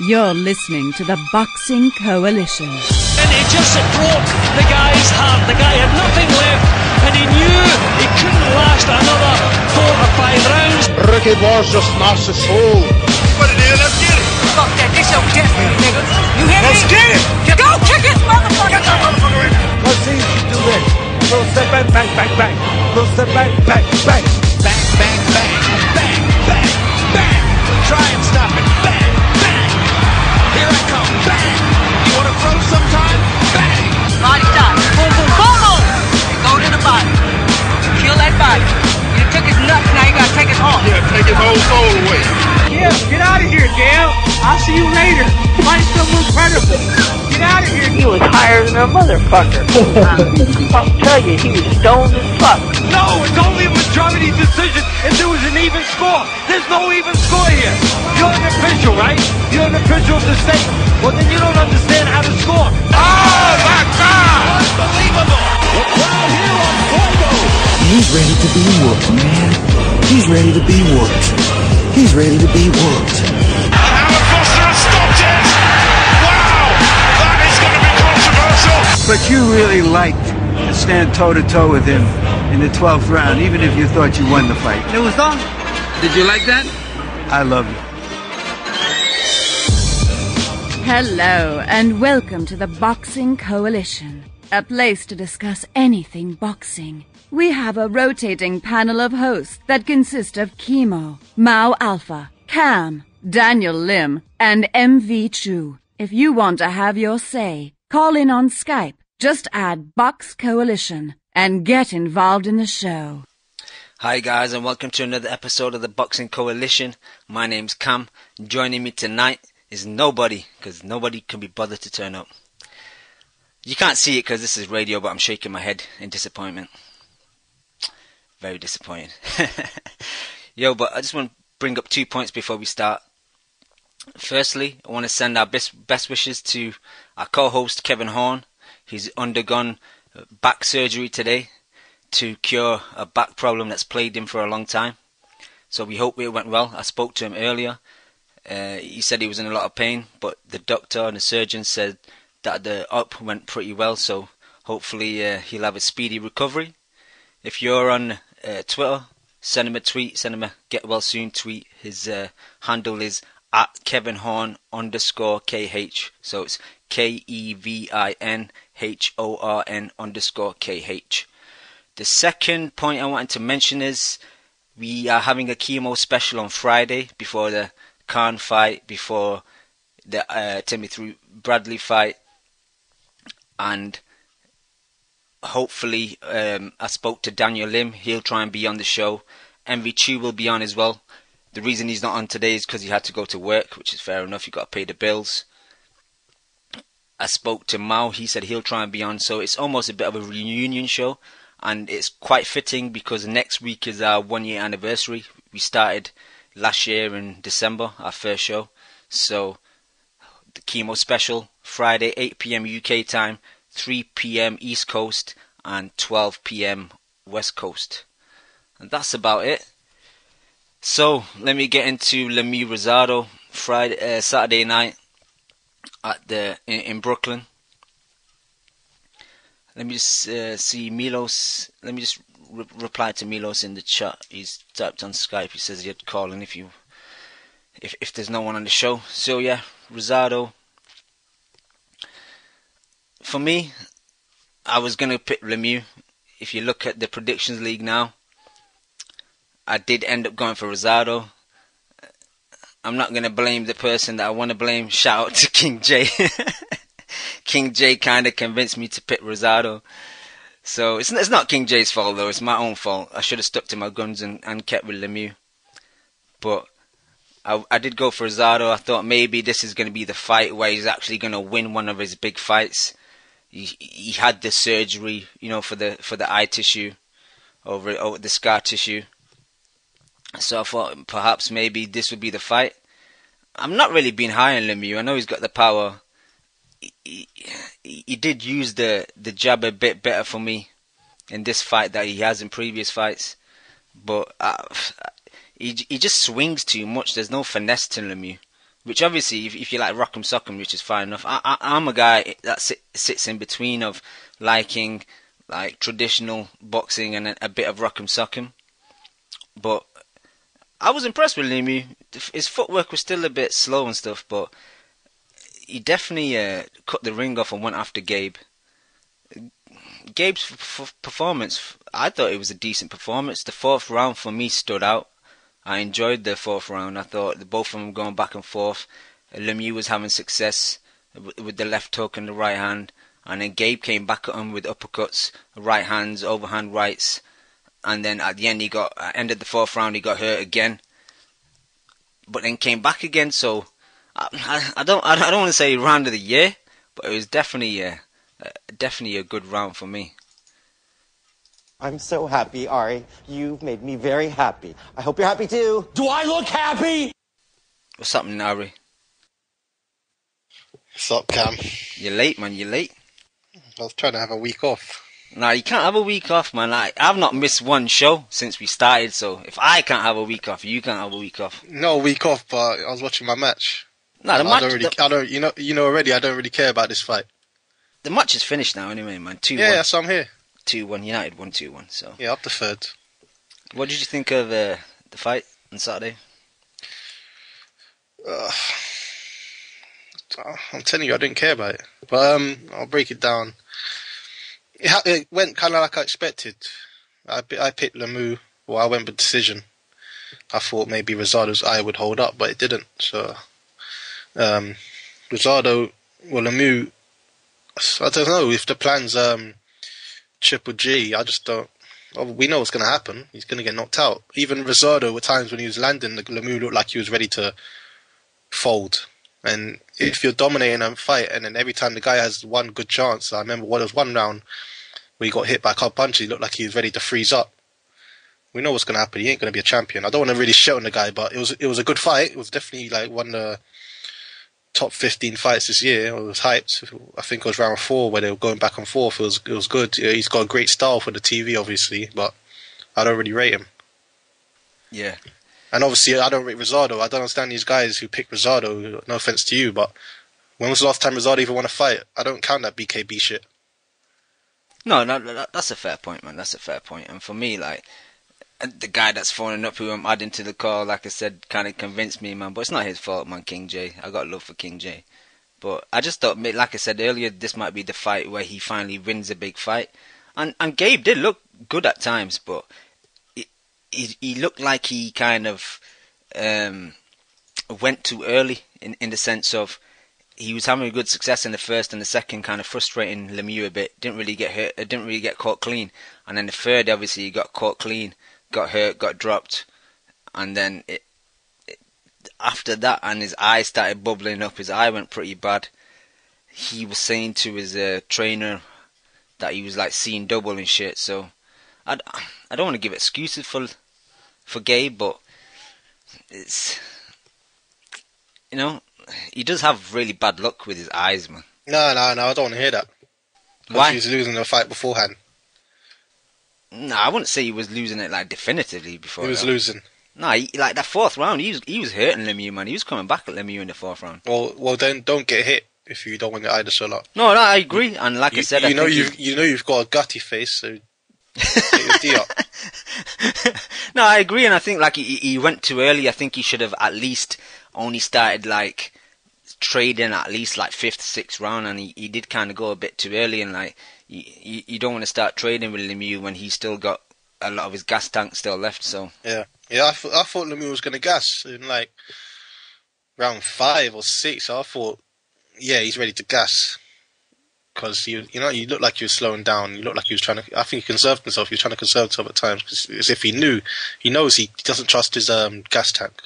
You're listening to the Boxing Coalition. And he just broke the guy's heart. The guy had nothing left, and he knew he couldn't last another 4 or 5 rounds. Ricky Wars just knocks his soul. What it is, let's get it. Fuck that, this your death, you nigga. You hear Let's me? get it. Go kick his motherfucker. Get that motherfucker in. Let's see you do this. Little step back, bang, bang, bang. Little step back, bang, bang. Bang, bang, bang, bang, bang, bang. Try and stop it. Bang, bang. Here I come. Bang. You want to throw sometime? Bang. Body stop. Boom, boom, boom, boom. Go to the body. Kill that body. You took his nuts, now you gotta take his heart. Yeah, take his whole soul away. Yeah, get out of here, Dale. I'll see you later. Find someone credible. Get out of here. He was higher than a motherfucker. I'll tell you, he was stoned as fuck. No, it's only a majority decision if there was an even score. There's no even score here. You're an official, right? You're an official of the state. Well, then you don't understand how to score. Oh, my God. Unbelievable. The crowd here on Fuego. He's ready to be whooped, man. He's ready to be whooped. He's ready to be whooped. And Alan Foster has stopped it. Wow. That is going to be controversial. But you really liked to stand toe-to-toe with him in the 12th round, even if you thought you won the fight. It was on. Did you like that? I love you. Hello, and welcome to the Boxing Coalition, a place to discuss anything boxing. We have a rotating panel of hosts that consist of Kimo, Mao Alpha, Cam, Daniel Lim, and MV Chu. If you want to have your say, call in on Skype. Just add Box Coalition and get involved in the show. Hi guys, and welcome to another episode of the Boxing Coalition. My name's Cam. Joining me tonight is nobody, because nobody can be bothered to turn up. You can't see it because this is radio, but I'm shaking my head in disappointment. Very disappointed. Yo, but I just want to bring up 2 points before we start. Firstly, I want to send our best wishes to our co-host Kevin Horn. He's undergone back surgery today to cure a back problem that's plagued him for a long time. So we hope it went well. I spoke to him earlier. He said he was in a lot of pain, but the doctor and the surgeon said that the op went pretty well. So hopefully he'll have a speedy recovery. If you're on Twitter, send him a tweet, send him a get well soon tweet. His handle is @KevinHorn_KH. So it's KEVINHORN_KH. The second point I wanted to mention is we are having a Kimo special on Friday before the Khan fight, before the Timothy Bradley fight, and hopefully I spoke to Daniel Lim. He'll try and be on the show. MV Chu will be on as well. The reason he's not on today is because he had to go to work, which is fair enough. You got to pay the bills. I spoke to Mao. He said he'll try and be on. So it's almost a bit of a reunion show. And it's quite fitting because next week is our 1 year anniversary. We started last year in December, our first show. So the Kimo special, Friday, 8 PM UK time, 3 PM East Coast, and 12 PM West Coast. And that's about it. So let me get into Lemieux Rosado Saturday night at in Brooklyn. Let me just see Milos. Let me just reply to Milos in the chat. He's typed on Skype. He says he'd call in if there's no one on the show. So yeah, Rosado. For me, I was gonna pick Lemieux. If you look at the predictions league now, I did end up going for Rosado. I'm not gonna blame the person that I want to blame. Shout out to King J. King J kind of convinced me to pick Rosado. So it's not King J's fault though, it's my own fault. I should have stuck to my guns and kept with Lemieux. But I did go for Rosado. I thought maybe this is going to be the fight where he's actually going to win one of his big fights. He had the surgery, for the eye tissue, over the scar tissue. So I thought perhaps maybe this would be the fight. I'm not really being high on Lemieux. I know he's got the power. He did use the jab a bit better for me in this fight that he has in previous fights, but he just swings too much. There's no finesse to Lemieux. which obviously, if you like Rock'em Sock'em, which is fine enough, I'm a guy that sits in between of liking like traditional boxing and a bit of Rock'em Sock'em. But I was impressed with Lemieux. His footwork was still a bit slow and stuff, but he definitely cut the ring off and went after Gabe. Gabe's performance, I thought it was a decent performance. The fourth round for me stood out. I enjoyed the fourth round. I thought both of them going back and forth. Lemieux was having success with the left hook and the right hand, and then Gabe came back at him with uppercuts, right hands, overhand rights, and then at the end ended the fourth round, he got hurt again, but then came back again. So I don't want to say round of the year, but it was definitely a good round for me. I'm so happy, Ari. You've made me very happy. I hope you're happy too. Do I look happy? What's happening, Ari? What's up, Cam? You're late, man. You're late. I was trying to have a week off. Nah, you can't have a week off, man. I've not missed one show since we started, so if I can't have a week off, you can't have a week off. No week off, but I was watching my match. Nah, the match. You know already. I don't really care about this fight. The match is finished now, anyway, man. 2-1. Yeah, so I'm here. 2-1. United won 2-1. So. Yeah, up the third. What did you think of the fight on Saturday? I'm telling you, I didn't care about it. But I'll break it down. It went kind of like I expected. I picked Lemieux. Well, I went with decision. I thought maybe Rosado's eye would hold up, but it didn't. So Rosado, well, Lemieux, I don't know if the plan's Triple G. I just don't. Well, we know what's going to happen. He's going to get knocked out. Even Rosado, at times when he was landing, Lemieux looked like he was ready to fold. And if you're dominating a fight, and then every time the guy has one good chance, I remember there was one round where he got hit by a couple punches, he looked like he was ready to freeze up. We know what's going to happen. He ain't going to be a champion. I don't want to really shit on the guy, but it was a good fight. It was definitely like one of the top 15 fights this year. It was hyped. I think it was round 4 where they were going back and forth. It was good. He's got a great style for the TV, obviously, but I don't really rate him. Yeah. And obviously, I don't rate Rosado. I don't understand these guys who pick Rosado. No offense to you, but when was the last time Rosado even won a fight? I don't count that BKB shit. No, that's a fair point, man. That's a fair point. And for me, like, the guy that's phoning up who I'm adding to the call, like I said, kind of convinced me, man. But it's not his fault, man, King J. I got love for King J. But I just thought, like I said earlier, this might be the fight where he finally wins a big fight. And Gabe did look good at times, but he looked like he kind of went too early in the sense of he was having good success in the first and the second, kind of frustrating Lemieux a bit. Didn't really get hurt, didn't really get caught clean. And then the third, obviously, he got caught clean, got hurt, got dropped. And then after that, and his eye started bubbling up, his eye went pretty bad. He was saying to his trainer that he was like seeing double and shit. So I don't want to give excuses for Gabe, but it's, you know, he does have really bad luck with his eyes, man. No, I don't want to hear that. Why? He was losing the fight beforehand. No, I wouldn't say he was losing it like definitively before. He was losing. No, like that fourth round, he was hurting Lemieux, man. He was coming back at Lemieux in the fourth round. Well, then don't get hit if you don't want your eye to swell up. No, I agree. And like I said, you've got a gutty face, so get your D up. No, I agree, and I think like he went too early. I think he should have at least only started like trading at least like 5th, 6th round, and he did kind of go a bit too early. And like you don't want to start trading with Lemieux when he's still got a lot of his gas tank still left. So yeah. I thought Lemieux was going to gas in like round 5 or 6. I thought, yeah, he's ready to gas. Because you looked like he was slowing down. You looked like he was trying to. I think he conserved himself. He was trying to conserve himself at times, as if he knows he doesn't trust his gas tank.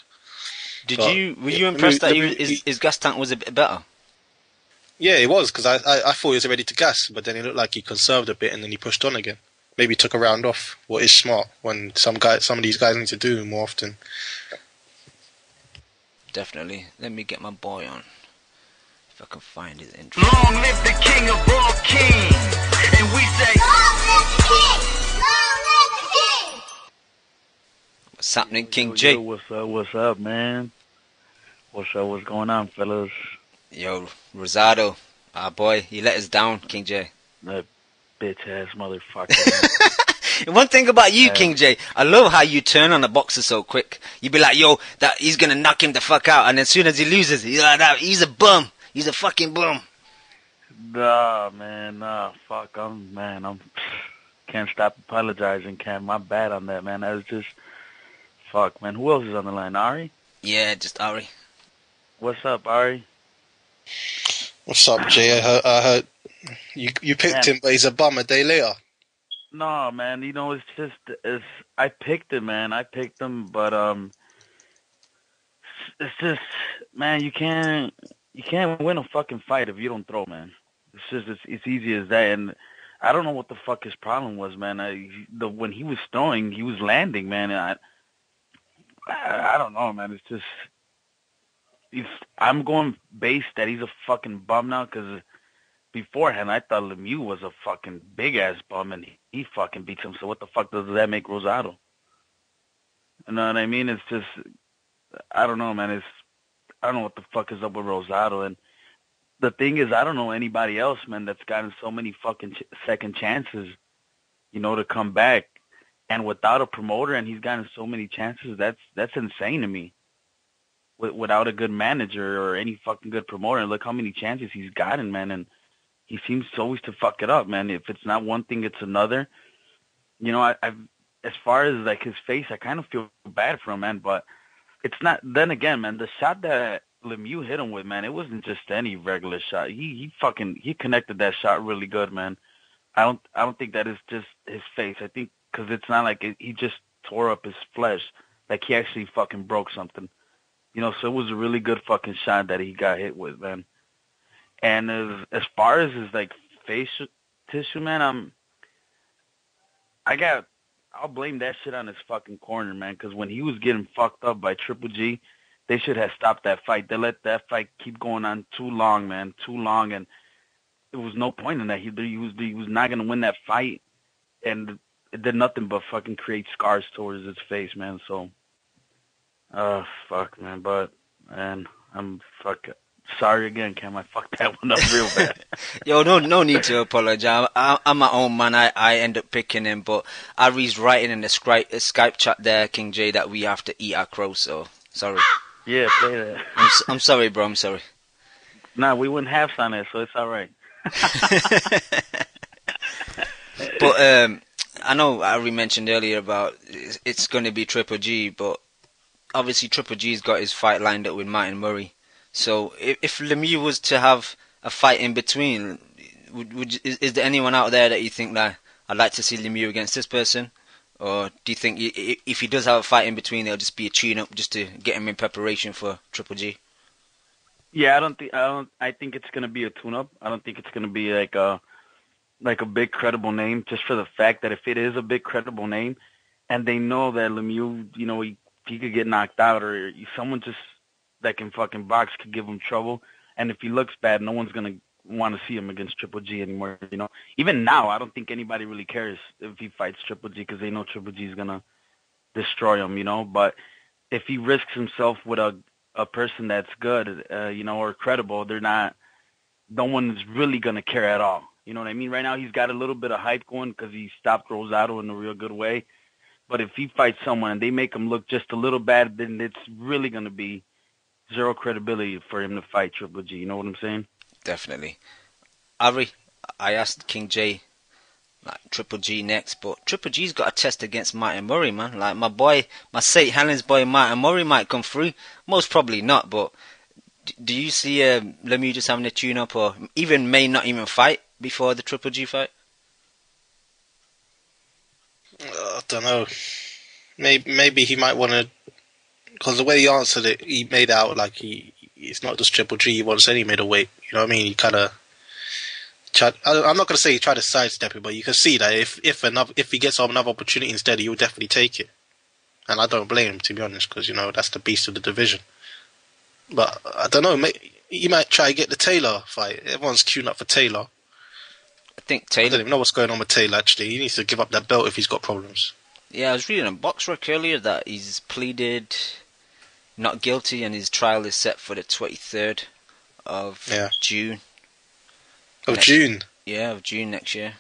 Were you impressed that his gas tank was a bit better? Yeah, it was, because I thought he was ready to gas, but then it looked like he conserved a bit and then he pushed on again. Maybe he took a round off. What is smart when some of these guys need to do more often. Definitely. Let me get my boy on. If I can find his intro. Long live the king of all kings, and we say, long live the king! Long live the king! What's happening, King J? What's up, man? What's up? What's going on, fellas? Yo, Rosado, our boy, he let us down, King J. That bitch-ass motherfucker. One thing about you, King J, I love how you turn on a boxer so quick. You be like, yo, that he's gonna knock him the fuck out, and as soon as he loses, he's like, nah, he's a bum. He's a fucking bum. Nah, man, nah, fuck, I'm can't stop apologizing, Cam. My bad on that, man. That was just, fuck, man. Who else is on the line? Ari? Yeah, just Ari. What's up, Ari? What's up, Jay? I heard you picked him, but he's a bum a day later. No, man, you know, I picked him, man. I picked him, but, it's just, man, you can't win a fucking fight if you don't throw, man. It's easy as that, and I don't know what the fuck his problem was, man. When he was throwing, he was landing, man, and I don't know, man. It's just, I'm going base that he's a fucking bum now, because beforehand, I thought Lemieux was a fucking big-ass bum, and he fucking beats him. So what the fuck does that make Rosado? You know what I mean? It's just, I don't know, man. I don't know what the fuck is up with Rosado. And the thing is, I don't know anybody else, man, that's gotten so many fucking second chances, you know, to come back. And without a promoter, and he's gotten so many chances, that's insane to me. Without a good manager or any fucking good promoter, and look how many chances he's gotten, man, and he seems always to fuck it up, man. If it's not one thing, it's another. You know, I've as far as like his face, I kind of feel bad for him, man. But it's not. Then again, man, the shot that Lemieux hit him with, man, it wasn't just any regular shot. He connected that shot really good, man. I don't think that is just his face. I think because it's not like he just tore up his flesh, like he actually fucking broke something. You know, so it was a really good fucking shot that he got hit with, man. And as far as his like facial tissue, man, I'll blame that shit on his fucking corner, man. Because when he was getting fucked up by Triple G, they should have stopped that fight. They let that fight keep going on too long, man, too long, and there was no point in that. He was not gonna win that fight, and it did nothing but fucking create scars towards his face, man. So, fuck, man. But man, I'm fucking sorry again, Cam. I fucked that one up real bad. Yo, no need to apologize. I'm my own man. I end up picking him, but Ari's writing in the Skype chat there, King J, that we have to eat our crow. So sorry. Yeah, play that. I'm sorry, bro. I'm sorry. Nah, we went halves on it, so it's all right. But I know Ari mentioned earlier about it's going to be Triple G, but obviously Triple G's got his fight lined up with Martin Murray. So if Lemieux was to have a fight in between, is there anyone out there that you think that I'd like to see Lemieux against this person? Or do you think if he does have a fight in between, it'll just be a tune-up just to get him in preparation for Triple G? Yeah, I think it's gonna be a tune-up. I don't think it's gonna be like a big credible name. Just for the fact that if it is a big credible name, and they know that Lemieux, you know, he could get knocked out, or someone just that can fucking box could give him trouble. And if he looks bad, no one's gonna want to see him against Triple G anymore. You know, even now, I don't think anybody really cares if he fights Triple G because they know Triple G is gonna destroy him. You know, but if he risks himself with a person that's good, you know, or credible, no one is really gonna care at all. You know what I mean? Right now, he's got a little bit of hype going because he stopped Rosado in a real good way. But if he fights someone and they make him look just a little bad, then it's really gonna be zero credibility for him to fight Triple G. You know what I'm saying? Definitely. Ari, I asked King J, like Triple G next, but Triple G's got a test against Martin Murray, man. Like my St. Helens boy Martin Murray might come through. Most probably not, but do you see Lemieux just having a tune-up, or even may not even fight before the Triple G fight? I don't know. Maybe he might want to, because the way he answered it, he made out like it's not just Triple G, he wants any middleweight. You know what I mean? He kind of tried. I'm not going to say he tried to sidestep it, but you can see that if he gets another opportunity instead, he will definitely take it. And I don't blame him, to be honest, because you know that's the beast of the division. But I don't know. He might try to get the Taylor fight. Everyone's queuing up for Taylor. I think Taylor. I don't even know what's going on with Taylor. Actually, he needs to give up that belt if he's got problems. Yeah, I was reading a box rec earlier that he's pleaded. not guilty, and his trial is set for the 23rd of June. Of June? Yeah, of June next year.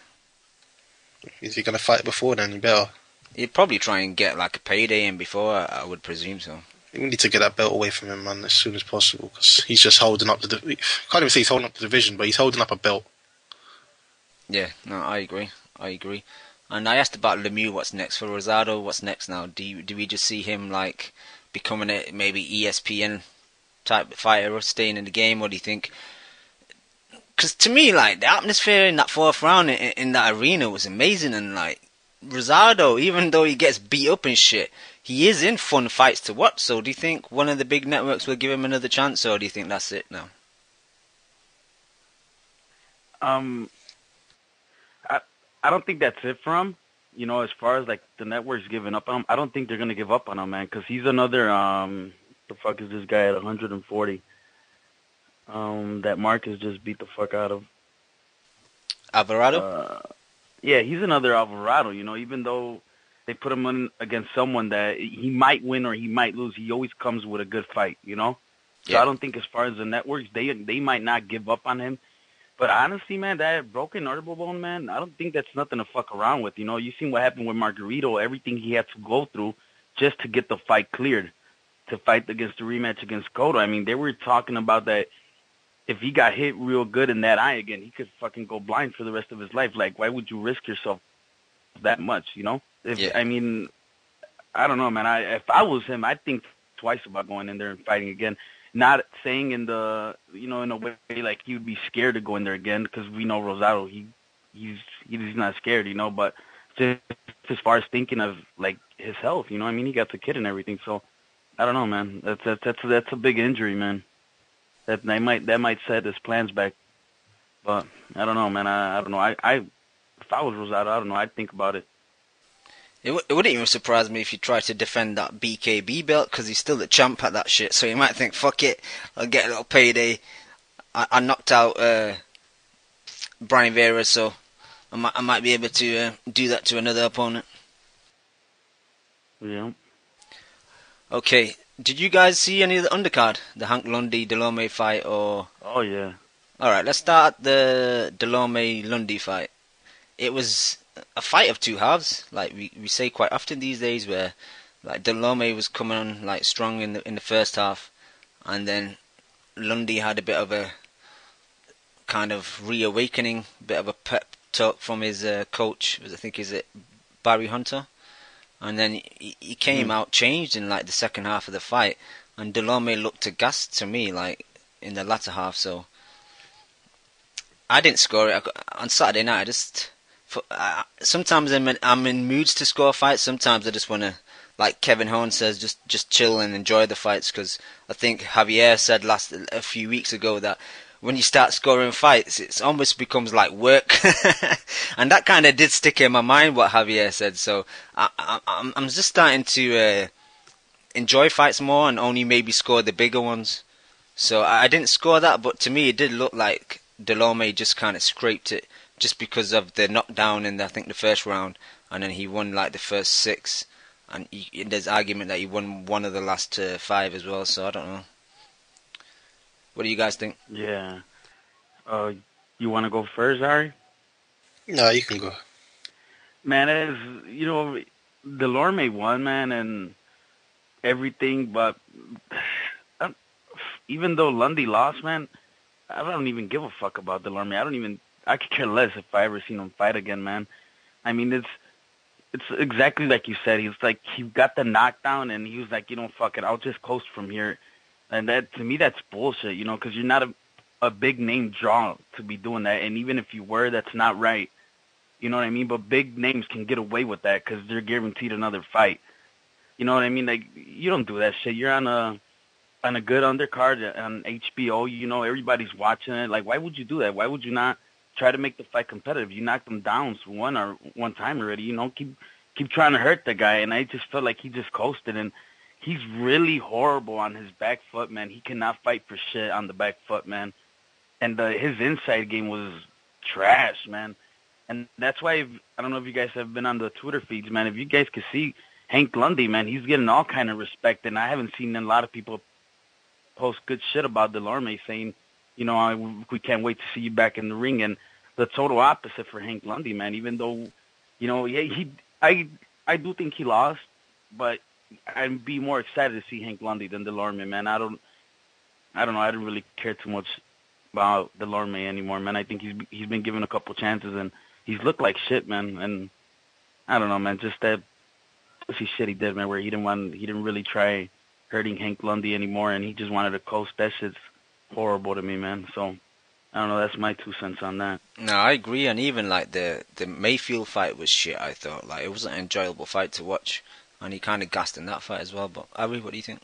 Is he going to fight before then? You better. He'd probably try and get like a payday in before, I would presume so. We need to get that belt away from him, man, as soon as possible, because he's just holding up can't even say he's holding up the division, but he's holding up a belt. Yeah, no, I agree. And I asked about Lemieux, what's next for Rosado? What's next now? Do we just see him like becoming a maybe ESPN type fighter or staying in the game, or do you think? Because to me, like, the atmosphere in that 4th round in that arena was amazing, and like Rosado, even though he gets beat up and shit, he is in fun fights to watch. So do you think one of the big networks will give him another chance, or do you think that's it now? I don't think that's it for him. You know, as far as like the network's giving up on him, I don't think they're gonna give up on him, man, because he's another the fuck is this guy at 140? That Marcus just beat the fuck out of. Alvarado? Yeah, he's another Alvarado, you know, even though they put him in against someone that he might win or he might lose, he always comes with a good fight, you know? So I don't think as far as the networks, they might not give up on him. But honestly, man, that broken orbital bone, man, I don't think that's nothing to fuck around with, you know? You seen what happened with Margarito, everything he had to go through just to get the fight cleared, to fight against the rematch against Cotto. I mean, they were talking about that if he got hit real good in that eye again, he could fucking go blind for the rest of his life. Like, why would you risk yourself that much, you know? I mean, I don't know, man. If I was him, I'd think twice about going in there and fighting again. Not saying in the, you know, in a way like he would be scared to go in there again, because we know Rosado, he's not scared, you know, but just as far as thinking of, like, his health, you know, I mean, he got the kid and everything, so I don't know, man. That's a big injury, man. That might set his plans back, but I don't know, man. I don't know. If I was Rosado, I don't know. I'd think about it. It wouldn't even surprise me if he tried to defend that BKB belt, because he's still the champ at that shit. So he might think, fuck it, I'll get a little payday. I knocked out Brian Vera, so I might be able to do that to another opponent. Yeah. Okay. Did you guys see any of the undercard? The Hank Lundy Delorme fight, or? Oh yeah. All right, let's start the Delorme Lundy fight. It was a fight of two halves, like we say quite often these days, where like Delorme was coming on like strong in the first half, and then Lundy had a bit of a kind of reawakening, bit of a pep talk from his coach. I think is it Barry Hunter. And then he came out changed in like the second half of the fight, and Delorme looked aghast to me like in the latter half. So I didn't score it on Saturday night. Sometimes I'm in moods to score fights. Sometimes I just want to, like Kevin Horn says, just chill and enjoy the fights. Because I think Javier said a few weeks ago that when you start scoring fights, it almost becomes like work. And that kind of did stick in my mind, what Javier said. So I'm just starting to enjoy fights more and only maybe score the bigger ones. So I didn't score that, but to me it did look like Delorme just kind of scraped it just because of the knockdown in, I think, the first round. And then he won like the first 6. And there's argument that he won one of the last 5 as well, so I don't know. What do you guys think? Yeah. You want to go first, Ari? No, you can go. Man, as you know, Delorme won, man, and everything, but even though Lundy lost, man, I don't even give a fuck about Delorme. I could care less if I ever seen him fight again, man. I mean, it's exactly like you said. He was like, he got the knockdown, and he was like, you know, fuck it, I'll just coast from here. And that, to me, that's bullshit, you know, because you're not a big name draw to be doing that. And even if you were, that's not right. You know what I mean? But big names can get away with that because they're guaranteed another fight. You know what I mean? Like, you don't do that shit. You're on a good undercard on HBO. You know, everybody's watching it. Like, why would you do that? Why would you not try to make the fight competitive? You knocked them down one time already. You know, keep trying to hurt the guy. And I just felt like he just coasted. And he's really horrible on his back foot, man. He cannot fight for shit on the back foot, man. And his inside game was trash, man. And that's why, I don't know if you guys have been on the Twitter feeds, man. If you guys could see Hank Lundy, man, he's getting all kind of respect, and I haven't seen a lot of people post good shit about Delarosa, saying, you know, we can't wait to see you back in the ring. And the total opposite for Hank Lundy, man. Even though, you know, I do think he lost, but I'd be more excited to see Hank Lundy than Delarosa, man. I don't know. I don't really care too much about Delarosa anymore, man. I think he's been given a couple chances, and he's looked like shit, man. And I don't know, man. Just that pussy shit he did, man, where he didn't really try hurting Hank Lundy anymore, and he just wanted to coast. That shit's horrible to me, man. So I don't know. That's my 2 cents on that. No, I agree. And even like the Mayfield fight was shit. I thought like it was an enjoyable fight to watch, and he kind of gassed in that fight as well. But Ari, what do you think?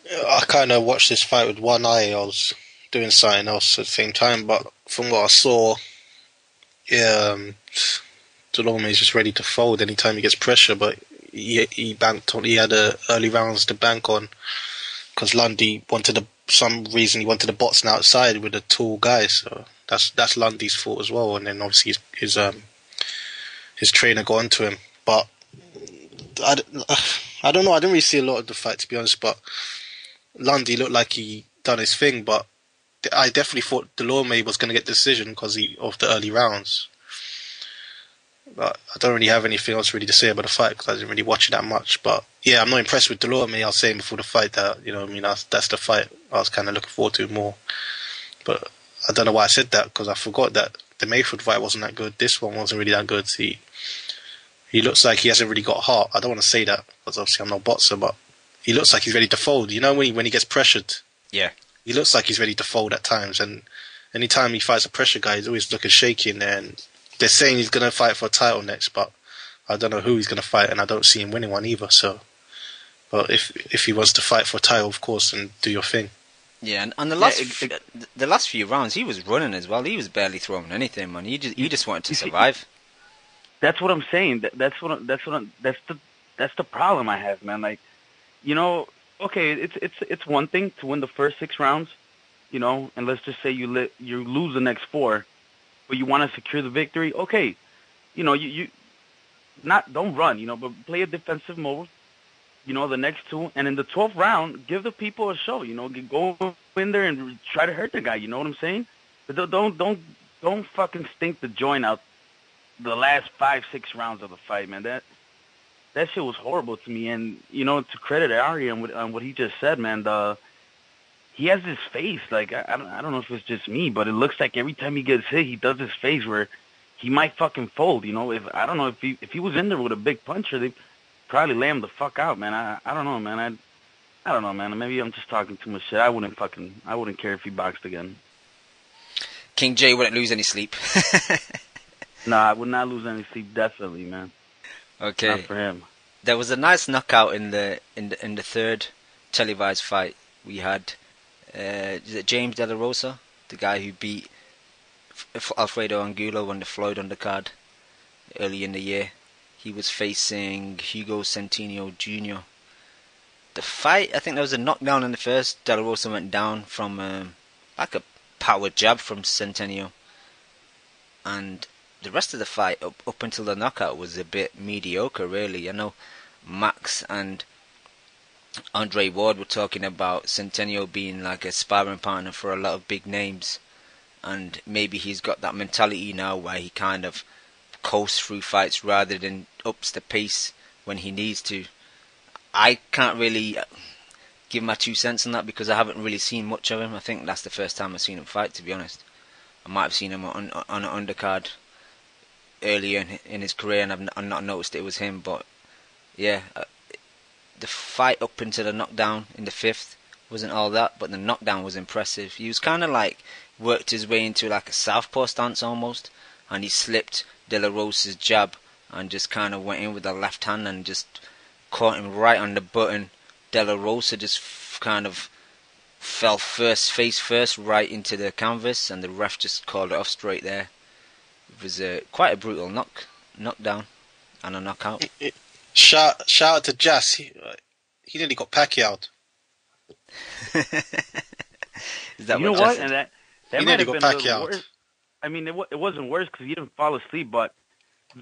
I kind of watched this fight with one eye. I was doing something else at the same time, but from what I saw, yeah, Delarosa is just ready to fold anytime he gets pressure. But he banked on. He had early rounds to bank on because Lundy wanted he wanted the boxing outside with a tall guy. So that's Lundy's fault as well. And then obviously his trainer got onto him. But I don't know. I didn't really see a lot of the fight, to be honest. But Lundy looked like he done his thing. But I definitely thought Delarosa was going to get the decision because of the early rounds. But I don't really have anything else really to say about the fight because I didn't really watch it that much. But yeah, I'm not impressed with Delarosa. I was saying before the fight that, you know, I mean, that's the fight I was kind of looking forward to more. But I don't know why I said that because I forgot that the Mayfield fight wasn't that good. This one wasn't really that good. He looks like he hasn't really got heart. I don't want to say that because obviously I'm not a boxer, but he looks like he's ready to fold. You know, when he gets pressured, yeah, he looks like he's ready to fold at times. And anytime he fights a pressure guy, he's always looking shaky in there. And they're saying he's going to fight for a title next, but I don't know who he's going to fight, and I don't see him winning one either. So, but if he wants to fight for a title, of course, then do your thing. Yeah, and the last few rounds, he was running as well. He was barely throwing anything, man. He just wanted to survive. That's what I'm saying. That's the problem I have, man. Like, you know, okay, it's one thing to win the first 6 rounds, you know, and let's just say you lose the next 4. But you want to secure the victory, okay, you know, you don't run, you know, but play a defensive mode, you know, the next 2, and in the 12th round, give the people a show, you know, go in there and try to hurt the guy, you know what I'm saying? But don't fucking stink the joint out the last 5-6 rounds of the fight, man. That shit was horrible to me, and you know, to credit Ari on what he just said, man, he has this face, like, I don't know if it's just me, but it looks like every time he gets hit, he does this face where he might fucking fold, you know. I don't know, if he was in there with a big puncher, they'd probably lay him the fuck out, man. I don't know, man. I don't know, man. Maybe I'm just talking too much shit. I wouldn't care if he boxed again. King J wouldn't lose any sleep. Nah, I would not lose any sleep, definitely, man. Okay. Not for him. There was a nice knockout in the third televised fight we had. Is it James Delarosa, the guy who beat Alfredo Angulo on the Floyd undercard early in the year? He was facing Hugo Centeno Jr. The fight, I think there was a knockdown in the first. Delarosa went down from like a power jab from Centeno, and the rest of the fight up until the knockout was a bit mediocre, really. I know Max and Andre Ward were talking about Centeno being like a sparring partner for a lot of big names, and maybe he's got that mentality now where he kind of coasts through fights rather than ups the pace when he needs to. I can't really give my 2 cents on that because I haven't really seen much of him. I think that's the first time I've seen him fight, to be honest. I might have seen him on an undercard earlier in his career and I've not noticed it was him, but yeah, the fight up into the knockdown in the 5th wasn't all that, but the knockdown was impressive. He was kind of like worked his way into like a southpaw stance almost, and he slipped Delarosa's jab and just kind of went in with the left hand and just caught him right on the button. Delarosa just kind of fell face first right into the canvas, and the ref just called it off straight there. It was quite a brutal knockdown and a knockout. Shout out to Jas. He nearly got Pacquiao. Is that you know what? And that he might have got been a little worse. I mean, it wasn't worse because he didn't fall asleep, but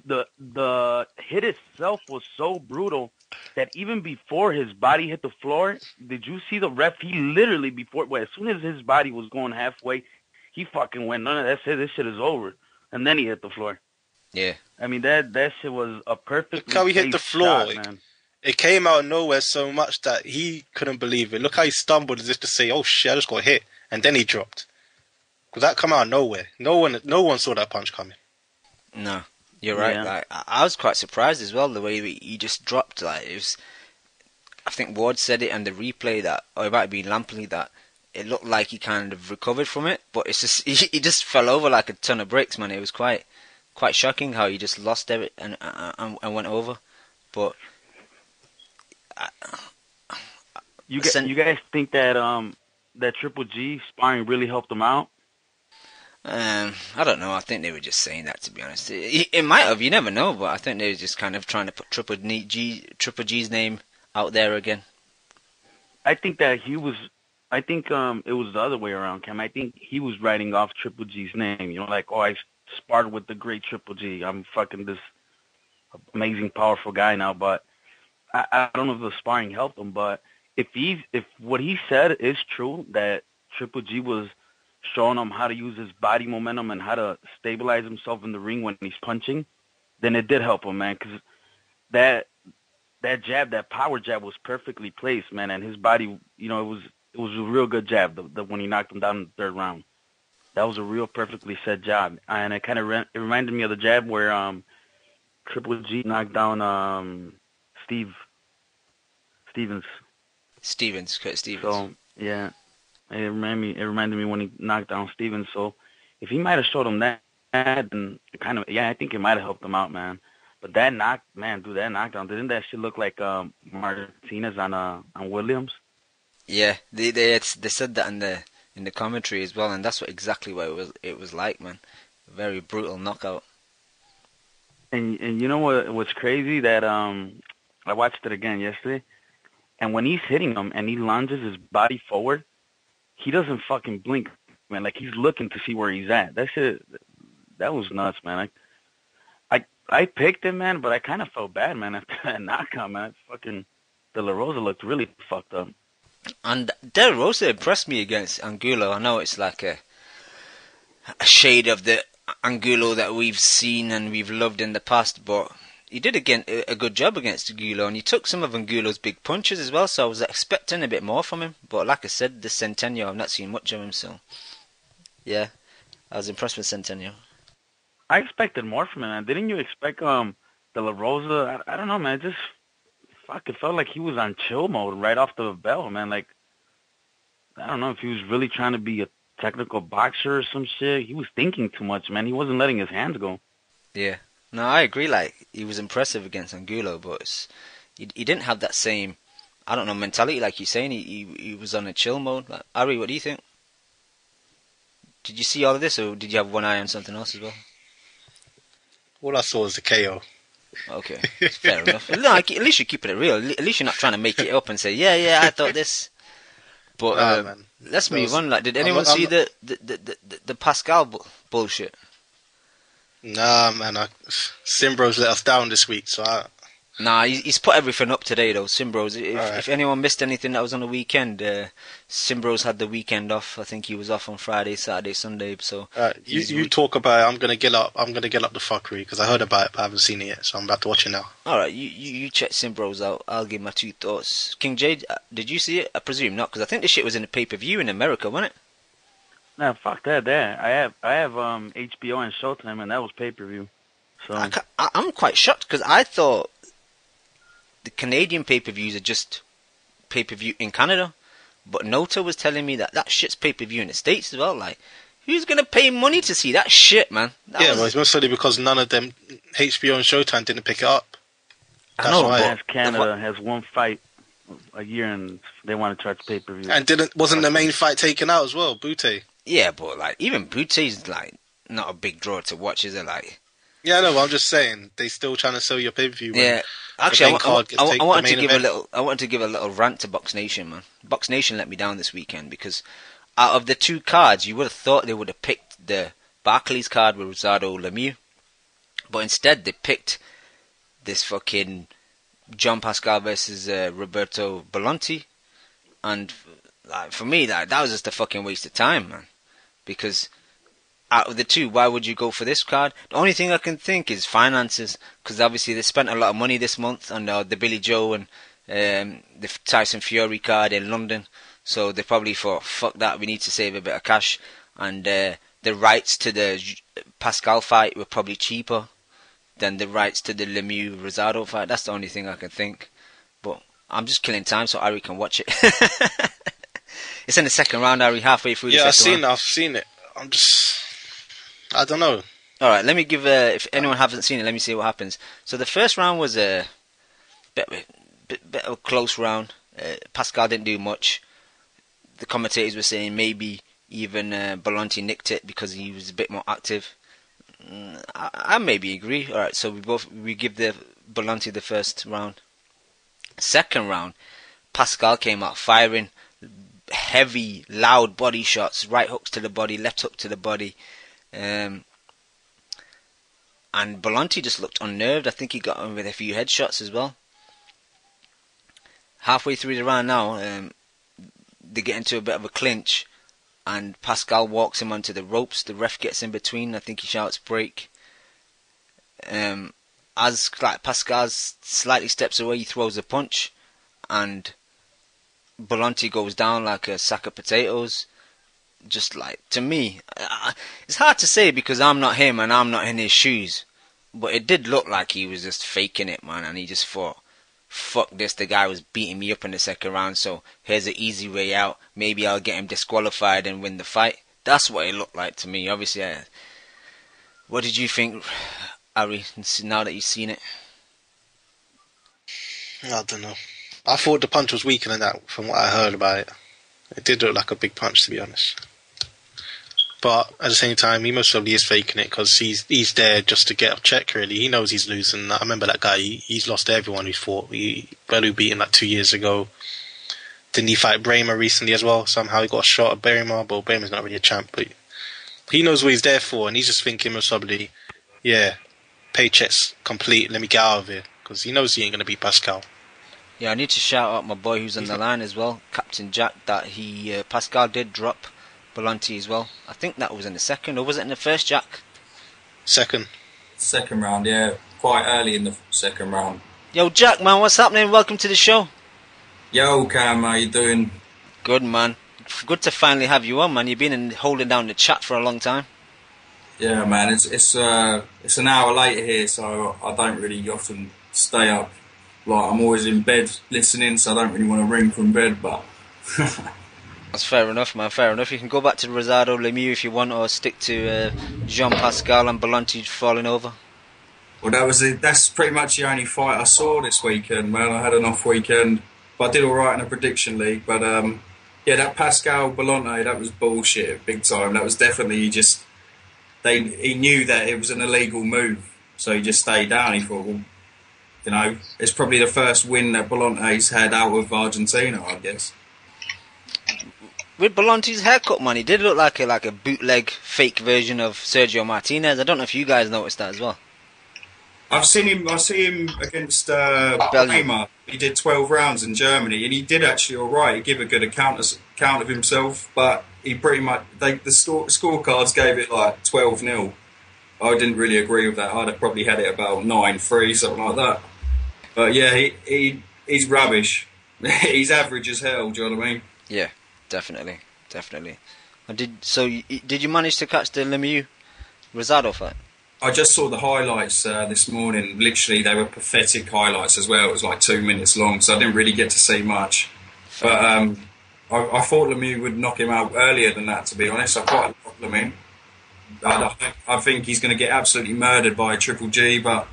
the hit itself was so brutal that even before his body hit the floor, did you see the ref? He literally as soon as his body was going halfway, he fucking went, none of that shit. This shit is over, and then he hit the floor. Yeah. I mean that shit was a perfect. Look how he hit the floor. Shot, man. It came out of nowhere so much that he couldn't believe it. Look how he stumbled as if to say, "Oh shit, I just got hit," and then he dropped. Because that come out of nowhere. No one saw that punch coming. No, you're right. Yeah. Like, I was quite surprised as well the way he just dropped. Like it was, I think Ward said it and the replay that, or it might have been Lampley, that it looked like he kind of recovered from it, but it's just he just fell over like a ton of bricks, man. It was quite shocking how he just lost it and went over. But you guys think that that Triple G sparring really helped him out? I don't know. I think they were just saying that, to be honest. It might have. You never know. But I think they were just kind of trying to put Triple G's name out there again. I think that he was. I think it was the other way around, Cam. I think he was writing off Triple G's name. You know, like, oh, I sparred with the great Triple G. I'm fucking this amazing, powerful guy now. But I don't know if the sparring helped him. But if what he said is true, that Triple G was showing him how to use his body momentum and how to stabilize himself in the ring when he's punching, then it did help him, man. Because that jab, that power jab, was perfectly placed, man. And his body, you know, it was a real good jab. When he knocked him down in the third round, that was a real perfectly set jab. And it kind of it reminded me of the jab where Triple G knocked down Stevens. Kurt Stevens. So yeah. It reminded me when he knocked down Stevens. So if he might have showed him that, then kind of, yeah, I think it might have helped him out, man. But that knockdown, didn't that shit look like Martinez on Williams? Yeah, they said that in the commentary as well, and that's exactly what it was like, man. A very brutal knockout. And you know what's crazy, that I watched it again yesterday, and when he's hitting him and he lunges his body forward, he doesn't fucking blink, man. Like, he's looking to see where he's at. That shit, that was nuts, man. I picked him, man, but I kind of felt bad, man, after that knockout, man. Fucking Delarosa looked really fucked up. And Delarosa impressed me against Angulo. I know it's like a shade of the Angulo that we've seen and we've loved in the past, but he did again a good job against Angulo, and he took some of Angulo's big punches as well, so I was expecting a bit more from him. But like I said, the Centeno, I've not seen much of him, so yeah, I was impressed with Centeno. I expected more from him, man. Didn't you expect Delarosa? I don't know, man. It felt like he was on chill mode right off the bell, man. Like, I don't know if he was really trying to be a technical boxer or some shit. He was thinking too much, man. He wasn't letting his hands go. Yeah. No, I agree. Like, he was impressive against Angulo, but he didn't have that same, I don't know, mentality like you're saying. He was on a chill mode. Like, Ari, what do you think? Did you see all of this, or did you have one eye on something else as well? All I saw was the KO. Okay, fair enough. No, at least you're keeping it real. At least you're not trying to make it up and say, yeah, I thought this. But let's move on. Like, did anyone see the Pascal bullshit? Nah, man. Simbro's let us down this week, so Nah, he's put everything up today, though, Simbros. If anyone missed anything that was on the weekend, Simbros had the weekend off. I think he was off on Friday, Saturday, Sunday. So you talk about it. I'm gonna get up the fuckery because I heard about it, but I haven't seen it yet. So I'm about to watch it now. All right, you check Simbros out. I'll give my 2 thoughts. King Jade, did you see it? I presume not, because I think this shit was in a pay-per-view in America, wasn't it? Nah, fuck that. I have HBO and Showtime, and that was pay-per-view. So I'm quite shocked because I thought the Canadian pay-per-views are just pay-per-view in Canada, but Noto was telling me that shit's pay-per-view in the States as well. Like, who's gonna pay money to see that shit, man? Well, it's mostly because none of them, HBO and Showtime, didn't pick it up. That's why. As Canada has one fight a year, and they want to charge pay-per-view. And wasn't the main fight taken out as well, Butte? Yeah, but like even Butte's like not a big draw to watch, is it? Like, yeah, no, I'm just saying they still trying to sell your pay-per-view. Yeah. Actually, I wanted to give a little rant to Box Nation, man. Box Nation let me down this weekend because out of the 2 cards, you would have thought they would have picked the Barclays card with Rosado Lemieux But instead, they picked this fucking Jean Pascal versus Roberto Bolonti, and like, for me, that was just a fucking waste of time, man. Because out of the two, why would you go for this card? The only thing I can think is finances, because obviously they spent a lot of money this month on the Billy Joe and the Tyson Fury card in London, so they probably thought, fuck that, we need to save a bit of cash, and the rights to the Pascal fight were probably cheaper than the rights to the Lemieux Rosado fight. That's the only thing I can think. But I'm just killing time so Ari can watch it. It's in the second round, Ari, halfway through the second round. I've seen it. I don't know. Alright, let me give, if anyone hasn't seen it, let me see what happens. So the first round was a bit of a close round. Pascal didn't do much. The commentators were saying maybe even Balante nicked it because he was a bit more active. I maybe agree. Alright, so we give the Balante the first round. Second round, Pascal came out firing heavy, loud body shots, right hooks to the body, left hook to the body. And Balante just looked unnerved. I think he got on with a few headshots as well. Halfway through the round now, they get into a bit of a clinch, and Pascal walks him onto the ropes. The ref gets in between. I think he shouts break. As like Pascal slightly steps away, he throws a punch, and Balante goes down like a sack of potatoes. Just like, to me, it's hard to say because I'm not him and I'm not in his shoes, but it did look like he was just faking it, man, and he just thought, fuck this, the guy was beating me up in the second round, so here's an easy way out. Maybe I'll get him disqualified and win the fight. That's what it looked like to me. Obviously, what did you think, Ari, now that you've seen it? I don't know. I thought the punch was weaker than that from what I heard about it. It did look like a big punch, to be honest. But at the same time, he most probably is faking it because he's there just to get a check, really. He knows he's losing. I remember that guy, he's lost to everyone he's fought. Bundu beat him like 2 years ago. Didn't he fight Bramer recently as well? Somehow he got a shot at Bramer, but Bramer's not really a champ. But he knows what he's there for, and he's just thinking most probably, yeah, paycheck's complete, let me get out of here. Because he knows he ain't going to beat Pascal. Yeah, I need to shout out my boy who's on the line as well, Captain Jack, that Pascal did drop Balante as well. I think that was in the second, or was it in the first, Jack? Second round, yeah. Quite early in the second round. Yo, Jack, man, what's happening? Welcome to the show. Yo, Cam, how you doing? Good, man. Good to finally have you on, man. You've been holding down the chat for a long time. Yeah, man, it's an hour later here, so I don't really often stay up. Like, I'm always in bed listening, so I don't really want to ring from bed, but... That's fair enough, man, fair enough. You can go back to Rosado Lemieux if you want, or stick to Jean Pascal and Balante falling over. Well, that's pretty much the only fight I saw this weekend, man. I had an off weekend, but I did alright in a prediction league. But, yeah, that Pascal Balante, that was bullshit, big time. That was definitely just... He knew that it was an illegal move, so he just stayed down. He thought, well, you know, it's probably the first win that Balante's had out of Argentina, I guess. With Balante's haircut, man, he did look like a bootleg, fake version of Sergio Martinez. I don't know if you guys noticed that as well. I see him against Bramer. He did 12 rounds in Germany, and he did actually all right. He gave a good account of himself, but he pretty much the scorecards gave it like 12-0. I didn't really agree with that. I'd have probably had it about 9-3, something like that. But yeah, he's rubbish. He's average as hell. Do you know what I mean? Yeah, definitely. And did you manage to catch the Lemieux Rosado fight? I just saw the highlights this morning. Literally, they were pathetic highlights as well. It was like 2 minutes long, so I didn't really get to see much. But I thought Lemieux would knock him out earlier than that, to be honest. I quite like Lemieux. I think he's going to get absolutely murdered by a Triple G, but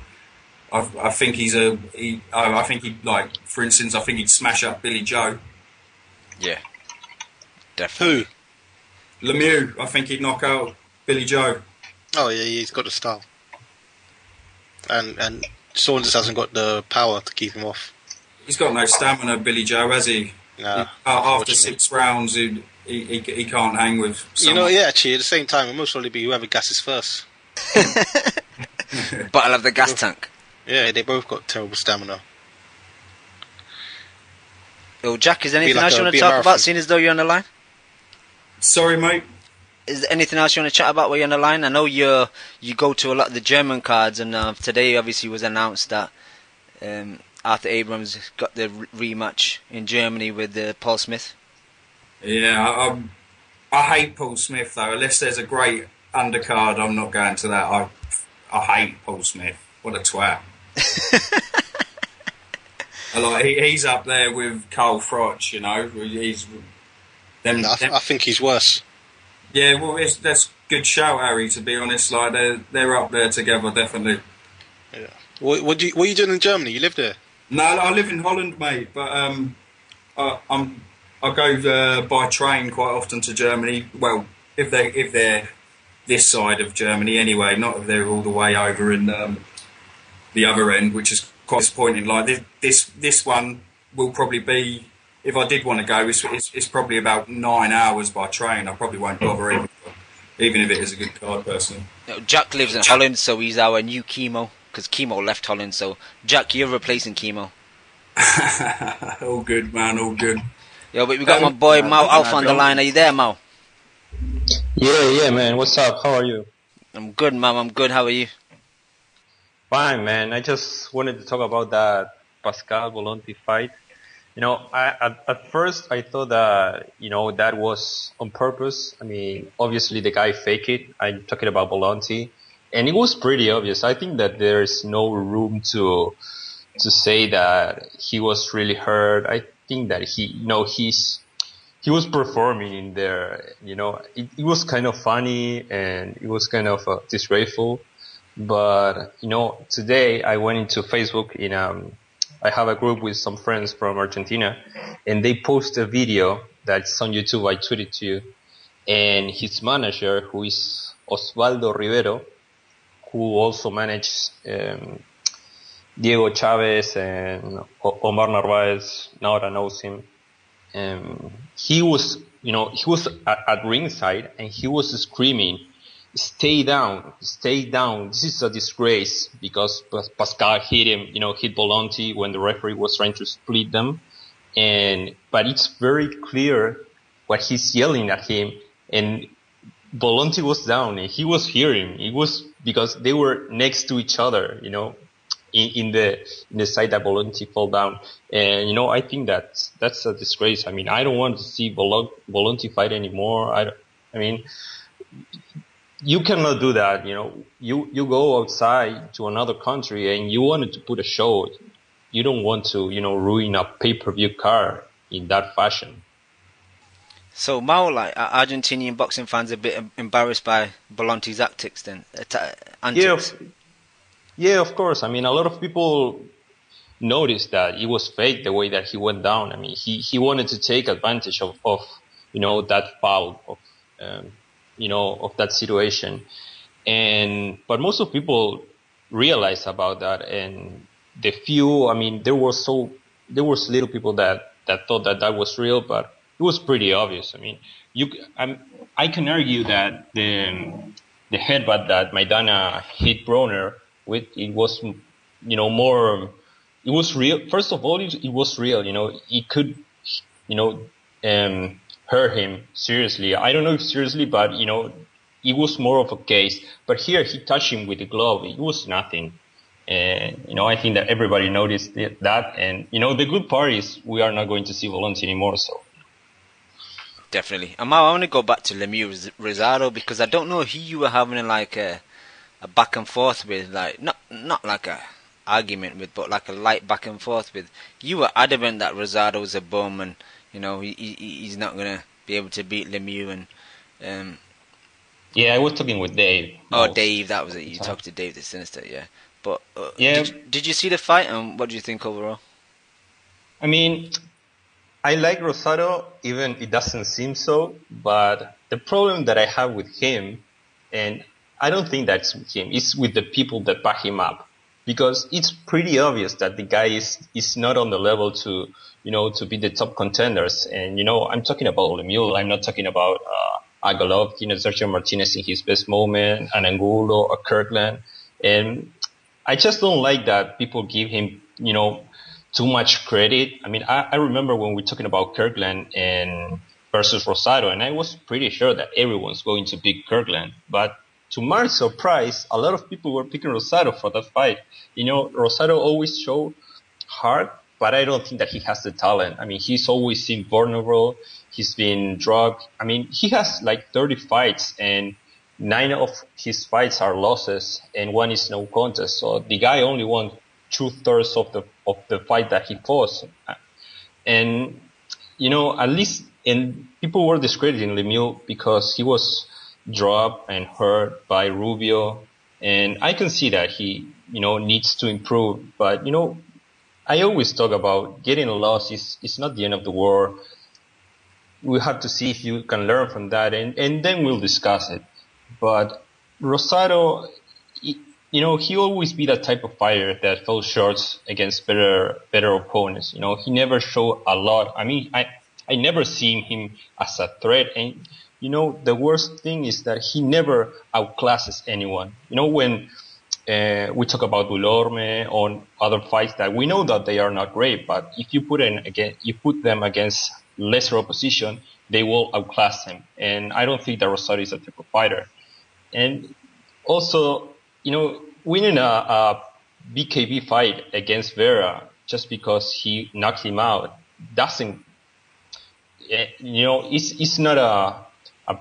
I think I think he'd, like, for instance, I think he'd smash up Billy Joe. Yeah, definitely. Who? Lemieux. I think he'd knock out Billy Joe. Oh yeah, he's got the style, and Saunders hasn't got the power to keep him off. He's got no stamina, Billy Joe, has he? Nah, after 6 rounds, he can't hang with someone. You know, yeah, actually, at the same time, it must probably be whoever gasses first. Battle of the gas tank. Yeah, they both got terrible stamina. Yo, Jack, is there anything else you want to talk about, seeing as though you're on the line? Sorry, mate. Is there anything else you want to chat about while you're on the line? I know you go to a lot of the German cards, and today obviously was announced that Arthur Abrams got the rematch in Germany with Paul Smith. Yeah, I hate Paul Smith though. Unless there's a great undercard, I'm not going to that. I hate Paul Smith. What a twat. He's up there with Carl Froch, you know. I think he's worse. Yeah, well, that's good shout, Harry. To be honest, like they're up there together, definitely. Yeah. What are you doing in Germany? You live there? No, I live in Holland, mate. But I go by train quite often to Germany. Well, if they're this side of Germany, anyway. Not if they're all the way over in the other end, which is quite disappointing. Like this one will probably be. If I did want to go, it's probably about 9 hours by train. I probably won't bother even if it is a good card, personally. Jack lives in Holland, so he's our new Kimo, because Kimo left Holland. So, Jack, you're replacing Kimo. All good, man, all good. Yo, but we got my boy Mao Alpha on the line. Are you there, Mao? Yeah, man. What's up? How are you? I'm good, Mao. I'm good. How are you? Fine, man. I just wanted to talk about that Pascal Bolonti fight. You know, at first I thought that, you know, that was on purpose. I mean, obviously the guy faked it. I'm talking about Bolonti. And it was pretty obvious. I think that there's no room to say that he was really hurt. I think that he was performing in there. You know, it was kind of funny and it was kind of disgraceful. But, you know, today I went into Facebook I have a group with some friends from Argentina, and they post a video that's on YouTube. I tweeted to you, and his manager, who is Osvaldo Rivero, who also managed Diego Chavez and Omar Narvaez. Nora knows him. He was at ringside, and he was screaming, "Stay down, stay down. This is a disgrace," because Pascal hit Bolonti when the referee was trying to split them. But it's very clear what he's yelling at him. And Bolonti was down and he was hearing. It was because they were next to each other, you know, in the side that Bolonti fell down. And, you know, I think that's a disgrace. I mean, I don't want to see Bolonti fight anymore. I mean, you cannot do that, you know. You go outside to another country and you wanted to put a show. You don't want to, you know, ruin a pay-per-view card in that fashion. So, Mao, like, are Argentinian boxing fans a bit embarrassed by Bolonti's antics then? Yeah, of course. I mean, a lot of people noticed that it was fake the way that he went down. I mean, he wanted to take advantage of you know, that foul, of that situation. But most of people realized about that, and the few, I mean, there was little people that thought that was real, but it was pretty obvious. I mean, I can argue that the headbutt that Maidana hit Broner with, it was, you know, more, it was real. First of all, it was real, you know, it could, you know, hurt him seriously. I don't know if seriously, but, you know, it was more of a case. But here he touched him with the glove. It was nothing. And, you know, I think that everybody noticed that. And, you know, the good part is we are not going to see Bolonti anymore, so. Definitely. I want to go back to Lemieux Rosado, because I don't know who you were having like a back and forth with, like, not like a argument with, but like a light back and forth with. You were adamant that Rosado was a bum, and, you know, he's not going to be able to beat Lemieux. And yeah, I was talking with Dave. Oh, Dave, that was it. You talked to Dave the Sinister, yeah. But yeah, did you see the fight, and what do you think overall? I mean, I like Rosado, even it doesn't seem so. But the problem that I have with him, and I don't think that's with him, it's with the people that back him up. Because it's pretty obvious that the guy is not on the level to, you know, to be the top contenders. And, you know, I'm talking about Lemieux. I'm not talking about Golovkin or Sergio Martinez in his best moment, an Angulo or Kirkland. And I just don't like that people give him, too much credit. I mean, I remember when we were talking about Kirkland and versus Rosado, and I was pretty sure that everyone's going to pick Kirkland. But to my surprise, a lot of people were picking Rosado for that fight. Rosado always showed heart, but I don't think that he has the talent. I mean, he's always seemed vulnerable. He's been drugged. I mean, he has like 30 fights, and 9 of his fights are losses, and 1 is no contest. So the guy only won 2/3 of the fight that he fought. And, at least, and people were discrediting Lemieux because he was dropped and hurt by Rubio. And I can see that he, needs to improve. But, I always talk about getting a loss is not the end of the world. We have to see if you can learn from that, and then we'll discuss it. But Rosado, he always be that type of fighter that fell short against better opponents. He never showed a lot. I mean, I never seen him as a threat. And, the worst thing is that he never outclasses anyone. When we talk about Dulorme on other fights that we know that they are not great, but if you put them against lesser opposition, they will outclass him. And I don't think that Rosado is a type of fighter. And also, winning a BKB fight against Vera just because he knocked him out doesn't, it's not a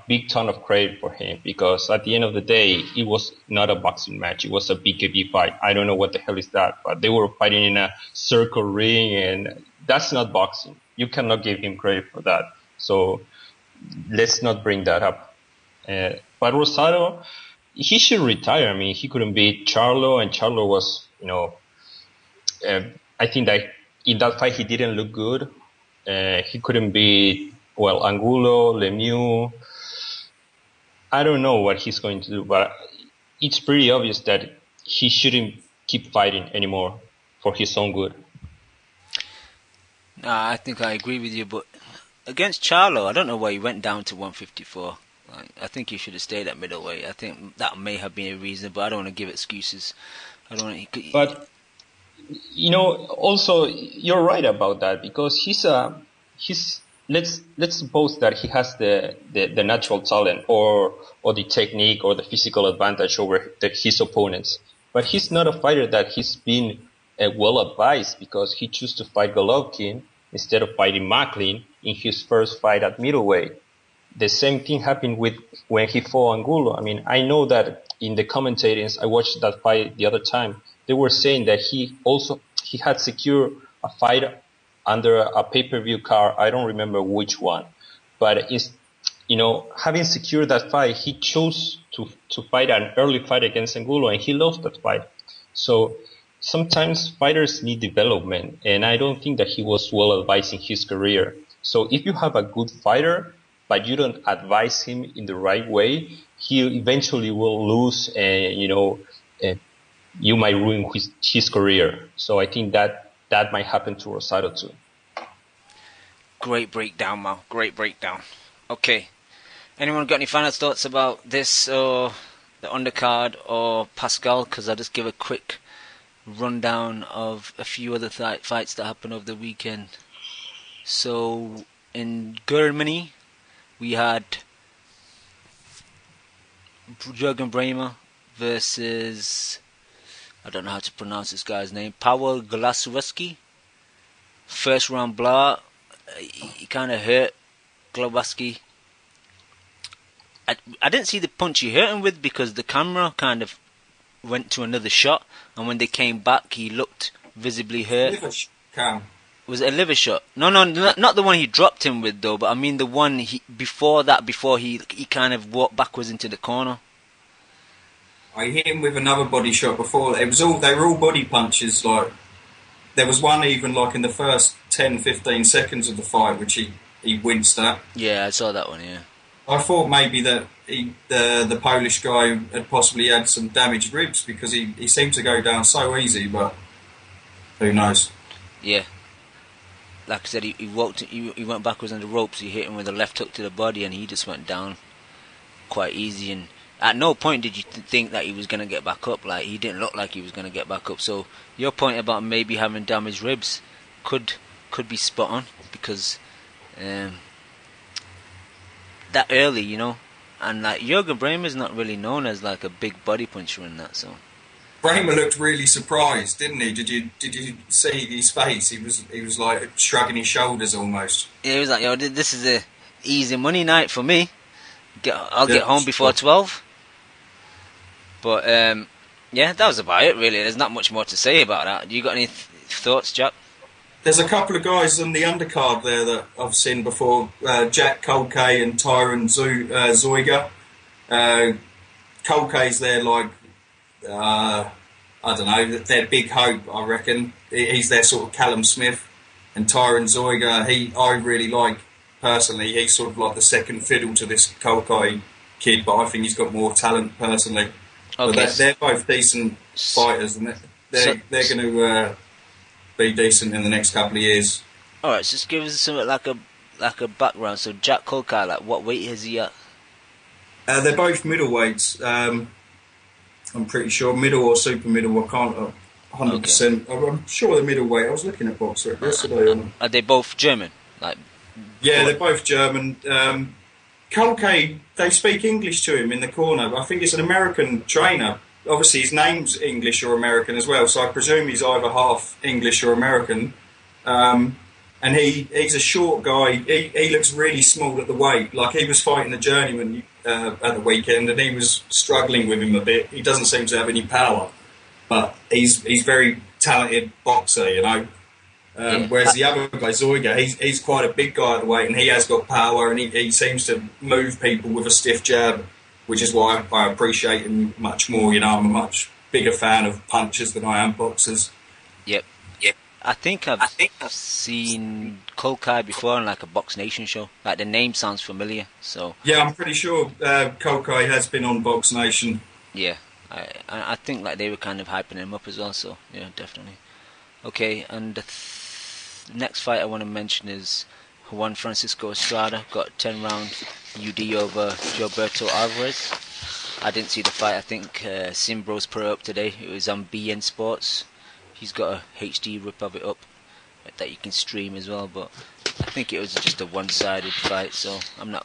big ton of credit for him, because at the end of the day, it was not a boxing match. It was a BKB fight. I don't know what the hell is that, but they were fighting in a circle ring, and that's not boxing. You cannot give him credit for that. So let's not bring that up. But Rosado, he should retire. I mean, he couldn't beat Charlo, and Charlo was, I think that in that fight he didn't look good. He couldn't beat, Angulo, Lemieux. I don't know what he's going to do, but it's pretty obvious that he shouldn't keep fighting anymore for his own good. Nah, I think I agree with you, but against Charlo, I don't know why he went down to 154. I think he should have stayed at middleweight. I think that may have been a reason, but I don't want to give excuses. But also you're right about that, because let's suppose that he has the natural talent or the technique or the physical advantage over his opponents, but he's not a fighter that he's been well advised, because he chose to fight Golovkin instead of fighting Macklin in his first fight at middleweight. The same thing happened when he fought Angulo. I mean, I know that in the commentators, I watched that fight the other time, they were saying that he had secured a fight under a pay-per-view card. I don't remember which one, but having secured that fight, he chose to fight an early fight against Angulo, and he lost that fight. So sometimes fighters need development, and I don't think that he was well advised in his career. So if you have a good fighter, but you don't advise him in the right way, he eventually will lose, and you might ruin his career. So I think that might happen to Rosado too. Great breakdown, Mal. Great breakdown. Okay. Anyone got any final thoughts about this, or the undercard, or Pascal? Because I'll just give a quick rundown of a few other fights that happened over the weekend. So in Germany, we had Jürgen Bremer versus, I don't know how to pronounce this guy's name, Paweł Głowacki. First round blowout. He kind of hurt Głowacki. I didn't see the punch he hurt him with, because the camera kind of went to another shot, and when they came back, he looked visibly hurt. Was it a liver shot? No, not the one he dropped him with though, but I mean the one before he kind of walked backwards into the corner. I hit him with another body shot before. They were all body punches. Like, there was one even like in the first 10-15 seconds of the fight, which he winced at. Yeah, I saw that one. Yeah. I thought maybe that the Polish guy had possibly had some damaged ribs, because he seemed to go down so easy, but who knows? Yeah. Like I said, he went backwards on the ropes. He hit him with a left hook to the body, and he just went down quite easy. And at no point did you think that he was going to get back up. Like, he didn't look like he was going to get back up. So your point about maybe having damaged ribs could be spot on, because that early, you know, and like Jürgen Bremer's not really known as like a big body puncher in that. So Bremer looked really surprised, didn't he? Did you see his face? He was like shrugging his shoulders almost. Yeah, he was like, "Yo, this is a easy money night for me. I'll get home before 12." But yeah, that was about it really. There's not much more to say about that. You got any thoughts, Jack? There's a couple of guys on the undercard there that I've seen before. Jack Kolke and Tyron Zoiga. Kolke's there like, I don't know, their big hope, I reckon. He's their sort of Callum Smith. And Tyron Zoiga, I really like, personally. He's sort of like the second fiddle to this Kolke kid, but I think he's got more talent personally. Okay. But they're both decent fighters, and they're going to be decent in the next couple of years. Alright, so just give us something like a background. So Jack Kolke, like, what weight is he at? They're both middleweights. I'm pretty sure middle or super middle. I can't 100%. Okay. I'm sure they're middleweight. I was looking at Boxer yesterday. Are they both German? Like, yeah, they're both German. Kolke, they speak English to him in the corner. I think it's an American trainer. Obviously, his name's English or American as well, so I presume he's either half English or American. And he's a short guy. He looks really small at the weight. Like, he was fighting the journeyman at the weekend, and he was struggling with him a bit. He doesn't seem to have any power, but he's very talented boxer, you know. Whereas the other guy, Zoiga, he's quite a big guy at the weight, and he has got power, and he seems to move people with a stiff jab, which is why I appreciate him much more. You know, I'm a much bigger fan of punchers than I am boxers. Yep. I think I've seen Kolke before on like a Box Nation show. Like, the name sounds familiar. So yeah, I'm pretty sure Kolke has been on Box Nation. Yeah, I think like they were kind of hyping him up as well. So yeah, definitely. Okay, and the next fight I want to mention is Juan Francisco Estrada. Got 10-round UD over Gilberto Alvarez. I didn't see the fight. I think Simbro's put it up today. It was on BN Sports. He's got a HD rip of it up that you can stream as well. But I think it was just a one-sided fight, so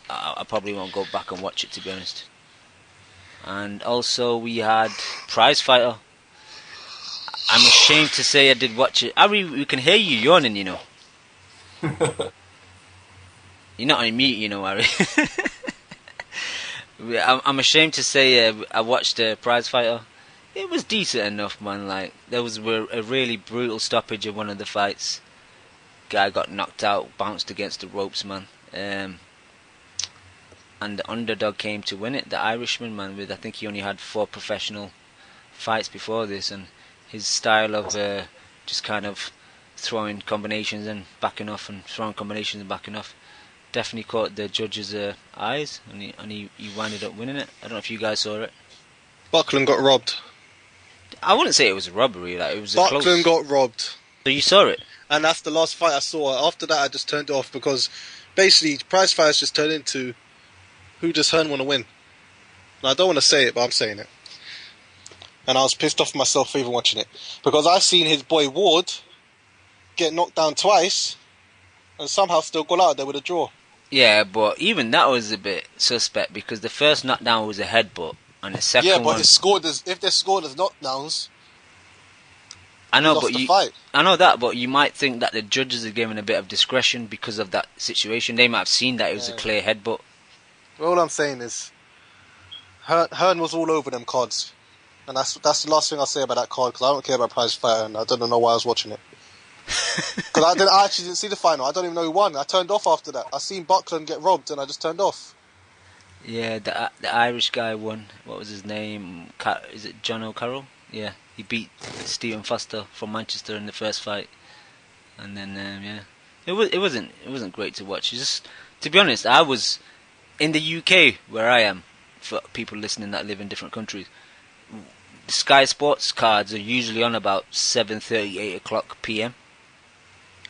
I probably won't go back and watch it, to be honest. And also we had Prize Fighter. I'm ashamed to say I did watch it. Ari, we can hear you yawning, you know. You're not on mute, you know, Ari. I'm ashamed to say I watched the Prize Fighter. It was decent enough, man. Like, there was a really brutal stoppage of one of the fights. Guy got knocked out, bounced against the ropes, man. And the underdog came to win it. The Irishman, man, I think he only had 4 professional fights before this, and his style of just kind of throwing combinations and backing off, and throwing combinations and backing off, definitely caught the judges' eyes, and he winded up winning it. I don't know if you guys saw it. Buckland got robbed. I wouldn't say it was a robbery. Like, it was Buckland got robbed. So you saw it? And that's the last fight I saw. After that, I just turned it off, because basically prize fights just turned into who does Hearn want to win. And I don't want to say it, but I'm saying it. And I was pissed off myself for even watching it, because I seen his boy Ward get knocked down twice and somehow still got out there with a draw. Yeah, but even that was a bit suspect, because the first knockdown was a headbutt, and the second one... Yeah, but if they're scored as knockdowns, I know that, but you might think that the judges are given a bit of discretion because of that situation. They might have seen that it was a clear headbutt. Well, all I'm saying is, Hearn was all over them cards, and that's the last thing I'll say about that card, because I don't care about prize fighter, and I don't know why I was watching it. Because I actually didn't see the final. I don't even know who won. I turned off after that. I seen Buckland get robbed, and I just turned off. Yeah, the Irish guy won. What was his name? Is it John O'Carroll? Yeah, he beat Stephen Foster from Manchester in the first fight, and then yeah, it wasn't great to watch. It's just, to be honest, I was in the UK where I am. For people listening that live in different countries, Sky Sports cards are usually on about 7:30, 8 o'clock PM.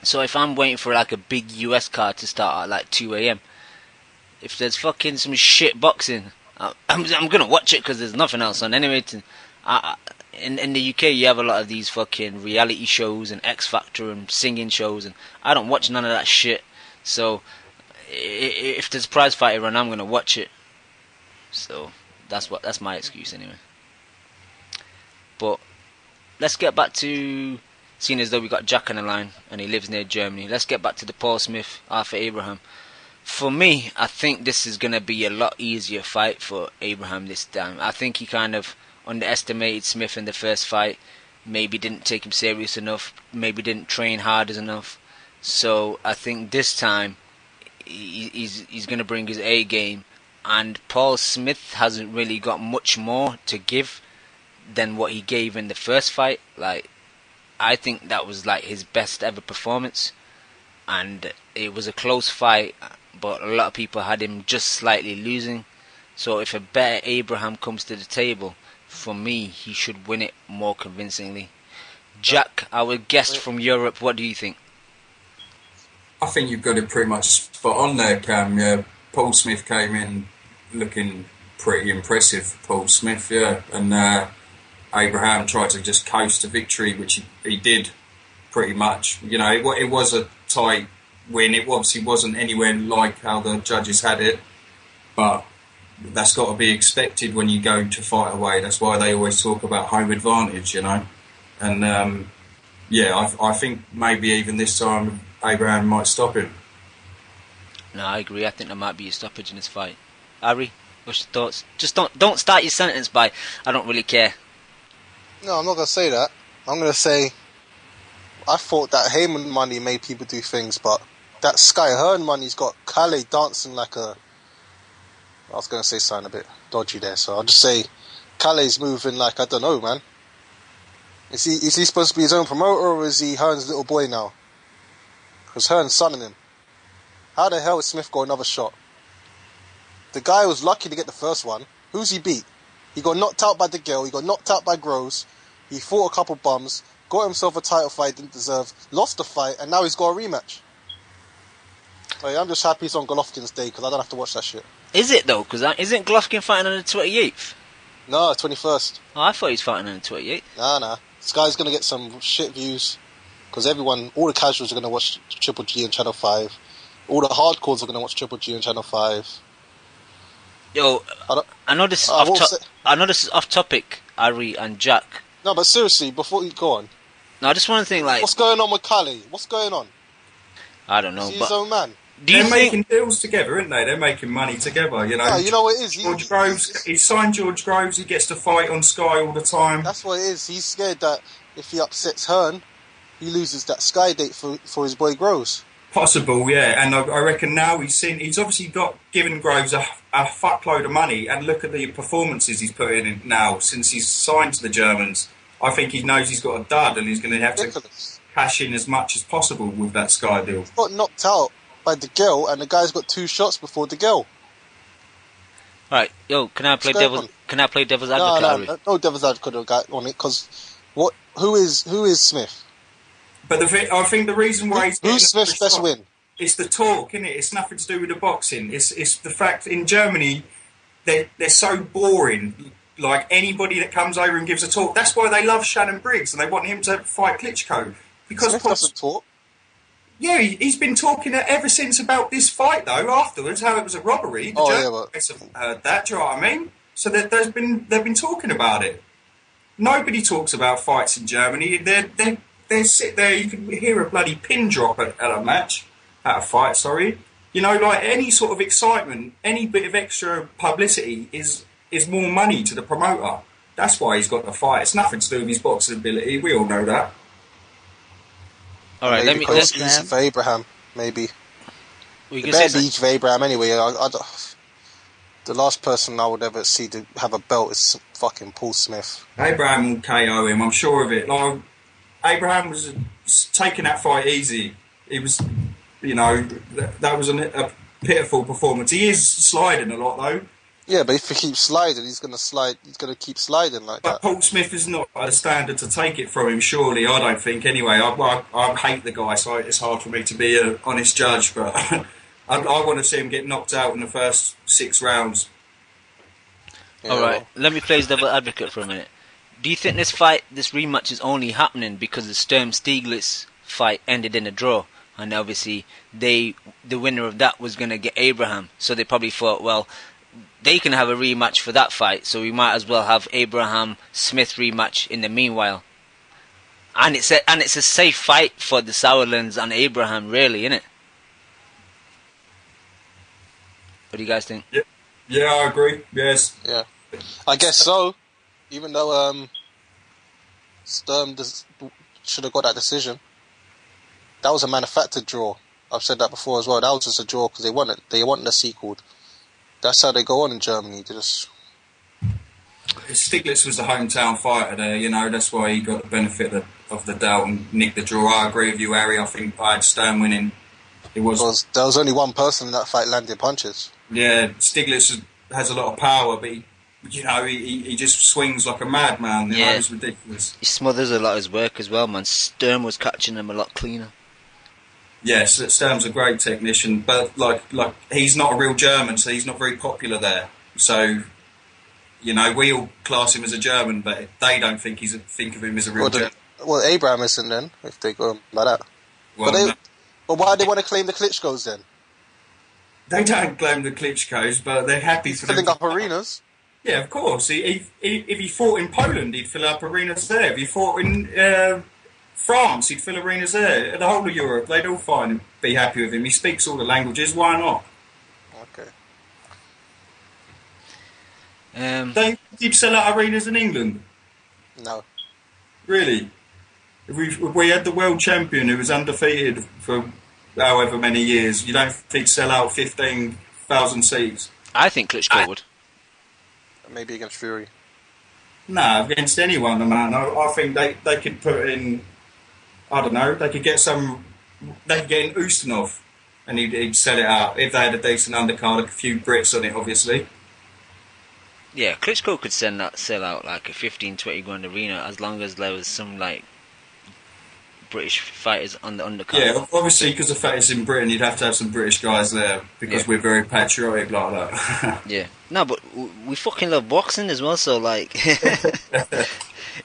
So if I'm waiting for like a big US card to start at like 2 AM, if there's fucking some shit boxing, I'm gonna watch it because there's nothing else on anyway. In the UK, you have a lot of these fucking reality shows and X Factor and singing shows, and I don't watch none of that shit. So if there's a prize fighter run, I'm gonna watch it. So that's my excuse anyway. But let's get back to, seeing as though we got Jack on the line and he lives near Germany. Let's get back to the Paul Smith, Arthur Abraham. For me, I think this is gonna be a lot easier fight for Abraham this time. I think he kind of underestimated Smith in the first fight. Maybe didn't take him serious enough. Maybe didn't train hard enough. So I think this time he's gonna bring his A game. And Paul Smith hasn't really got much more to give than what he gave in the first fight. Like, I think that was like his best ever performance, and it was a close fight, but a lot of people had him just slightly losing. So if a better Abraham comes to the table, for me, he should win it more convincingly. Jack, our guest from Europe, what do you think? I think you've got it pretty much spot on there, Cam. Yeah, Paul Smith came in looking pretty impressive. Paul Smith, yeah, and Abraham tried to just coast to victory, which he did pretty much. You know, it was a tight win. It obviously wasn't anywhere like how the judges had it, but that's got to be expected when you go to fight away. That's why they always talk about home advantage, you know. And yeah, I think maybe even this time Abraham might stop him. No, I agree. I think there might be a stoppage in this fight. Ari, what's your thoughts? Just don't start your sentence by "I don't really care." No, I'm not going to say that. I'm going to say I thought that Heyman money made people do things, but that Sky Hearn money's got Kale dancing like a... I was going to say something a bit dodgy there, so I'll just say Kale's moving like, I don't know, man. Is he supposed to be his own promoter, or is he Hearn's little boy now? Because Hearn's sonning him. How the hell is Smith got another shot? The guy was lucky to get the first one. Who's he beat? He got knocked out by the girl, he got knocked out by Groves, he fought a couple bums, got himself a title fight he didn't deserve, lost the fight, and now he's got a rematch. Like, I'm just happy it's on Golovkin's day, because I don't have to watch that shit. Is it though? Because isn't Golovkin fighting on the 28th? No, 21st. Oh, I thought he was fighting on the 28th. Nah. This guy's going to get some shit views, because all the casuals are going to watch Triple G on Channel 5. All the hardcores are going to watch Triple G on Channel 5. Yo, I know this is off topic, Ari and Jack. No, but seriously, before you go on. No, I just want to think, like, what's going on with Kale? What's going on? I don't know. Is he his own man? They're making deals together, aren't they? They're making money together, you know. No, you know what it is? George Groves, he signed George Groves, he gets to fight on Sky all the time. That's what it is. He's scared that if he upsets Hearn, he loses that Sky date for his boy Groves. Possible, yeah, and I reckon now he's obviously given Groves a fuckload of money, and look at the performances he's put in now since he's signed to the Germans. I think he knows he's got a dud, and he's going to have to cash in as much as possible with that Sky deal. He got knocked out by the girl, and the guy's got 2 shots before the girl. Right, yo, can I play devil's advocate? No devil's advocate on it, because who is Smith? But I think the reason why who's Smith's best win? It's the talk, isn't it? It's nothing to do with the boxing. It's the fact in Germany they're so boring. Like, anybody that comes over and gives a talk, that's why they love Shannon Briggs and they want him to fight Klitschko. Because Smith doesn't talk. Yeah, he's been talking ever since about this fight though. Afterwards, how it was a robbery. Heard that. Do you know what I mean? So they've been talking about it. Nobody talks about fights in Germany. They sit there, you can hear a bloody pin drop at a fight, sorry. You know, like, any sort of excitement, any bit of extra publicity is more money to the promoter. That's why he's got the fight. It's nothing to do with his boxing ability. We all know that. All right, it's easy for Abraham, maybe. It better be easy for Abraham anyway. The last person I would ever see to have a belt is fucking Paul Smith. Abraham will KO him, I'm sure of it. Like, Abraham was taking that fight easy. He was, you know, that was a pitiful performance. He is sliding a lot though. Yeah, but if he keeps sliding, he's going to slide. He's going to keep sliding like that. But Paul Smith is not a standard to take it from him. Surely, I don't think. Anyway, I hate the guy, so it's hard for me to be an honest judge. But I want to see him get knocked out in the first 6 rounds. Yeah, Alright, let me play as devil advocate for a minute. Do you think this rematch is only happening because the Sturm-Stieglitz fight ended in a draw? And obviously, the winner of that was going to get Abraham. So they probably thought, well, they can have a rematch for that fight, so we might as well have Abraham-Smith rematch in the meanwhile. And it's a safe fight for the Sauerlands and Abraham, really, isn't it? What do you guys think? Yeah, I agree. Yes. Yeah, I guess so. Even though Sturm should have got that decision. That was a manufactured draw. I've said that before as well. That was just a draw because they wanted a sequel. That's how they go on in Germany. They just... Stieglitz was the hometown fighter there, you know, that's why he got the benefit of the doubt and nicked the draw. I agree with you, Harry. I think I had Sturm winning. There was only one person in that fight landing punches. Yeah, Stieglitz has a lot of power, but he just swings like a madman. You know, it's ridiculous. He smothers a lot of his work as well, man. Sturm was catching him a lot cleaner. Yes, Sturm's a great technician, but like he's not a real German, so he's not very popular there. So, you know, we all class him as a German, but they don't think of him as a real German. Well, Abraham isn't then, if they go by that. Well, but why do they want to claim the Klitschko's then? They don't claim the Klitschko's, but they're happy for filling up arenas. Yeah, of course. If he fought in Poland, he'd fill up arenas there. If he fought in France, he'd fill arenas there. The whole of Europe, they'd all be happy with him. He speaks all the languages. Why not? Okay. He'd sell out arenas in England. No. Really? If we had the world champion who was undefeated for however many years, you don't think he'd sell out 15,000 seats? I think Klitschko would. Maybe against Fury. No, against anyone, man. I think they could put in, I don't know, they could get in Ustinov and he'd sell it out if they had a decent undercard, a few Brits on it, obviously. Yeah, Klitschko could sell out like a 15-20 grand arena as long as there was some like British fighters on the undercard. Yeah, obviously because the fact it's in Britain, you'd have to have some British guys there because we're very patriotic like that. Yeah, no, but we fucking love boxing as well. So like,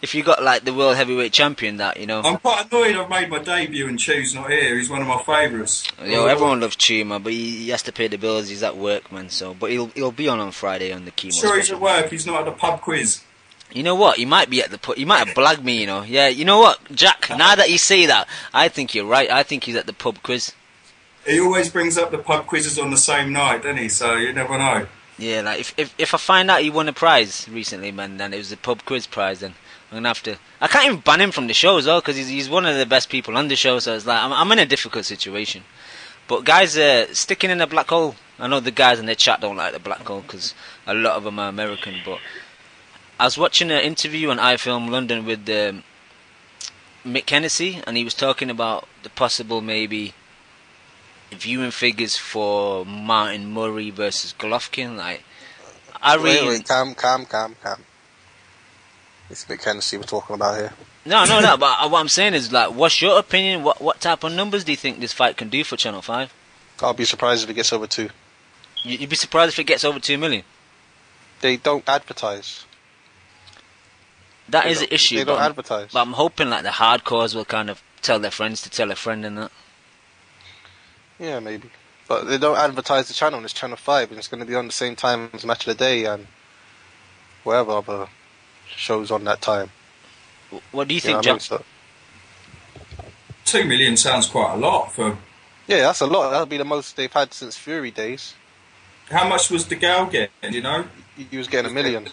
if you got like the world heavyweight champion, that you know, I'm quite annoyed. I've made my debut and Chu's not here. He's one of my favourites. Yo, everyone loves Chu, man, but he has to pay the bills. He's at work, man. So, but he'll be on Friday on the Kimo. Sure, he's at work. He's not at the pub quiz. You know what? He might be at the pub. He might have blagged me, you know. Yeah, you know what, Jack? Now that you say that, I think you're right. I think he's at the pub quiz. He always brings up the pub quizzes on the same night, doesn't he? So you never know. Yeah, like if I find out he won a prize recently, man, then it was the pub quiz prize, then I'm gonna have to. I can't even ban him from the show as well because he's one of the best people on the show. So it's like I'm in a difficult situation. But guys, sticking in the black hole. I know the guys in the chat don't like the black hole because a lot of them are American, but. I was watching an interview on iFilm London with Mick Hennessy, and he was talking about the possible maybe viewing figures for Martin Murray versus Golovkin. Like, Wait, calm. It's Mick Hennessy we're talking about here. No. But what I'm saying is, like, what's your opinion? What type of numbers do you think this fight can do for Channel 5? I'll be surprised if it gets over 2. You'd be surprised if it gets over 2 million? They don't advertise. That is an issue. They don't advertise. But I'm hoping like the hardcores will kind of tell their friends to tell a friend and that. Yeah, maybe. But they don't advertise the channel, and it's Channel 5, and it's going to be on the same time as Match of the Day and whatever other shows on that time. What do you think, Jack? 2 million sounds quite a lot for... Yeah, that's a lot. That'll be the most they've had since Fury days. How much was DeGale getting, you know? He was getting $1 million.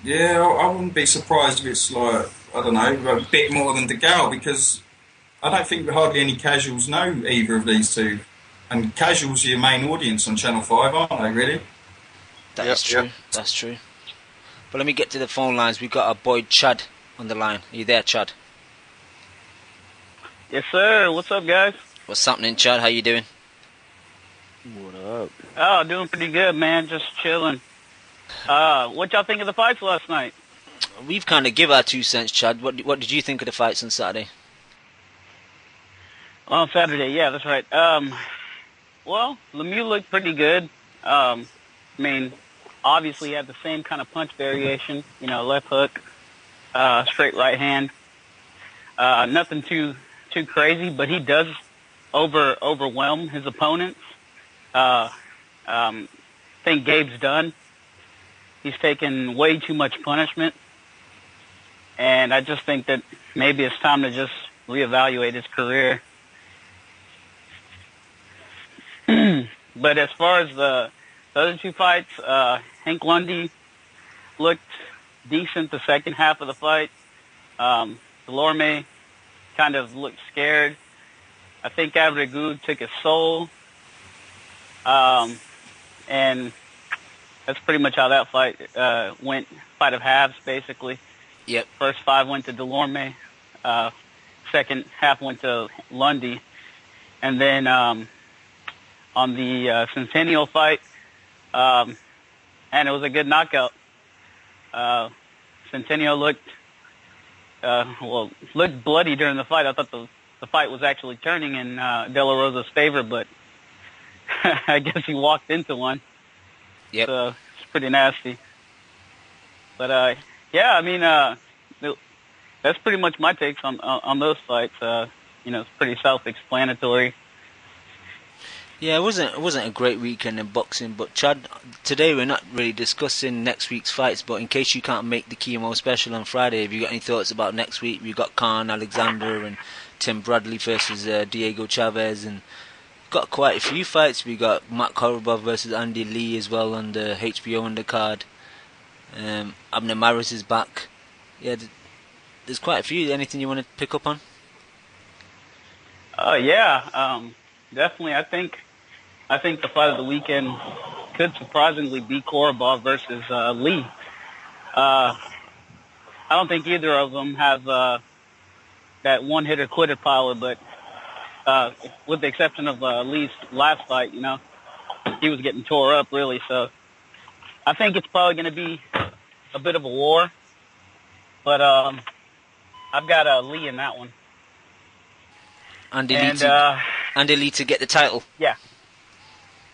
Yeah, I wouldn't be surprised if it's like, I don't know, a bit more than DeGale because I don't think hardly any casuals know either of these two. And casuals are your main audience on Channel 5, aren't they, really? That's true. That's true. But let me get to the phone lines. We've got our boy Chad on the line. Are you there, Chad? Yes, sir. What's up, guys? What's happening, Chad? How you doing? What up? Oh, doing pretty good, man. Just chilling. What y'all think of the fights last night? We've kind of give our 2 cents, Chad. What did you think of the fights on Saturday? On Saturday, yeah, that's right. Well, Lemieux looked pretty good. I mean, obviously had the same kind of punch variation, left hook, straight right hand. Nothing too crazy, but he does overwhelm his opponents. Think Gabe's done. He's taken way too much punishment, and I just think that maybe it's time to just reevaluate his career. But as far as the other two fights, Hank Lundy looked decent the second half of the fight. Delorme kind of looked scared. I think Abner took his soul. And that's pretty much how that fight went. Fight of halves, basically. Yep. First 5 went to Delorme. Second half went to Lundy. And then on the Centennial fight, and it was a good knockout. Centennial looked bloody during the fight. I thought the fight was actually turning in Delarosa's favor, but I guess he walked into one. Yep. So it's pretty nasty. But yeah, I mean, that's pretty much my takes on those fights. It's pretty self-explanatory. Yeah, it wasn't a great weekend in boxing, but Chad, today we're not really discussing next week's fights, but in case you can't make the Kimo special on Friday, have you got any thoughts about next week? We've got Khan Alexander and Tim Bradley versus Diego Chavez, and got quite a few fights. We got Matt Korobov versus Andy Lee as well on the HBO undercard. Abner Mares is back. Yeah, there's quite a few. Anything you want to pick up on? Definitely. I think the fight of the weekend could surprisingly be Korobov versus Lee. I don't think either of them have that one-hitter quitter power, but with the exception of Lee's last fight, he was getting tore up really. So I think it's probably going to be a bit of a war, but I've got Lee in that one. Andy Lee to get the title. Yeah.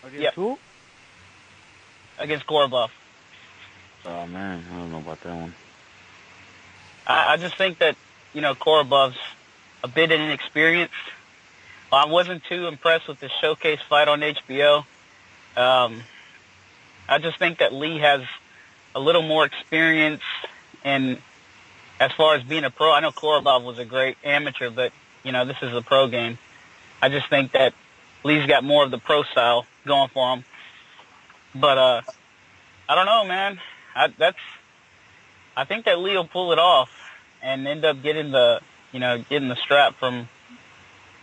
Against who? Against Korobov. Oh man, I don't know about that one. I just think that Korobov's a bit inexperienced. I wasn't too impressed with the showcase fight on HBO. I just think that Lee has a little more experience, and as far as being a pro, I know Korobov was a great amateur, but this is a pro game. I just think that Lee's got more of the pro style going for him. But I don't know, man. I think that Lee will pull it off and end up getting the strap from,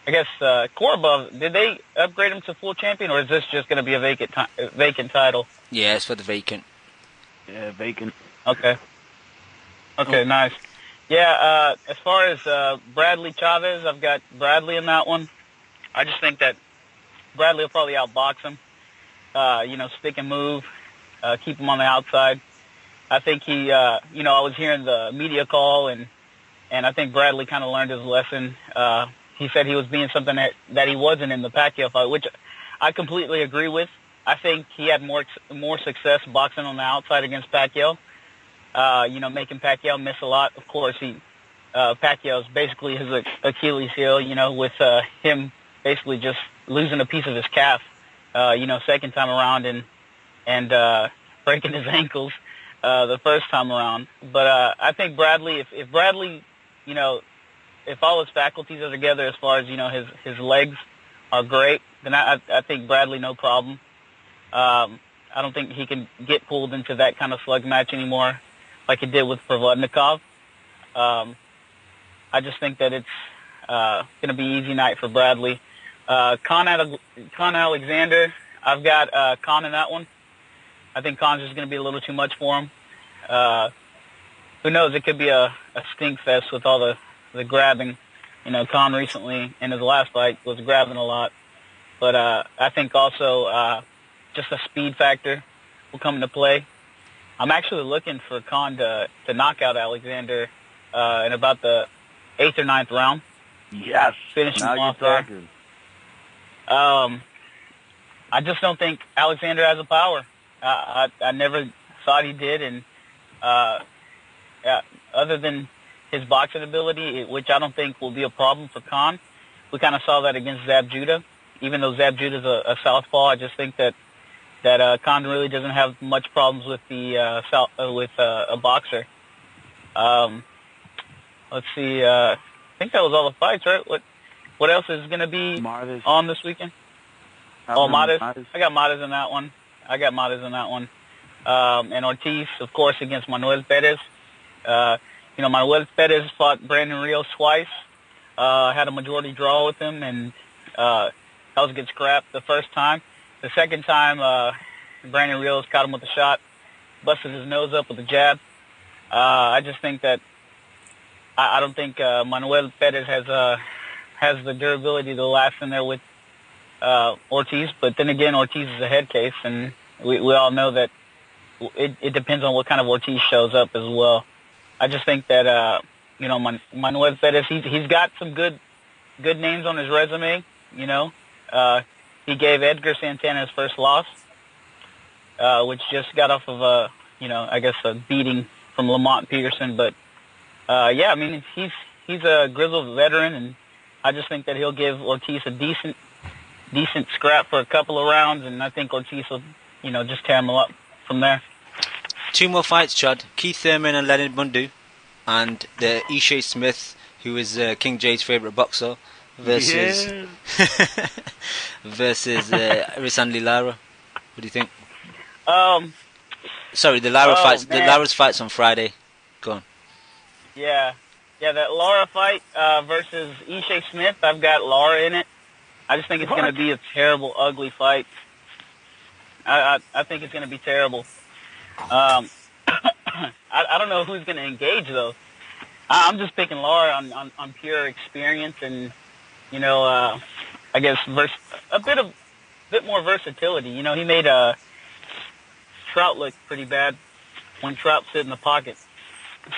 I guess, Korobov. Did they upgrade him to full champion, or is this just going to be a vacant title? Yeah, it's for the vacant. Yeah, vacant. Okay, nice. Yeah, as far as Bradley Chavez, I've got Bradley in that one. I just think that Bradley will probably outbox him. Stick and move, keep him on the outside. I think he, I was hearing the media call, and I think Bradley kind of learned his lesson. He said he was being something that he wasn't in the Pacquiao fight, which I completely agree with. I think he had more success boxing on the outside against Pacquiao. Making Pacquiao miss a lot. Of course, Pacquiao's basically his Achilles heel, with him basically just losing a piece of his calf, second time around and breaking his ankles the first time around. But I think Bradley, if Bradley, if all his faculties are together as far as, his legs are great, then I think Bradley, no problem. I don't think he can get pulled into that kind of slug match anymore like he did with Provodnikov. I just think that it's going to be an easy night for Bradley. Khan Alexander, I've got Khan in that one. I think Khan's just going to be a little too much for him. Who knows? It could be a stink fest with all the grabbing. Khan recently in his last fight was grabbing a lot. But I think also just a speed factor will come into play. I'm actually looking for Khan to knock out Alexander in about the 8th or 9th round. Yes. Finish him now off you're there. talking. I just don't think Alexander has the power. I never Saudi did, and other than his boxing ability, which I don't think will be a problem for Khan, we kind of saw that against Zab Judah. Even though Zab Judah's a southpaw, I just think that Khan really doesn't have much problems with a boxer. Let's see. I think that was all the fights, right? What else is going to be on this weekend? Mares. I got Mares in that one. And Ortiz, of course, against Manuel Perez. Manuel Perez fought Brandon Rios twice. Had a majority draw with him, and Hells gets scrapped the first time. The second time, Brandon Rios caught him with a shot, busted his nose up with a jab. I just think that I don't think Manuel Perez has the durability to last in there with Ortiz. But then again, Ortiz is a head case, and we all know that it depends on what kind of Ortiz shows up as well. I just think that Manuel Perez, he's got some good names on his resume. He gave Edgar Santana his first loss, which just got off of a beating from Lamont Peterson. But he's a grizzled veteran, and I just think that he'll give Ortiz a decent scrap for a couple of rounds, and I think Ortiz will, just tear him up from there. 2 more fights, Chad. Keith Thurman and Leonard Bundu, and the Ishe Smith, who is King Jay's favourite boxer, versus Risandi Lara. What do you think? Sorry, the Lara fights. Man. The Lara's fights on Friday. Go on. Yeah, that Lara fight versus Ishe Smith. I've got Lara in it. I just think it's going to be a terrible, ugly fight. I think it's going to be terrible. I don't know who's going to engage though. I'm just picking Lara on pure experience and I guess a bit more versatility. He made Trout look pretty bad when Trout sit in the pocket.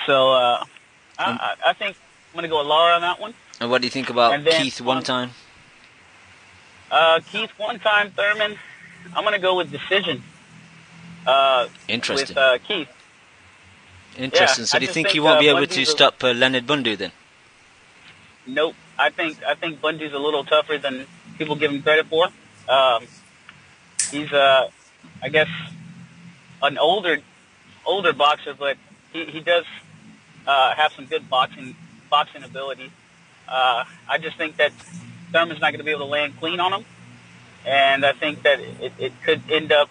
So I think I'm going to go with Lara on that one. And what do you think about Keith one time? Keith one time, Thurman. I'm going to go with decision. Interesting. With Keith. Interesting. Yeah, so do you think he won't be able to stop Leonard Bundu then? Nope. I think Bundu's a little tougher than people give him credit for. He's I guess an older boxer, but he does have some good boxing ability. I just think that Thurman's not going to be able to land clean on him, and I think that it could end up,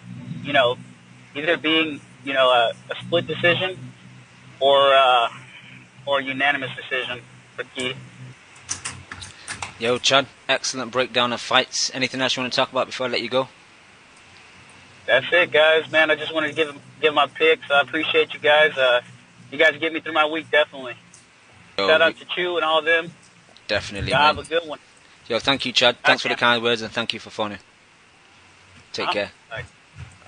either being a split decision or a unanimous decision for Keith. Yo, Chad, excellent breakdown of fights. Anything else you want to talk about before I let you go? That's it, guys. Man, I just wanted to give my picks. I appreciate you guys. You guys get me through my week, definitely. Yo, shout out to Chew and all of them. Definitely, Have a good one. Yo, thank you, Chad. Thanks for the kind words and thank you for phoning. Take care.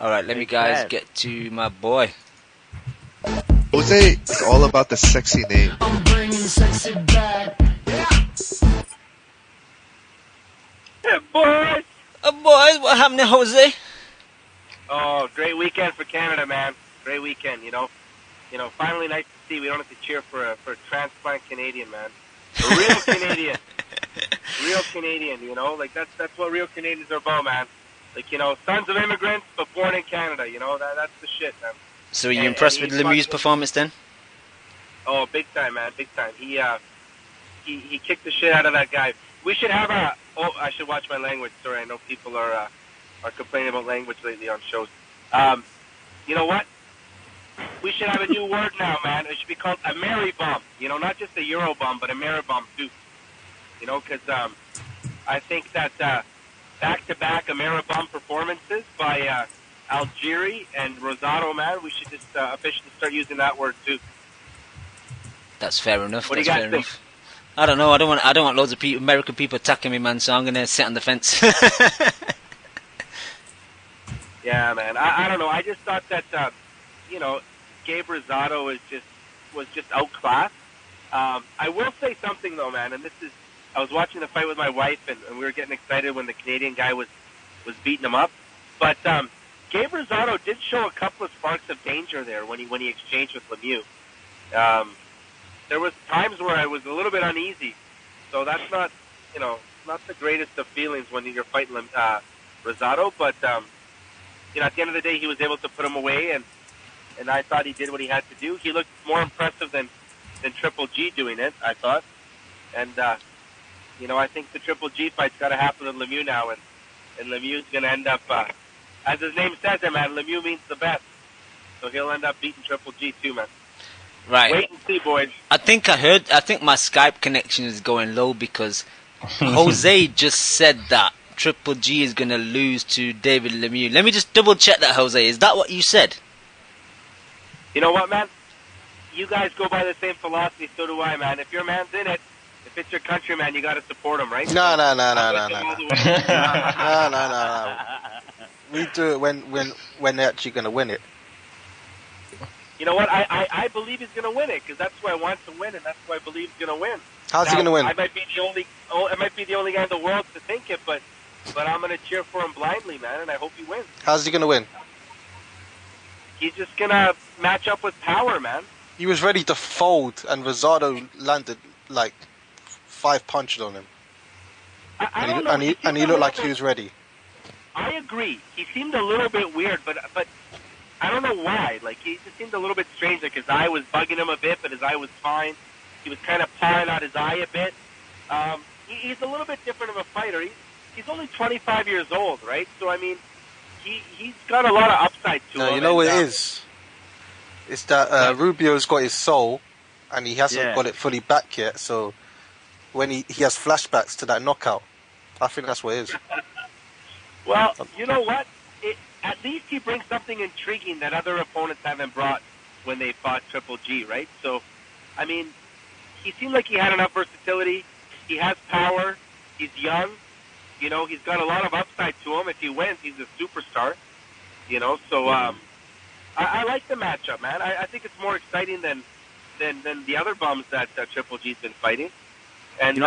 Alright, let me guys get to my boy. Jose is all about the sexy name. I'm bringing sexy back. Yeah, boys. Boys, what happened to Jose? Oh, great weekend for Canada, man. Great weekend, Finally nice to see. We don't have to cheer for a transplant Canadian, man. A real Canadian. Real Canadian, Like, that's what real Canadians are about, man. Like, sons of immigrants, but born in Canada, that's the shit, man. So are you impressed with Lemieux's performance then? Oh, big time, man, big time. He kicked the shit out of that guy. We should have I should watch my language. Sorry, I know people are complaining about language lately on shows. You know what? We should have a new word now, man. It should be called a Mary bum. Not just a Euro bum, but a Mary bum too. Because I think that back-to-back Ameribum performances by Algieri and Rosado, man, we should just officially start using that word too. That's fair enough. What do you guys think? I don't know. I don't want loads of American people attacking me, man. So I'm gonna sit on the fence. Yeah, man. I don't know. I just thought that Gabe Rosado was just outclassed. I will say something though, man, and I was watching the fight with my wife, and we were getting excited when the Canadian guy was beating him up. But Gabe Rosado did show a couple of sparks of danger there when he exchanged with Lemieux. There was times where I was a little bit uneasy, so that's not the greatest of feelings when you're fighting Rosado. But at the end of the day, he was able to put him away, and I thought he did what he had to do. He looked more impressive than Triple G doing it, I thought. And I think the Triple G fight's got to happen with Lemieux now, and Lemieux's going to end up, as his name says, man, Lemieux means the best. So he'll end up beating Triple G too, man. Right. Wait and see, boys. I think my Skype connection is going low because Jose just said that Triple G is going to lose to David Lemieux. Let me just double check that, Jose. Is that what you said? You know what, man? You guys go by the same philosophy, so do I, man. If your man's in it, if it's your country, man, you got to support him, right? No. No. We do it when they're actually going to win it. You know what? I believe he's going to win it because that's who I want to win, and that's who I believe is going to win. How's he going to win? I might be the only guy in the world to think it, but I'm going to cheer for him blindly, man, and I hope he wins. How's he going to win? He's just going to match up with power, man. He was ready to fold, and Rosado landed like 5 punches on him. And he looked like he was ready. I agree. He seemed a little bit weird, but I don't know why. Like, he just seemed a little bit strange. Like, his eye was bugging him a bit, but his eye was fine. He was kind of pawing out his eye a bit. He's a little bit different of a fighter. He's only 25 years old, right? So, I mean, he's got a lot of upside to him. You know what it is? It's that Rubio's got his soul, and he hasn't got it fully back yet, so when he has flashbacks to that knockout, I think that's what it is. Well, you know what? At least he brings something intriguing that other opponents haven't brought when they fought Triple G, right? So, I mean, he seemed like he had enough versatility. He has power. He's young. He's got a lot of upside to him. If he wins, he's a superstar. So I like the matchup, man. I think it's more exciting than the other bums that Triple G's been fighting. And go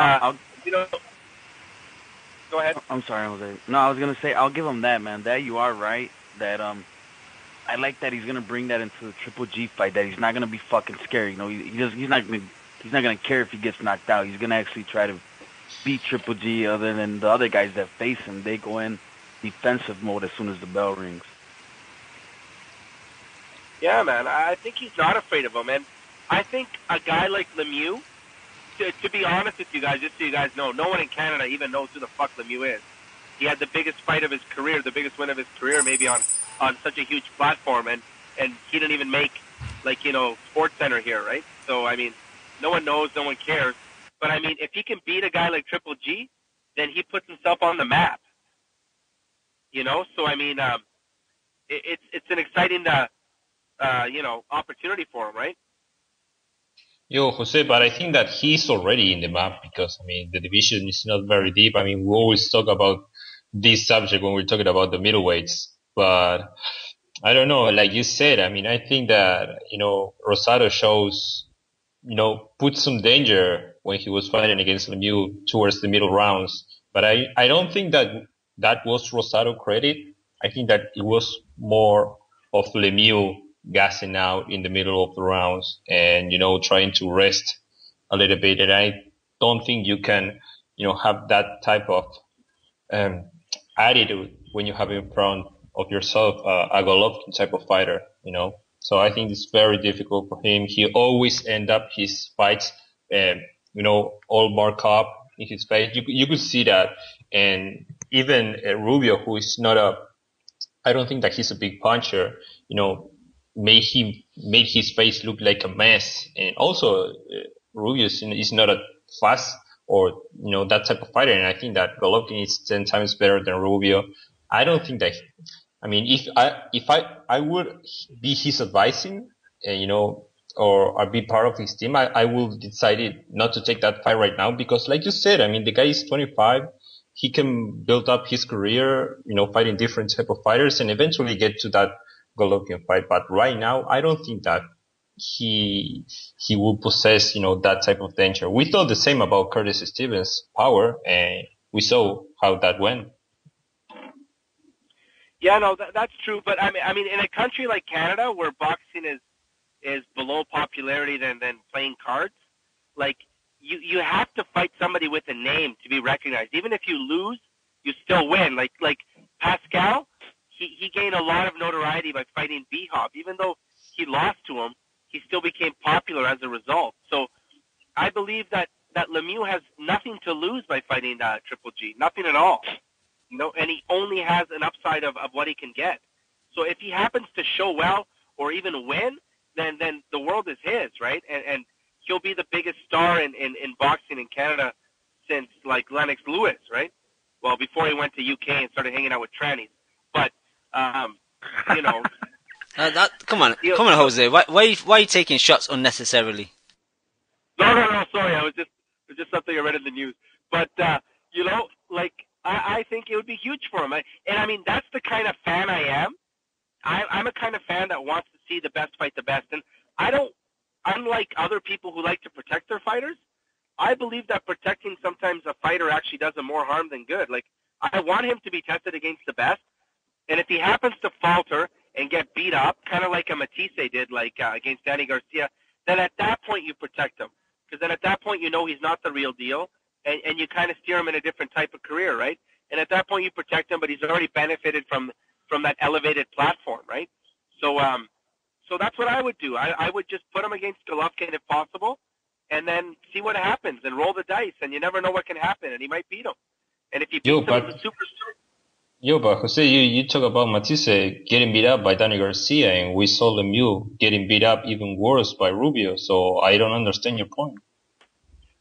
ahead. I'm sorry, Jose. No, I was gonna say I'll give him that, man. That you are right. That I like that he's gonna bring that into the Triple G fight. That he's not gonna be fucking scared. He's not gonna care if he gets knocked out. He's gonna actually try to beat Triple G. Other than the other guys that face him, they go in defensive mode as soon as the bell rings. Yeah, man. I think he's not afraid of him, and I think a guy like Lemieux. To be honest with you guys, just so you guys know, no one in Canada even knows who the fuck Lemieux is. He had the biggest fight of his career, the biggest win of his career, maybe on such a huge platform, and he didn't even make, Sports Center here, right? So, I mean, no one knows, no one cares. But, I mean, if he can beat a guy like Triple G, then he puts himself on the map. So, I mean, it's an exciting, opportunity for him, right? Yo, Jose, but I think that he's already in the map because, the division is not very deep. We always talk about this subject when we're talking about the middleweights, but I don't know, like you said, I think that, Rosado shows, put some danger when he was fighting against Lemieux towards the middle rounds, but I don't think that was Rosado credit. I think that it was more of Lemieux gassing out in the middle of the rounds and, trying to rest a little bit. And I don't think you can, have that type of attitude when you have in front of yourself a Golovkin type of fighter, So I think it's very difficult for him. He always end up his fights, all marked up in his face. You could see that. And even Rubio, who is I don't think that he's a big puncher, made his face look like a mess. And also, Rubio is not a fast or, that type of fighter. And I think that Golovkin is 10 times better than Rubio. I don't think that, if I would be his advising, or I'd be part of his team, I will decide not to take that fight right now because like you said, the guy is 25. He can build up his career, fighting different type of fighters and eventually get to that Golovkin fight. But right now, I don't think that he will possess, that type of danger. We thought the same about Curtis Stevens' power, and we saw how that went. Yeah, no, that's true. But I mean, in a country like Canada, where boxing is below popularity than playing cards, like you have to fight somebody with a name to be recognized. Even if you lose, you still win. Like Pascal, he gained a lot of notoriety by fighting B-Hop. Even though he lost to him, he still became popular as a result. So I believe that Lemieux has nothing to lose by fighting Triple G, nothing at all. And he only has an upside of what he can get. So if he happens to show well or even win, then the world is his, right? And he'll be the biggest star in boxing in Canada since like Lennox Lewis, right? Well, before he went to UK and started hanging out with trannies. But you know, come on, Jose. Why are you taking shots unnecessarily? No. Sorry, it was just something I read in the news. But you know, like I think it would be huge for him. And I mean, that's the kind of fan I am. I'm a kind of fan that wants to see the best fight the best. And unlike other people who like to protect their fighters, I believe that protecting sometimes a fighter actually does him more harm than good. Like, I want him to be tested against the best. And if he happens to falter and get beat up, kind of like a Matisse did, like against Danny Garcia, then at that point you protect him. Because then at that point you know he's not the real deal, and you kind of steer him in a different type of career, right? And at that point you protect him, but he's already benefited from that elevated platform, right? So that's what I would do. I would just put him against Golovkin if possible, and then see what happens, and roll the dice, and you never know what can happen, and he might beat him. And if he beats him, he's a superstar. But Jose, you talk about Matisse getting beat up by Danny Garcia, and we saw Lemieux getting beat up even worse by Rubio, so I don't understand your point.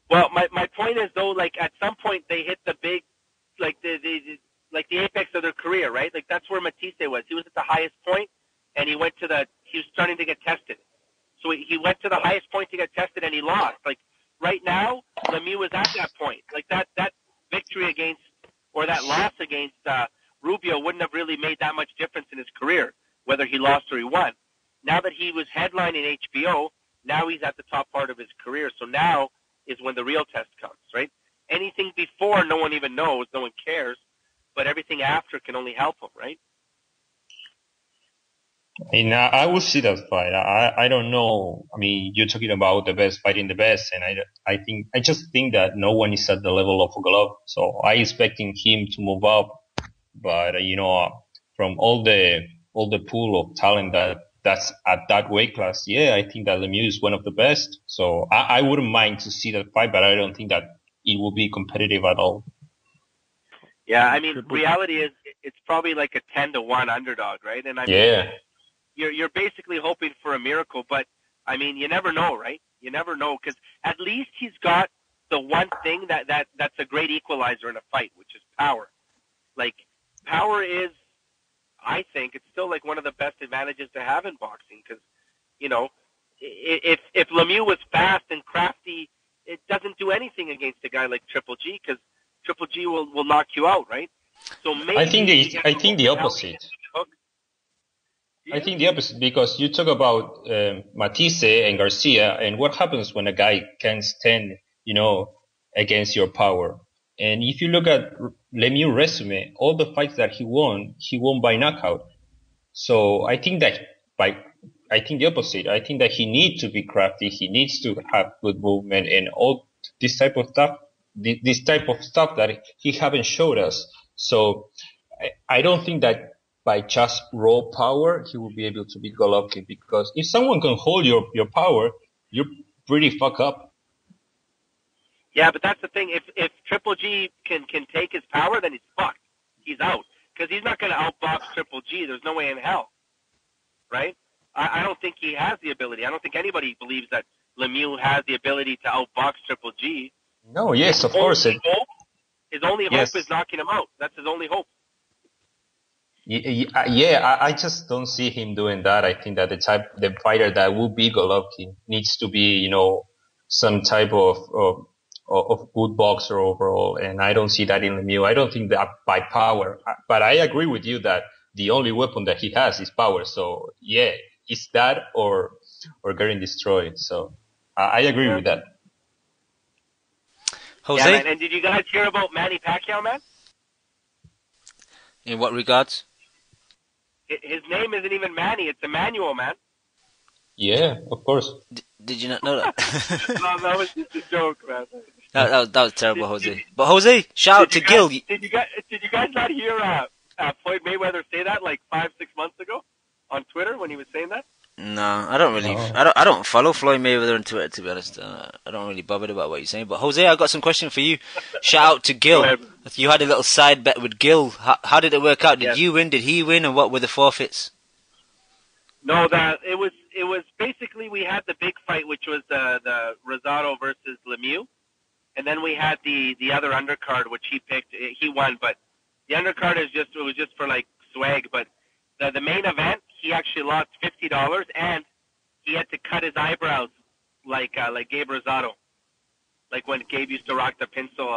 Well, my point is, though, like, at some point they hit the big, like, the apex of their career, right? Like, that's where Matisse was. He was at the highest point, and he was starting to get tested. So he went to the highest point to get tested, and he lost. Like, right now, Lemieux was at that point. Like, that victory against, or that loss against Rubio wouldn't have really made that much difference in his career, whether he lost or he won. Now that he was headlining HBO, now he's at the top part of his career. So now is when the real test comes, right? Anything before, no one even knows, no one cares, but everything after can only help him, right? I mean, I will see that fight. I don't know. I mean, you're talking about the best fighting the best, and I just think that no one is at the level of Golovkin. So I expecting him to move up, but from all the pool of talent that's at that weight class, yeah, I think that Lemieux is one of the best. So I wouldn't mind to see that fight, but I don't think that it will be competitive at all. Yeah, I mean, reality is it's probably like a 10-1 underdog, right? And I mean, yeah. You're basically hoping for a miracle, but I mean, you never know, right? You never know, because at least he's got the one thing that's a great equalizer in a fight, which is power. Like, power is, I think, it's still like one of the best advantages to have in boxing, because if Lemieux was fast and crafty, it doesn't do anything against a guy like Triple G, because Triple G will knock you out, right? So maybe I think the opposite. I think the opposite, because you talk about Matisse and Garcia, and what happens when a guy can't stand, against your power. And if you look at Lemieux' resume, all the fights that he won by knockout. So I think the opposite. I think that he needs to be crafty. He needs to have good movement and all this type of stuff. This type of stuff that he haven't showed us. So I don't think that by just raw power, he will be able to beat Golovkin, because if someone can hold your power, you're pretty fucked up. Yeah, but that's the thing. If Triple G can take his power, then he's fucked. He's out. Because he's not going to outbox Triple G. There's no way in hell. Right? I don't think he has the ability. I don't think anybody believes that Lemieux has the ability to outbox Triple G. No, yes, of course. His only hope is knocking him out. That's his only hope. Yeah, I just don't see him doing that. I think that the fighter that will be Golovkin needs to be, some type of good boxer overall, and I don't see that in Lemieux. I don't think that by power, but I agree with you that the only weapon that he has is power. So yeah, it's that or getting destroyed. So I agree with that. Jose? Yeah, man. And did you guys hear about Manny Pacquiao, man? In what regards? His name isn't even Manny. It's Emmanuel, man. Yeah, of course. Did you not know that? No, that was just a joke, man. That was terrible, Jose. But Jose, shout out to Gil. Did you guys not hear Floyd Mayweather say that like 5-6 months ago on Twitter when he was saying that? No, I don't really. I don't follow Floyd Mayweather on Twitter, to be honest. I don't really bother about what he's saying. But Jose, I got some question for you. Shout out to Gil. You had a little side bet with Gil. How did it work out? Did you win? Did he win? And what were the forfeits? No, it was basically we had the big fight, which was the Rosado versus Lemieux, and then we had the other undercard, which he picked. He won, but the undercard was just for like swag. But the main event, he actually lost $50, and he had to cut his eyebrows like Gabe Rosado, like when Gabe used to rock the pencil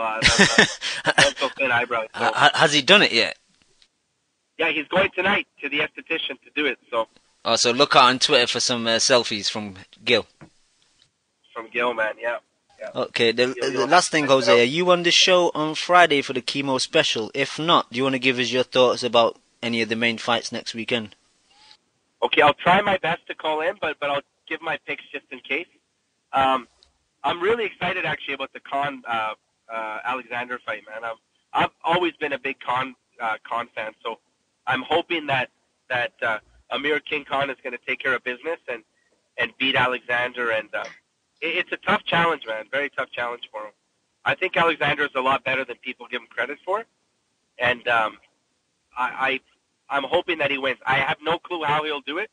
thin eyebrows. So. Has he done it yet? Yeah, he's going tonight to the esthetician to do it. So look out on Twitter for some selfies from Gil. From Gil, man, yeah. Okay, the last thing, Jose, are you on the show on Friday for the Kimo special? If not, do you want to give us your thoughts about any of the main fights next weekend? Okay, I'll try my best to call in, but I'll give my picks just in case. I'm really excited, actually, about the Khan Alexander fight, man. I've always been a big Khan fan, so I'm hoping that Amir King Khan is going to take care of business and beat Alexander. And it's a tough challenge, man. Very tough challenge for him. I think Alexander is a lot better than people give him credit for. And I'm hoping that he wins. I have no clue how he'll do it,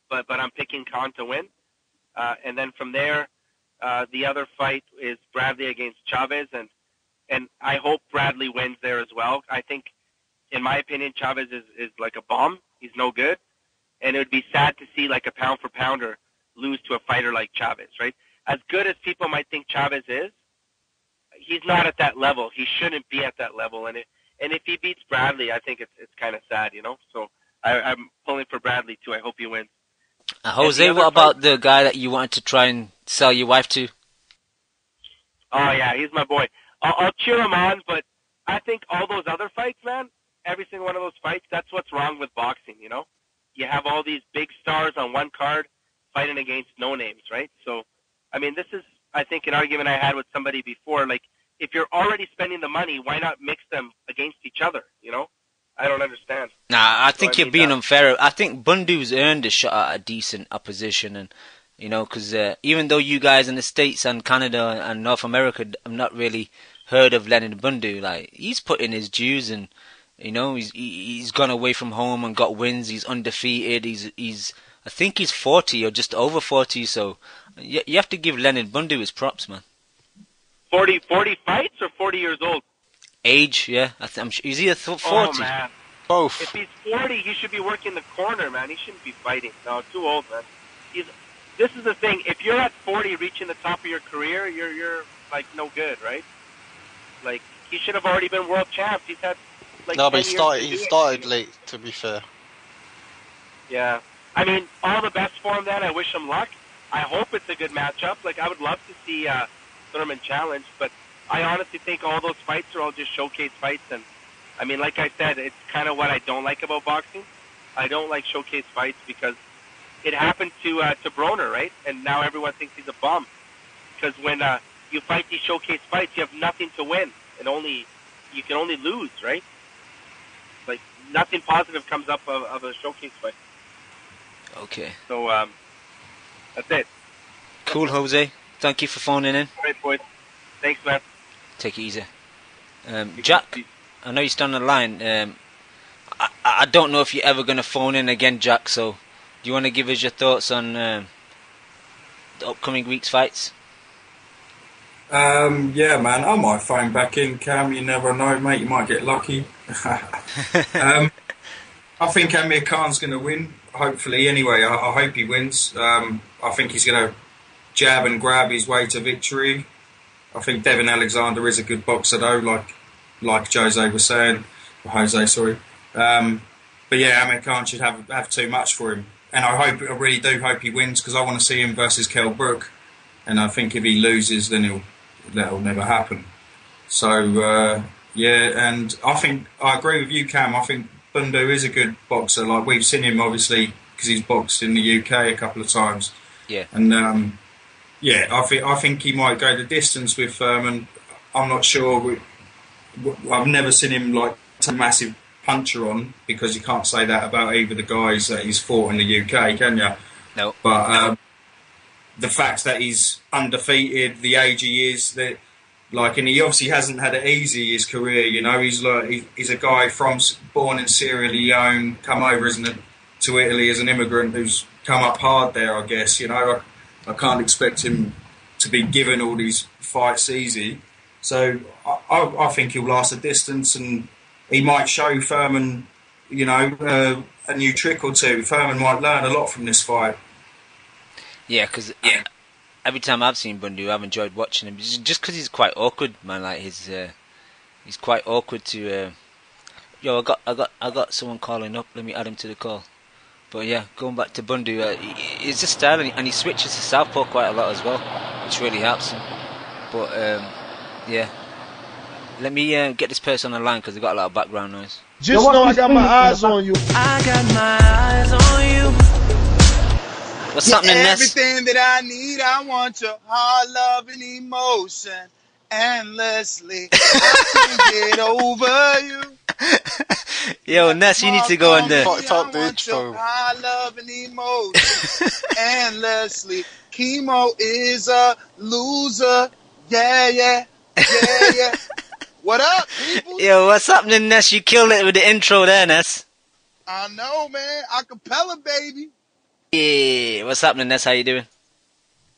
but I'm picking Khan to win. And then from there, the other fight is Bradley against Chavez. And I hope Bradley wins there as well. I think, in my opinion, Chavez is like a bomb. He's no good. And it would be sad to see like a pound-for-pounder lose to a fighter like Chavez, right? As good as people might think Chavez is, he's not at that level. He shouldn't be at that level. And if he beats Bradley, I think it's kind of sad, you know? So I'm pulling for Bradley, too. I hope he wins. Jose, what about the guy that you wanted to try and sell your wife to? Oh, yeah, he's my boy. I'll cheer him on, but I think all those other fights, man, every single one of those fights, that's what's wrong with boxing, you know? You have all these big stars on one card fighting against no-names, right? So, I mean, this is, I think, an argument I had with somebody before. Like, if you're already spending the money, why not mix them against each other, you know? I don't understand. Nah, I think you're being unfair. I think Bundu's earned a shot at a decent opposition, and you know, because even though you guys in the States and Canada and North America have not really heard of Leonard Bundu, like he's put in his dues, and you know, he's gone away from home and got wins. He's undefeated. He's I think he's 40 or just over 40. So you have to give Leonard Bundu his props, man. 40 fights or 40 years old? Age, yeah. I'm sure he's either 40. Oh, man. Both. If he's 40, he should be working the corner, man. He shouldn't be fighting. No, too old, man. This is the thing. If you're at 40, reaching the top of your career, you're like no good, right? Like he should have already been world champ. He's had like no, but he started late. To be fair. Yeah, I mean, all the best for him. Then I wish him luck. I hope it's a good matchup. Like I would love to see Thurman challenge, but I honestly think all those fights are all just showcase fights. And I mean, like I said, it's kind of what I don't like about boxing. I don't like showcase fights because it happened to Broner, right? And now everyone thinks he's a bum because when you fight these showcase fights, you have nothing to win, and you can only lose, right? Like nothing positive comes up of a showcase fight. Okay. So that's it. Cool, Jose. Thank you for phoning in. All right, boys. Thanks, man. Take it easy. Jack, I know you're still on the line. I don't know if you're ever going to phone in again, Jack, so do you want to give us your thoughts on the upcoming week's fights? Yeah, man, I might phone back in, Cam. You never know, mate. You might get lucky. I think Amir Khan's going to win, hopefully, anyway. I hope he wins. I think he's going to jab and grab his way to victory. I think Devin Alexander is a good boxer, though, like Jose was saying. Or Jose, sorry. But yeah, Amir Khan should have too much for him. And I really do hope he wins, because I want to see him versus Kell Brook. And I think if he loses, then that'll never happen. So, yeah, and I think I agree with you, Cam. I think Bundu is a good boxer. Like, we've seen him, obviously, because he's boxed in the UK a couple of times. Yeah. And, yeah, I think he might go the distance with Thurman. I'm not sure. I've never seen him, like, take a massive puncher on, because you can't say that about either the guys that he's fought in the UK, can you? No. But the fact that he's undefeated, the age he is, that, like, and he obviously hasn't had it easy his career. You know, he's a guy born in Sierra Leone, come over to Italy as an immigrant who's come up hard there. I guess, you know, I can't expect him to be given all these fights easy. So I think he'll last a distance, and he might show Thurman, you know, a new trick or two. Thurman might learn a lot from this fight. Yeah, because every time I've seen Bundu, I've enjoyed watching him. Just because he's quite awkward, man. Like he's quite awkward to. Yo, I got someone calling up. Let me add him to the call. But yeah, going back to Bundu, he's just styling, and he switches to southpaw quite a lot as well, which really helps him. But yeah, let me get this person on the line because they got a lot of background noise. Just know I got my eyes on you. I got my eyes on you. What's happening, Ness? Everything that I need, I want your heart, love, and emotion endlessly. I can't get over you. Yo, Ness, you need to go on there. Talk the intro. Heart, love, and emotion endlessly. Kimo is a loser. Yeah. What up, people? Yo, what's happening, Ness? You killed it with the intro there, Ness. I know, man. Acapella, baby. Yeah, what's happening, Ness? How you doing?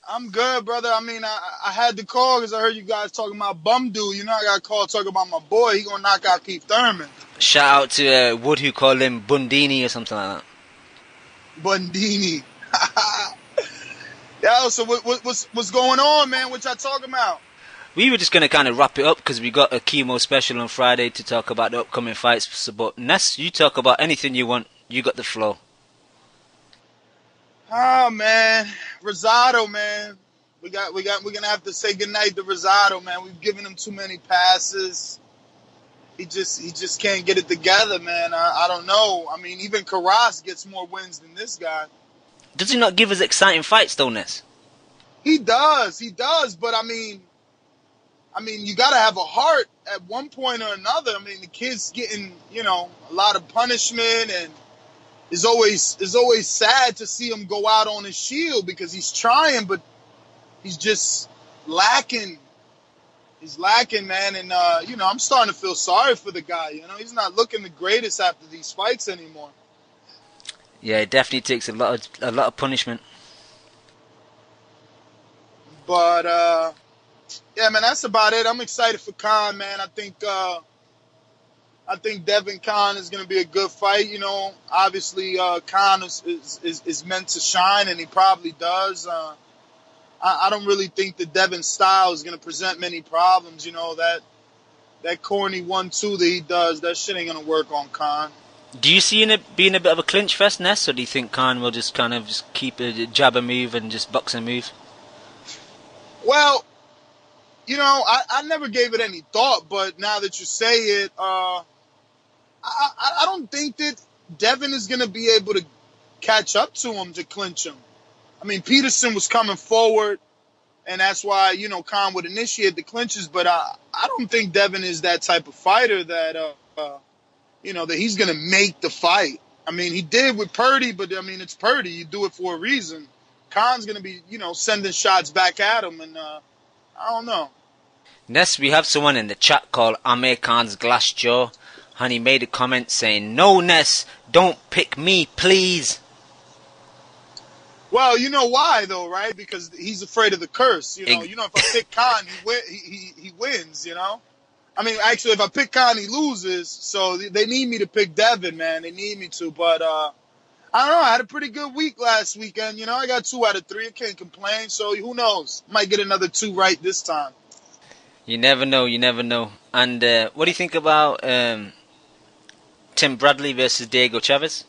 I'm good, brother. I mean, I had to call because I heard you guys talking about Bundu. You know, I got called talking about my boy. He gonna knock out Keith Thurman. Shout out to Wood, who called him Bundini or something like that. Bundini. Yo, so what's going on, man? What y'all talking about? We were just going to kind of wrap it up because we got a Kimo special on Friday to talk about the upcoming fights. So, but Ness, you talk about anything you want. You got the flow. Oh man, Rosado, man. We're gonna have to say goodnight to Rosado, man. We've given him too many passes. He just can't get it together, man. I don't know. I mean, even Karras gets more wins than this guy. Does he not give us exciting fights, though, Ness? He does, but I mean, you gotta have a heart at one point or another. I mean, the kid's getting, you know, a lot of punishment, and it's always sad to see him go out on his shield because he's trying, but he's just lacking. He's lacking, man, and you know, I'm starting to feel sorry for the guy. You know, he's not looking the greatest after these fights anymore. Yeah, it definitely takes a lot of punishment. But yeah, man, that's about it. I'm excited for Khan, man. I think Devin Khan is going to be a good fight. You know, obviously Khan is meant to shine, and he probably does. I don't really think the Devin style is going to present many problems. You know, that corny 1-2 that he does, that shit ain't going to work on Khan. Do you see it being a bit of a clinch fest, Ness, or do you think Khan will just kind of just keep a jabber move and just box and move? Well, you know, I never gave it any thought, but now that you say it, I don't think that Devin is going to be able to catch up to him to clinch him. I mean, Peterson was coming forward, and that's why, you know, Khan would initiate the clinches, but I don't think Devin is that type of fighter that, you know, that he's going to make the fight. I mean, he did with Purdy, but, I mean, it's Purdy. You do it for a reason. Khan's going to be, you know, sending shots back at him, and I don't know. Ness, we have someone in the chat called Amir Khan's Glass Jaw, and he made a comment saying, "No, Ness, don't pick me, please." Well, you know why, though, right? Because he's afraid of the curse. You know, if I pick Khan, he wins, you know? I mean, actually, if I pick Khan, he loses. So they need me to pick Devin, man. They need me to. But I don't know. I had a pretty good week last weekend. You know, I got 2 out of 3. I can't complain. So who knows? Might get another 2 right this time. You never know. You never know. And what do you think about Tim Bradley versus Diego Chavez?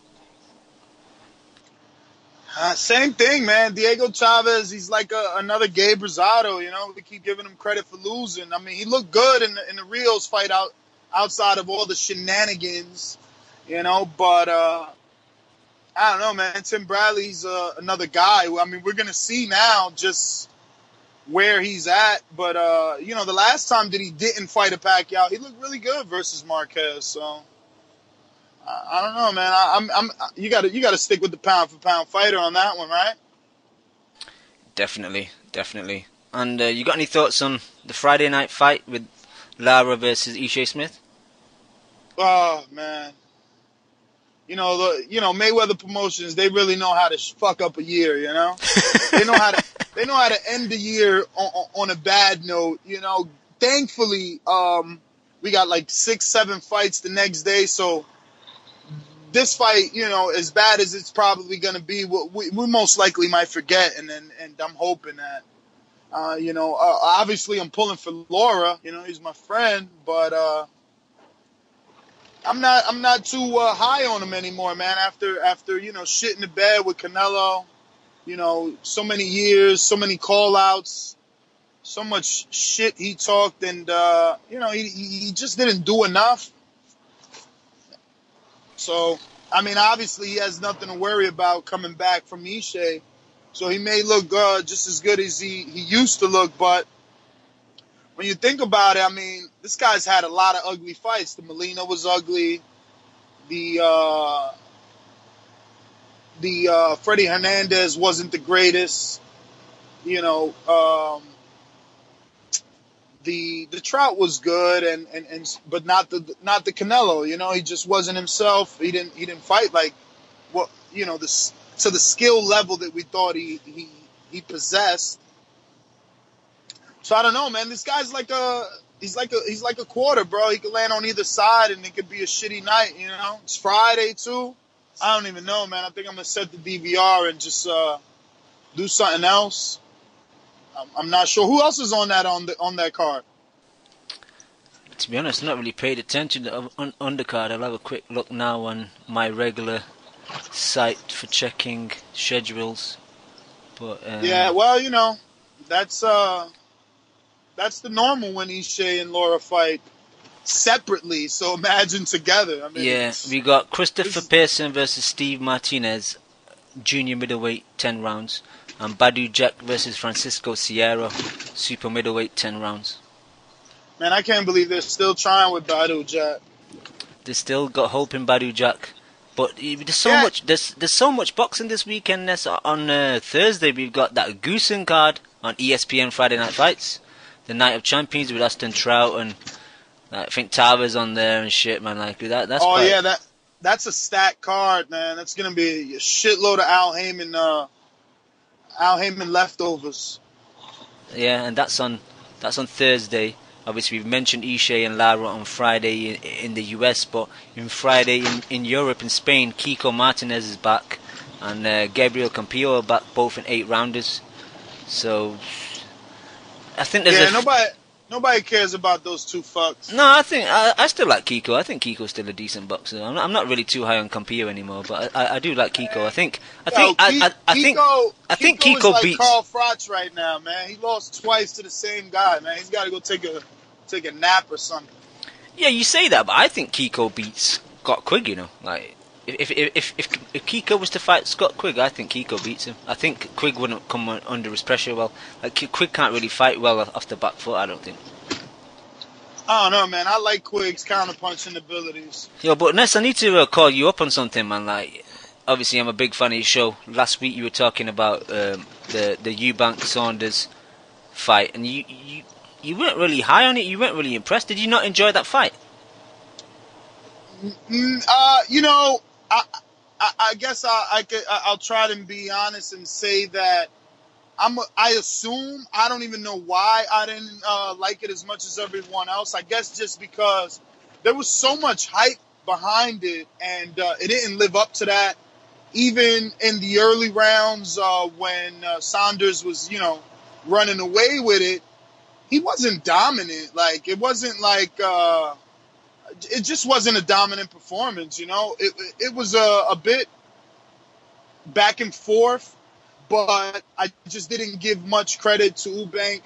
Same thing, man. Diego Chavez, he's like another Gabe Rosado, you know. We keep giving him credit for losing. I mean, he looked good in the Rios fight outside of all the shenanigans. But I don't know, man. Tim Bradley's another guy. I mean, we're gonna see now just where he's at. But the last time that he didn't fight a Pacquiao, he looked really good versus Marquez. So I don't know, man. You gotta stick with the pound for pound fighter on that one, right? Definitely. And you got any thoughts on the Friday night fight with Lara versus Ishe Smith? Oh man, Mayweather Promotions, they really know how to fuck up a year. They know how to end the year on a bad note. Thankfully, we got like 6-7 fights the next day, so this fight, as bad as it's probably going to be, we most likely might forget, and I'm hoping that. Obviously I'm pulling for Laura. He's my friend, but I'm not too high on him anymore, man. After shit in the bed with Canelo, so many years, so many call outs, so much shit he talked, and he just didn't do enough. So I mean, obviously he has nothing to worry about coming back from Ishe. So he may look just as good as he used to look, but when you think about it, I mean, this guy's had a lot of ugly fights. The Molina was ugly. The Freddie Hernandez wasn't the greatest. The Trout was good, but not the Canelo. He just wasn't himself. He didn't fight like what to the skill level that we thought he possessed. So I don't know, man. This guy's he's like a quarter, bro. He could land on either side, and it could be a shitty night. It's Friday too. I don't even know, man. I think I'm gonna set the DVR and just do something else. I'm not sure who else is on that card. To be honest, I'm not really paid attention to undercard. I'll have a quick look now on my regular site for checking schedules. But yeah, well, that's the normal when Ishe and Laura fight separately. So imagine together. I mean, yeah, we got Christopher Pearson versus Steve Martinez, junior middleweight, 10 rounds, and Badu Jack versus Francisco Sierra, super middleweight, 10 rounds. Man, I can't believe they're still trying with Badu Jack. They still got hope in Badu Jack. But there's so much boxing this weekend. On Thursday we've got that Goosen card on ESPN Friday Night Fights, the Night of Champions with Aston Trout and I think Tava's on there and shit, man. Like that's. Oh yeah, that's a stacked card, man. That's gonna be a shitload of Al Heyman leftovers. Yeah, and that's on Thursday. Obviously, we've mentioned Ishe and Lara on Friday in the US, but Friday in Europe and Spain, Kiko Martinez is back, and Gabriel Campillo are back, both in 8-rounders. So, I think there's nobody cares about those two fucks. No, I think I still like Kiko. I think Kiko's still a decent boxer. I'm not really too high on Campillo anymore, but I do like Kiko. I think Kiko is beats like Carl Froch right now, man. He lost twice to the same guy, man. He's got to go take a nap or something. Yeah, you say that, but I think Kiko beats Scott Quigg. Like if Kiko was to fight Scott Quigg, I think Kiko beats him. I think Quigg wouldn't come under his pressure well. Like Quigg can't really fight well off the back foot, I don't think. I don't know, man. I like Quigg's counterpunching abilities. Yo, but Ness, I need to call you up on something, man. Like, obviously, I'm a big fan of your show. Last week, you were talking about the Eubank Saunders fight, and you weren't really high on it. You weren't really impressed. Did you not enjoy that fight? I guess I'll try to be honest and say that I assume, I don't even know why I didn't like it as much as everyone else. I guess just because there was so much hype behind it, and it didn't live up to that. Even in the early rounds when Saunders was, running away with it, he wasn't dominant. Like, it wasn't like, it just wasn't a dominant performance, It was a bit back and forth, but I just didn't give much credit to Eubank,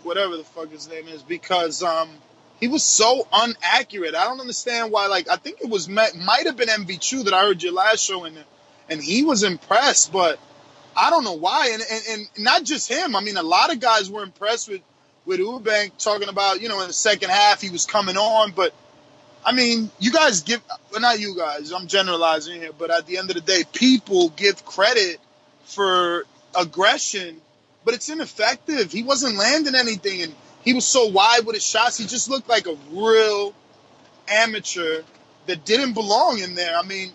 whatever the fuck his name is, because he was so inaccurate. I don't understand why. Like, I think it was might have been MV2 that I heard your last show, and he was impressed, but I don't know why. And not just him. I mean, a lot of guys were impressed with Eubank, talking about, in the second half he was coming on. But I mean, you guys not you guys, I'm generalizing here, but at the end of the day, people give credit for aggression, but it's ineffective. He wasn't landing anything, and he was so wide with his shots. He just looked like a real amateur that didn't belong in there. I mean,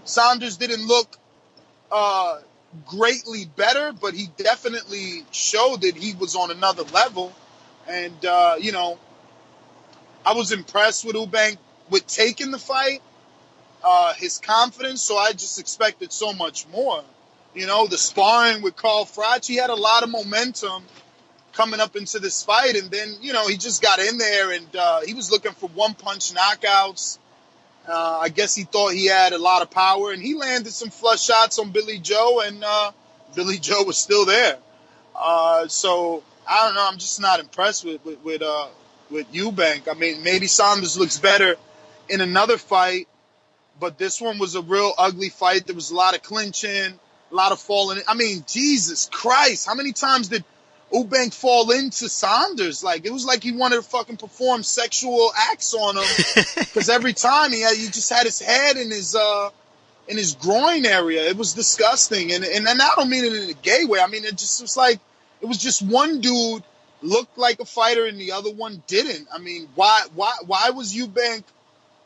Saunders didn't look greatly better, but he definitely showed that he was on another level. And, I was impressed with Eubank with taking the fight, his confidence, so I just expected so much more. The sparring with Carl Froch, he had a lot of momentum coming up into this fight, and then, he just got in there, and he was looking for one-punch knockouts. I guess he thought he had a lot of power, and he landed some flush shots on Billy Joe, and Billy Joe was still there. So, I don't know, I'm just not impressed with Eubank. I mean, maybe Saunders looks better in another fight, but this one was a real ugly fight. There was a lot of clinching, a lot of falling. I mean, Jesus Christ, how many times did Eubank fall into Saunders? Like, it was like he wanted to fucking perform sexual acts on him, because every time he just had his head in his groin area. It was disgusting, and I don't mean it in a gay way. I mean, it just was like, it was just one dude looked like a fighter and the other one didn't. I mean, why was Eubank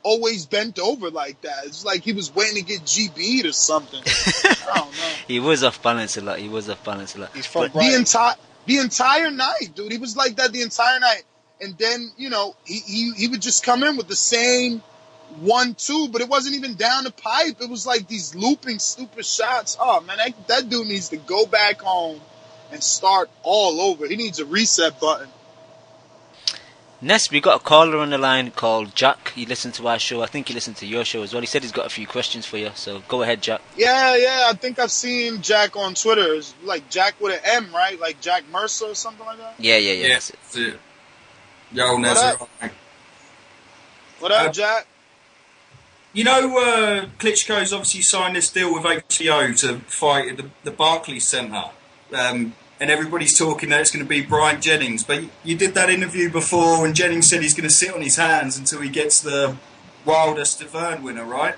always bent over like that? It's like he was waiting to get GB'd or something. I don't know. He was off balance a lot. He's from the entire night, dude. He was like that the entire night. And then, he would just come in with the same 1-2, but it wasn't even down the pipe. It was like these looping, stupid shots. Oh, man, that dude needs to go back home and start all over. He needs a reset button. Next, we got a caller on the line called Jack. He listened to our show. I think he listened to your show as well. He said he's got a few questions for you, so go ahead, Jack. Yeah, I think I've seen Jack on Twitter. It's like Jack with an M, right? Like Jack Mercer or something like that? Yeah. That's it. Yo, Nazar. What up, Jack? Klitschko's obviously signed this deal with HBO to fight at the Barclays Centre. And everybody's talking that it's going to be Bryant Jennings. But you did that interview before, and Jennings said he's going to sit on his hands until he gets the Wilder-Stiverne winner, right?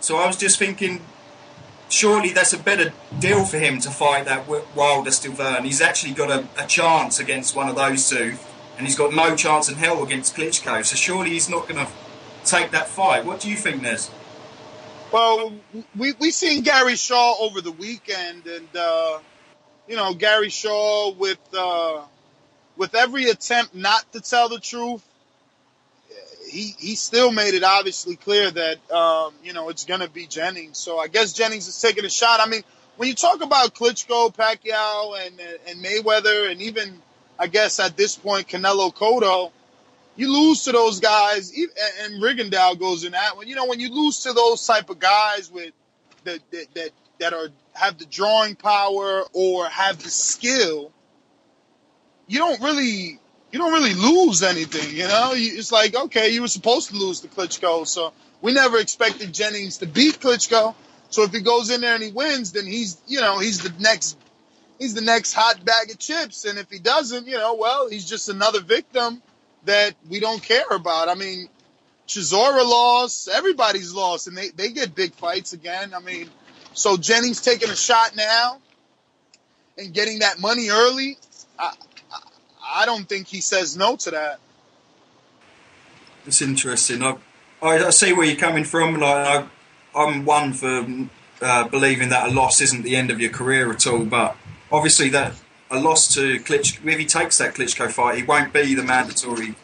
So I was just thinking, surely that's a better deal for him to fight that Wilder-Stiverne. He's actually got a chance against one of those two, and he's got no chance in hell against Klitschko. So surely he's not going to take that fight. What do you think, Nez? Well, we seen Gary Shaw over the weekend, and Gary Shaw with every attempt not to tell the truth, he still made it obviously clear that it's going to be Jennings. So I guess Jennings is taking a shot. I mean, when you talk about Klitschko, Pacquiao, and Mayweather, and even I guess at this point Canelo Cotto, you lose to those guys, and Rigondeaux goes in that one. When you lose to those type of guys with that have the drawing power or have the skill, you don't really lose anything. It's like, okay, you were supposed to lose to Klitschko, so we never expected Jennings to beat Klitschko. So if he goes in there and he wins, then he's the next hot bag of chips. And if he doesn't, he's just another victim that we don't care about. I mean, Chisora lost, everybody's lost, and they get big fights again. I mean, so Jennings taking a shot now and getting that money early, I don't think he says no to that. It's interesting. I see where you're coming from. Like, I'm one for believing that a loss isn't the end of your career at all, but obviously that a loss to Klitschko, if he takes that Klitschko fight, he won't be the mandatory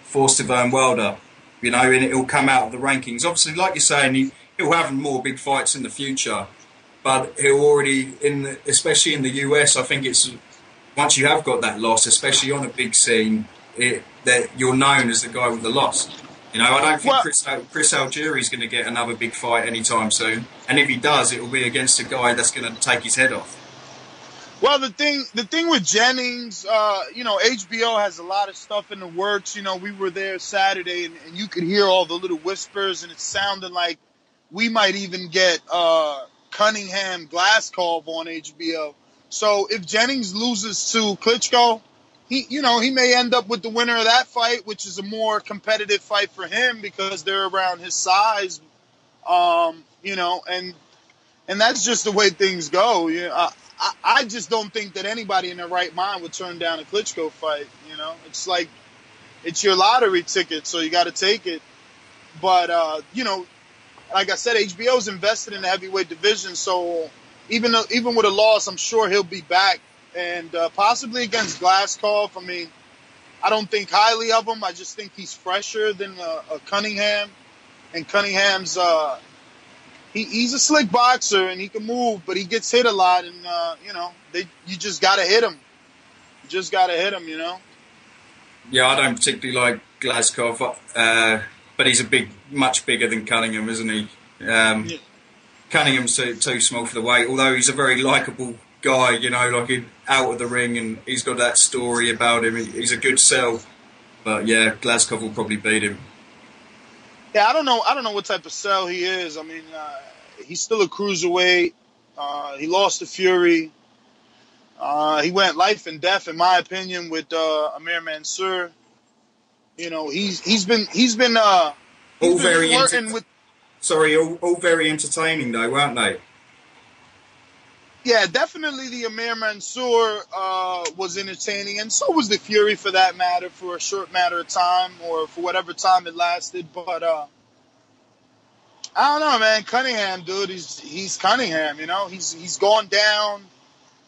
for Stiverne Wilder, and it'll come out of the rankings. Obviously, like you're saying, he'll have more big fights in the future, but he'll already, especially in the US, I think it's, once you have got that loss, especially on a big scene, that you're known as the guy with the loss. I don't think Chris Algieri's going to get another big fight anytime soon, and if he does, it will be against a guy that's going to take his head off. Well, the thing with Jennings, HBO has a lot of stuff in the works. We were there Saturday, and you could hear all the little whispers, and it sounded like we might even get Cunningham Glaskov on HBO. So if Jennings loses to Klitschko, he may end up with the winner of that fight, which is a more competitive fight for him because they're around his size. And that's just the way things go. I just don't think that anybody in their right mind would turn down a Klitschko fight. It's like it's your lottery ticket, so you got to take it. But like I said, HBO's invested in the heavyweight division, so even with a loss, I'm sure he'll be back and possibly against Glaskov. I mean, I don't think highly of him. I just think he's fresher than a Cunningham, and Cunningham's. He's a slick boxer and he can move, but he gets hit a lot, and you just gotta hit him. Yeah, I don't particularly like Glaskov, but he's much bigger than Cunningham, isn't he? Cunningham's too small for the weight, although he's a very likeable guy, out of the ring, and he's got that story about him. He's a good sell, but yeah, Glaskov will probably beat him. Yeah, I don't know what type of sell he is. I mean, he's still a cruiserweight. He lost to Fury. He went life and death, in my opinion, with Abner Mares. He's been flirting with. Sorry, all very entertaining though, weren't they? Yeah, definitely the Abner Mares was entertaining, and so was the Fury for that matter, for a short matter of time, or for whatever time it lasted. But I don't know, man. Cunningham, dude, he's Cunningham. He's gone down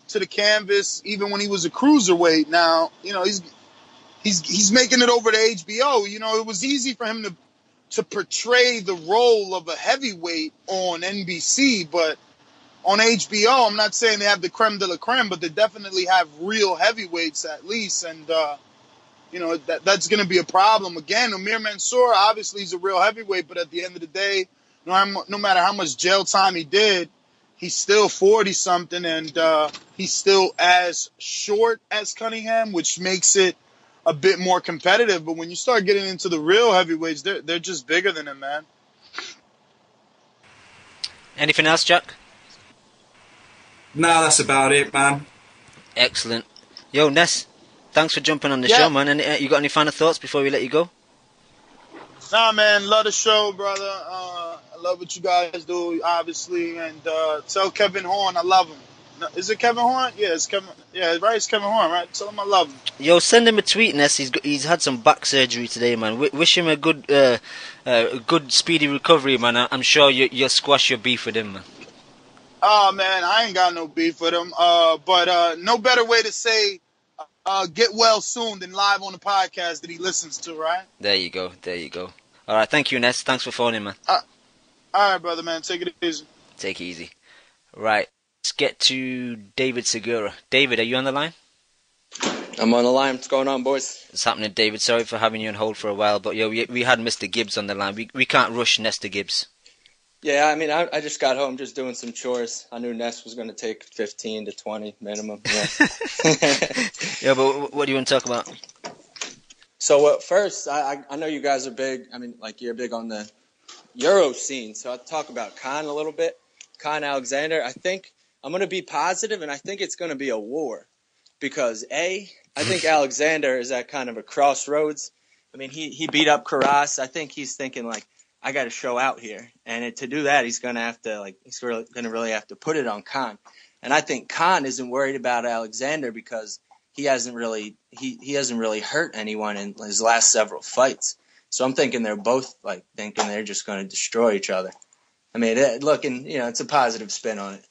to the canvas even when he was a cruiserweight. Now, he's making it over to HBO. It was easy for him to portray the role of a heavyweight on NBC, but on HBO, I'm not saying they have the creme de la creme, but they definitely have real heavyweights at least. And, that's going to be a problem. Again, Abner Mares, obviously he's a real heavyweight, but at the end of the day, no matter how much jail time he did, he's still 40-something, and he's still as short as Cunningham, which makes it a bit more competitive. But when you start getting into the real heavyweights, they're just bigger than him, man. Anything else, Jack? No, that's about it, man. Excellent. Yo, Ness, thanks for jumping on the show, man. And you got any final thoughts before we let you go? Nah, man, love the show, brother. I love what you guys do, obviously. And tell Kevin Horn I love him. No, is it Kevin Horn? Yeah, it's Kevin. Yeah, right, it's Kevin Horn, right? Tell him I love him. Yo, send him a tweet, Ness. He's had some back surgery today, man. Wish him a good speedy recovery, man. I'm sure you'll squash your beef with him, man. Oh, man, I ain't got no beef with him. But no better way to say get well soon than live on the podcast that he listens to, right? There you go. All right, thank you, Ness. Thanks for phoning, man. All right, brother, man. Take it easy. Take it easy. Right, let's get to David Segura. David, are you on the line? I'm on the line. What's going on, boys? What's happening, David? Sorry for having you on hold for a while, but yo, we had Mr. Gibbs on the line. We can't rush Nestor Gibbs. Yeah, I mean, I just got home just doing some chores. I knew Ness was going to take 15 to 20 minimum. Yeah, yeah, but what do you want to talk about? So first, I know you guys are big. I mean, like you're big on the Euro scene. So I'll talk about Khan a little bit. Khan Alexander. I think I'm going to be positive, and I think it's going to be a war. Because I think Alexander is at kind of a crossroads. I mean, he beat up Karras. I think he's thinking like, I got to show out here, and to do that, he's going to really have to put it on Khan. And I think Khan isn't worried about Alexander because he hasn't really hurt anyone in his last several fights. So I'm thinking they're both like thinking they're just going to destroy each other. I mean, it's a positive spin on it.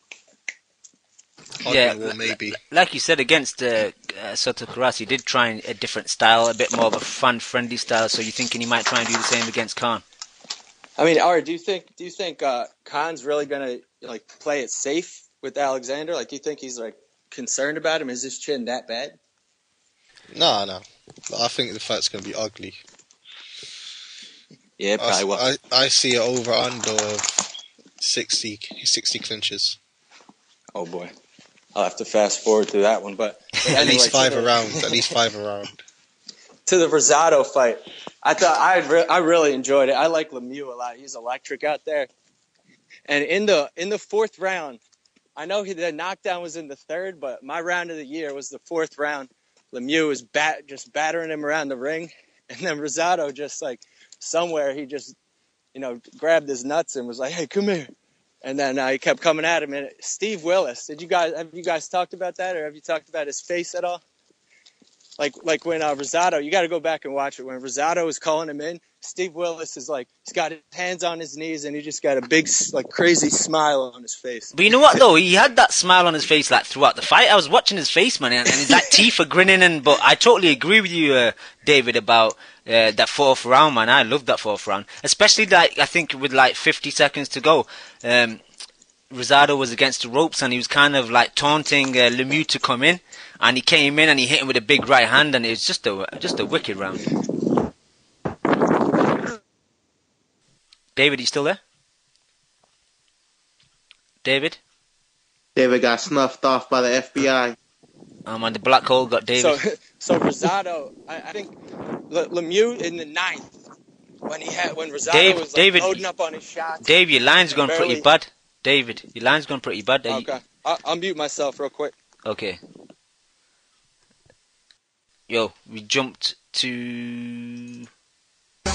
Yeah, well, maybe. Like you said, against Soto Karras, he did try a different style, a bit more of a fan-friendly style. So you're thinking he might try and do the same against Khan? I mean, Ari, do you think Khan's really gonna like play it safe with Alexander? Like, do you think he's like concerned about him? Is his chin that bad? No. I think the fight's gonna be ugly. Yeah, probably will. I see it over/under of 60 clinches. Oh boy. I'll have to fast forward through that one. But At anyway, least 5 rounds. At least 5 around. To the Rosado fight, I thought I really enjoyed it. I like Lemieux a lot. He's electric out there. And in the fourth round, I know the knockdown was in the third, but my round of the year was the fourth round. Lemieux was just battering him around the ring, and then Rosado just like somewhere he just grabbed his nuts and was like, "Hey, come here." And then he kept coming at him. And Steve Willis, have you guys talked about that, or have you talked about his face at all? Like when Rosado, you got to go back and watch it. When Rosado was calling him in, Steve Willis is like, he's got his hands on his knees and he just got a big, like, crazy smile on his face. But you know what though? He had that smile on his face like throughout the fight. I was watching his face, man, and his like teeth are grinning. But I totally agree with you, David, about that fourth round, man. I loved that fourth round, especially like I think with like 50 seconds to go. Rosado was against the ropes and he was kind of like taunting Lemieux to come in, and he came in and he hit him with a big right hand, and it was just a wicked round. David, you still there? David got snuffed off by the FBI. Man, the black hole got David. So Rosado, I think Lemieux in the ninth when Rosado was like loading up on his shots. Dave, your line's gone pretty bad. David, your line's gone pretty bad. Okay, I'll mute myself real quick. Okay. Yo, we jumped to...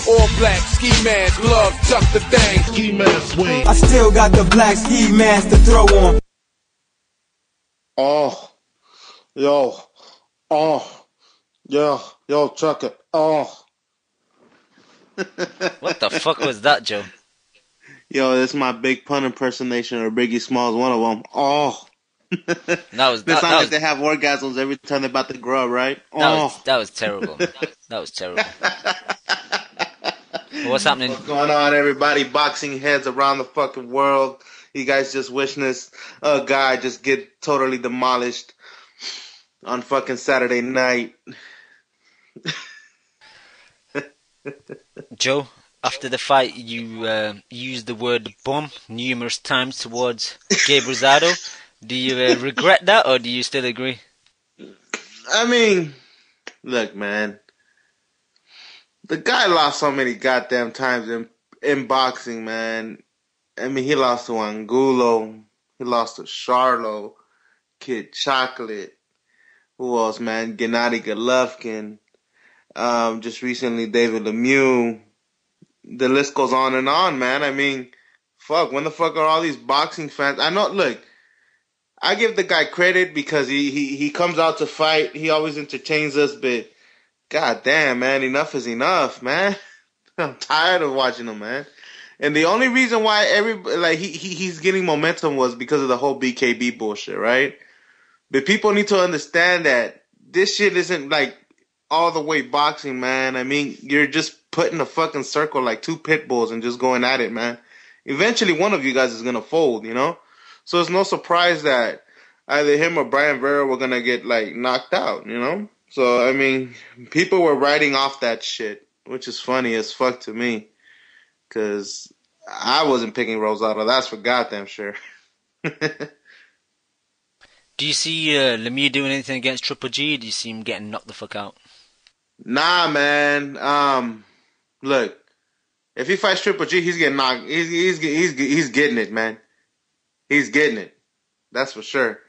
All black ski mask, glove, tuck the thing. Ski mask swing. I still got the black ski mask to throw on. Oh, yo, chuck it. Oh. What the fuck was that, Joe? Yo, this is my big pun impersonation of Biggie Smalls, one of them. Oh. That sounds like they have orgasms every time they're about to grow, right? That was terrible. That was terrible. What's happening? What's going on, everybody? Boxing heads around the fucking world. You guys just wishing this guy just get totally demolished on fucking Saturday night. Joe, after the fight, you used the word bum numerous times towards Gabriel Rosado. Do you regret that, or do you still agree? I mean, look, man. The guy lost so many goddamn times in boxing, man. I mean, he lost to Angulo. He lost to Charlo, Kid Chocolate. Who else, man? Gennady Golovkin. Just recently, David Lemieux. The list goes on and on, man. I mean, fuck, when the fuck are all these boxing fans? I know, look, I give the guy credit because he comes out to fight. He always entertains us, but god damn, man, enough is enough, man. I'm tired of watching him, man. And the only reason why he's getting momentum was because of the whole BKB bullshit, right? But people need to understand that this shit isn't like all the way boxing, man. I mean, you're just putting a fucking circle like two pit bulls and just going at it, man. Eventually, one of you guys is gonna fold, you know. So it's no surprise that either him or Brian Vera were gonna get like knocked out, you know. So I mean, people were writing off that shit, which is funny as fuck to me, because I wasn't picking Rosado. That's for goddamn sure. Do you see Lemieux doing anything against Triple G? Or do you see him getting knocked the fuck out? Nah, man. Look, if he fights Triple G, he's getting knocked. He's getting it, man. He's getting it. That's for sure.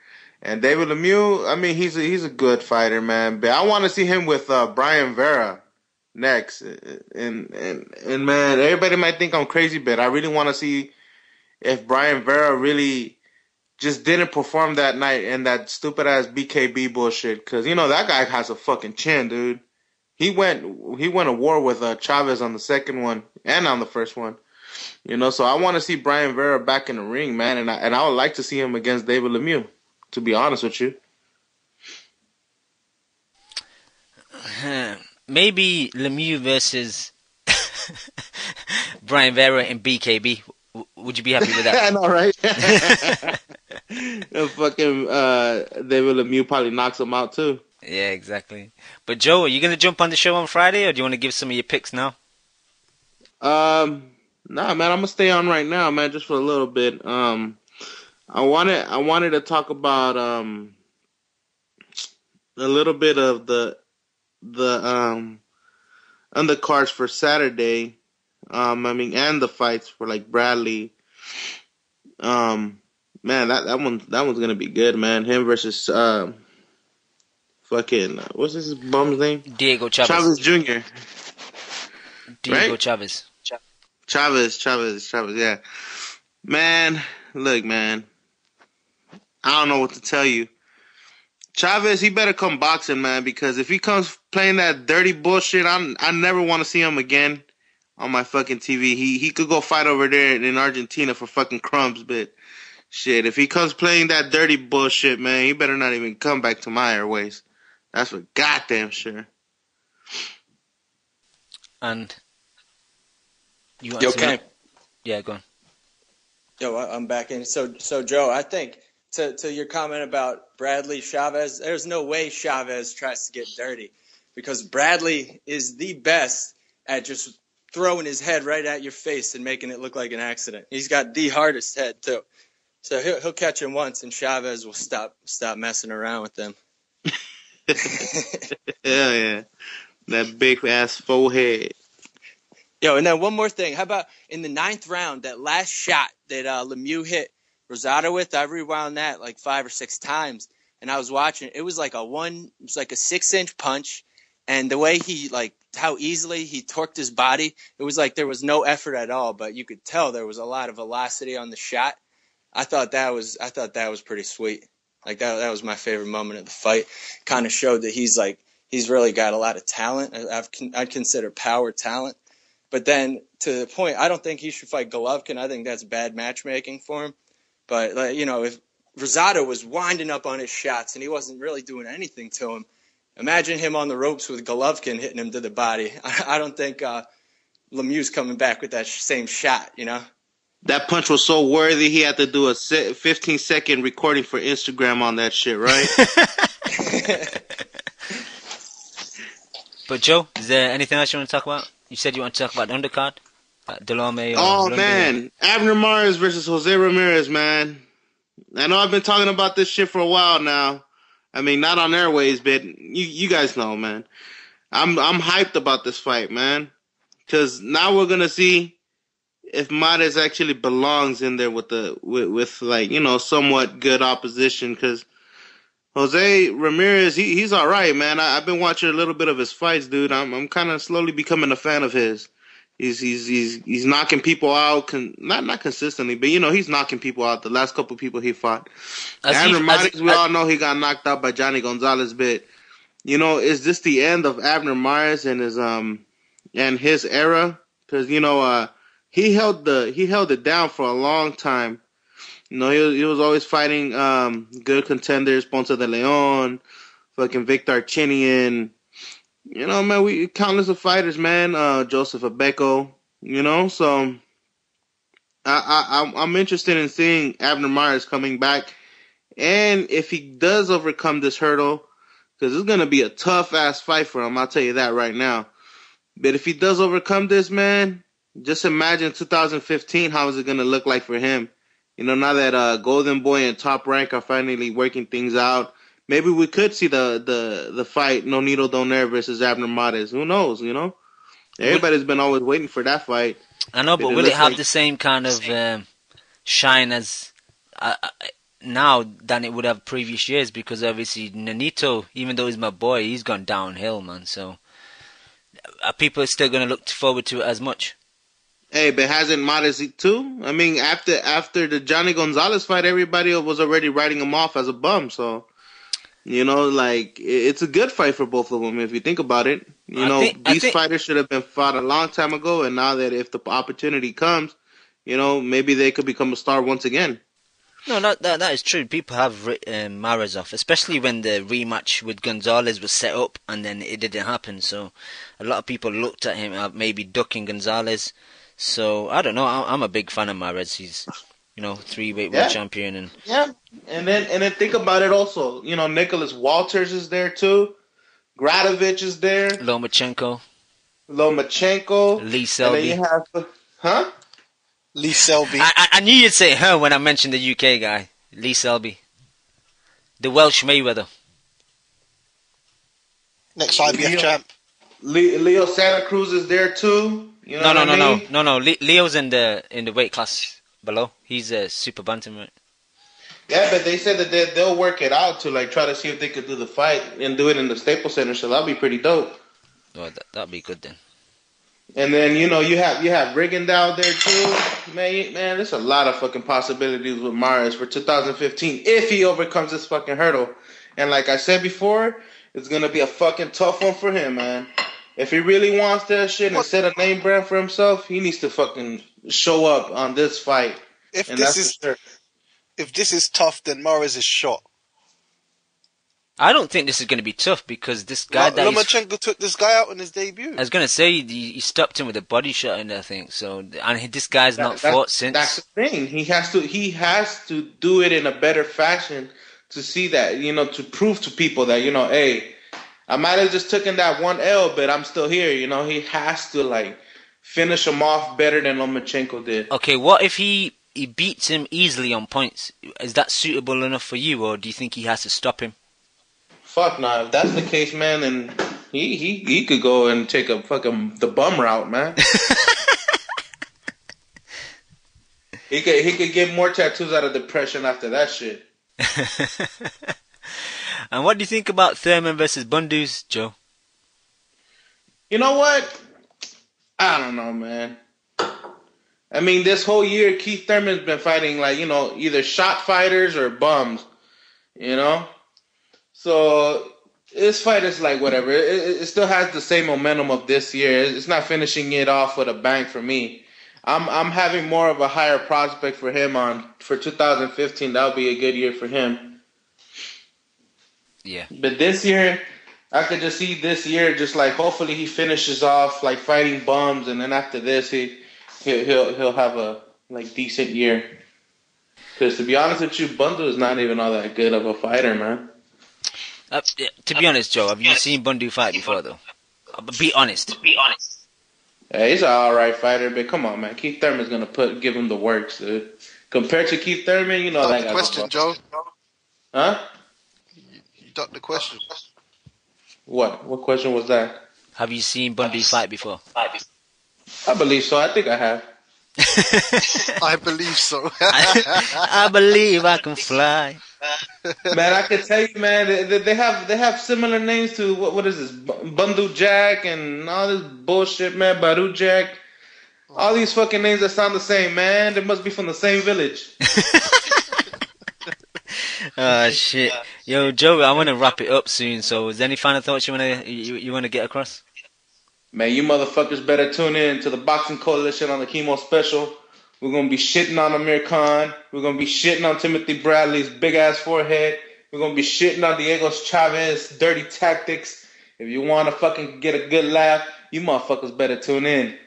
And David Lemieux, I mean, he's a good fighter, man. But I want to see him with Brian Vera next. And man, everybody might think I'm crazy, but I really want to see if Brian Vera really just didn't perform that night in that stupid ass BKB bullshit. Because you know that guy has a fucking chin, dude. He went to war with Chavez on the second one and on the first one. You know, so I want to see Brian Vera back in the ring, man, and I would like to see him against David Lemieux, to be honest with you. Maybe Lemieux versus Brian Vera in BKB. Would you be happy with that? I know, right? Fucking David Lemieux probably knocks him out too. Yeah, exactly. But Joe, are you going to jump on the show on Friday, or do you want to give some of your picks now? Nah, man, I'm gonna stay on right now, man, just for a little bit. I wanted to talk about a little bit of the undercards for Saturday. And the fights for like Bradley. Man, that one's gonna be good, man. Him versus fucking what's his bum's name? Diego Chavez. Chavez Jr. Diego right? Chavez. Chavez, yeah. Man, look, man. I don't know what to tell you. Chavez, he better come boxing, man, because if he comes playing that dirty bullshit, I never want to see him again on my fucking TV. He could go fight over there in Argentina for fucking crumbs, but shit, if he comes playing that dirty bullshit, man, he better not even come back to my airways. That's for goddamn sure. And you want to? Yeah, go on. Yo, I'm back in. So Joe, I think to your comment about Bradley Chavez, there's no way Chavez tries to get dirty because Bradley is the best at just throwing his head right at your face and making it look like an accident. He's got the hardest head too. So he'll catch him once and Chavez will stop messing around with him. Hell yeah. That big ass forehead. Yo, and then one more thing. How about in the 9th round, that last shot that Lemieux hit Rosado with? I rewound that like 5 or 6 times, and I was watching. It was like a 6-inch punch, and the way how easily he torqued his body, it was like there was no effort at all, but you could tell there was a lot of velocity on the shot. I thought that was pretty sweet. Like that was my favorite moment of the fight. Kind of showed that he's really got a lot of talent. I'd consider power talent. But then to the point, I don't think he should fight Golovkin. I think that's bad matchmaking for him. But if Rosado was winding up on his shots and he wasn't really doing anything to him, imagine him on the ropes with Golovkin hitting him to the body. I don't think Lemieux's coming back with that same shot. That punch was so worthy, he had to do a 15-second recording for Instagram on that shit, right? But Joe, is there anything else you want to talk about? You said you want to talk about the undercard? Delorme Oh, man. Abner Mares versus Jose Ramirez, man. I know I've been talking about this shit for a while now. I mean, not on airways, but you guys know, man. I'm hyped about this fight, man. Because now we're going to see if Mares actually belongs in there with somewhat good opposition. Because Jose Ramirez, he's all right, man. I've been watching a little bit of his fights, dude. I'm kind of slowly becoming a fan of his. He's knocking people out, not consistently, but he's knocking people out. The last couple people he fought, Abner Mares, we all know he got knocked out by Johnny Gonzalez. But is this the end of Abner Mares and his era? Because he held it down for a long time. He was always fighting good contenders, Ponce de Leon, fucking Victor Archinian. Man, we countless of fighters, man. Joseph Abeco, So I'm interested in seeing Abner Mares coming back, and if he does overcome this hurdle, because it's gonna be a tough ass fight for him. I'll tell you that right now. But if he does overcome this, man, just imagine 2015. How is it gonna look like for him? Now that Golden Boy and Top Rank are finally working things out, maybe we could see the fight Nonito Donaire versus Abner Mares. Who knows? Everybody's been always waiting for that fight. I know, but will it have the same kind of shine as now than it would have previous years? Because obviously Nonito, even though he's my boy, he's gone downhill, man. So are people still going to look forward to it as much? Hey, but hasn't Mares too? I mean, after the Johnny Gonzalez fight, everybody was already writing him off as a bum. So, it's a good fight for both of them if you think about it. These fighters should have been fought a long time ago, and now that if the opportunity comes, maybe they could become a star once again. No, that is true. People have written Mares off, especially when the rematch with Gonzalez was set up and then it didn't happen. So a lot of people looked at him maybe ducking Gonzalez. So I don't know. I'm a big fan of Mares. He's 3-weight world champion and and then think about it also. Nicholas Walters is there too. Gradovich is there. Lomachenko. Lee Selby. And then you have Lee Selby. I knew you'd say her when I mentioned the UK guy. Lee Selby. The Welsh Mayweather. Next IBF champ. Leo Santa Cruz is there too. You know No. Leo's in the weight class below. He's a super bantamweight. Yeah, but they said that they'll work it out to like try to see if they could do the fight and do it in the Staples Center. So that'll be pretty dope. Oh, that'd be good then. And then you have Rigondeaux there too. Man, there's a lot of fucking possibilities with Mares for 2015 if he overcomes this fucking hurdle. And like I said before, it's gonna be a fucking tough one for him, man. If he really wants that shit and set a name brand for himself, he needs to fucking show up on this fight. If this is tough, then Mares is shot. I don't think this is going to be tough because this guy Lomachenko took this guy out in his debut. I was going to say he stopped him with a body shot, and I think so. And this guy's not fought since. That's the thing. He has to do it in a better fashion to see that, to prove to people that, hey, I might have just taken that one L, but I'm still here. He has to finish him off better than Lomachenko did. Okay, what if he beats him easily on points? Is that suitable enough for you, or do you think he has to stop him? Fuck nah. If that's the case, man, then he could go and take a fucking the bum route, man. he could get more tattoos out of depression after that shit. And what do you think about Thurman versus Bundu, Joe? You know what? I don't know, man. I mean, this whole year, Keith Thurman's been fighting either shot fighters or bums, So this fight is whatever. It still has the same momentum of this year. It's not finishing it off with a bang for me. I'm having more of a higher prospect for him for 2015. That'll be a good year for him. Yeah. But this year, I could just see this year hopefully he finishes off fighting bums, and then after this he'll have a decent year. Because to be honest with you, Bundu is not even all that good of a fighter, man. To be honest, Joe, have you seen Bundu fight before, though? Be honest. Yeah, he's an alright fighter, but come on, man. Keith Thurman's gonna give him the works, dude. Compared to Keith Thurman, that guy. Question, Joe. Huh? You ducked the question. What? What question was that? Have you seen Bundu fight before? I believe so. I think I have. I believe so. I believe I can fly. Man, I can tell you, man, they have similar names to what is this? Bundu Jack and all this bullshit, man. Baru Jack. All these fucking names that sound the same, man. They must be from the same village. Shit. Yo, Joe, I want to wrap it up soon. So, is there any final thoughts you want to get across? Man, you motherfuckers better tune in to the Boxing Coalition on the Kimo special. We're going to be shitting on Amir Khan. We're going to be shitting on Timothy Bradley's big-ass forehead. We're going to be shitting on Diego Chavez's dirty tactics. If you want to fucking get a good laugh, you motherfuckers better tune in.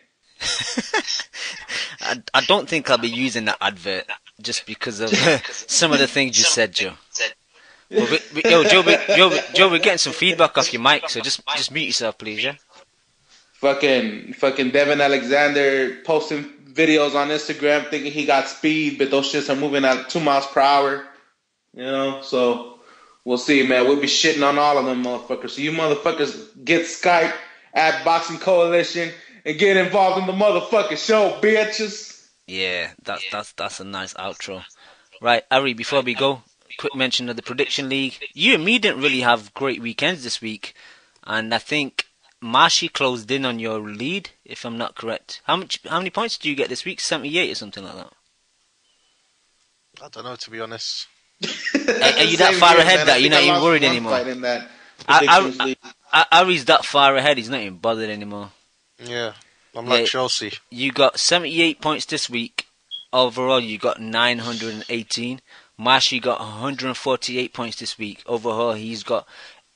I don't think I'll be using that advert just because of some of the things you said, Joe. Joe, we're getting some feedback off your mic, so just mute yourself, please, yeah? Fucking Devin Alexander posting videos on Instagram thinking he got speed, but those shits are moving at 2 miles per hour. So we'll see, man. We'll be shitting on all of them motherfuckers. So you motherfuckers get Skype at Boxing Coalition and get involved in the motherfucking show, bitches. Yeah, that's a nice outro. Right, Ari, before we go, quick mention of the Prediction League. You and me didn't really have great weekends this week, and I think Marshy closed in on your lead, if I'm not correct. How many points did you get this week? 78 or something like that? I don't know, to be honest. Are you that far ahead that you're not even worried anymore? Ari's that far ahead, he's not even bothered anymore. Yeah, I'm like Chelsea. You got 78 points this week. Overall, you got 918. Marshy got 148 points this week. Overall, he's got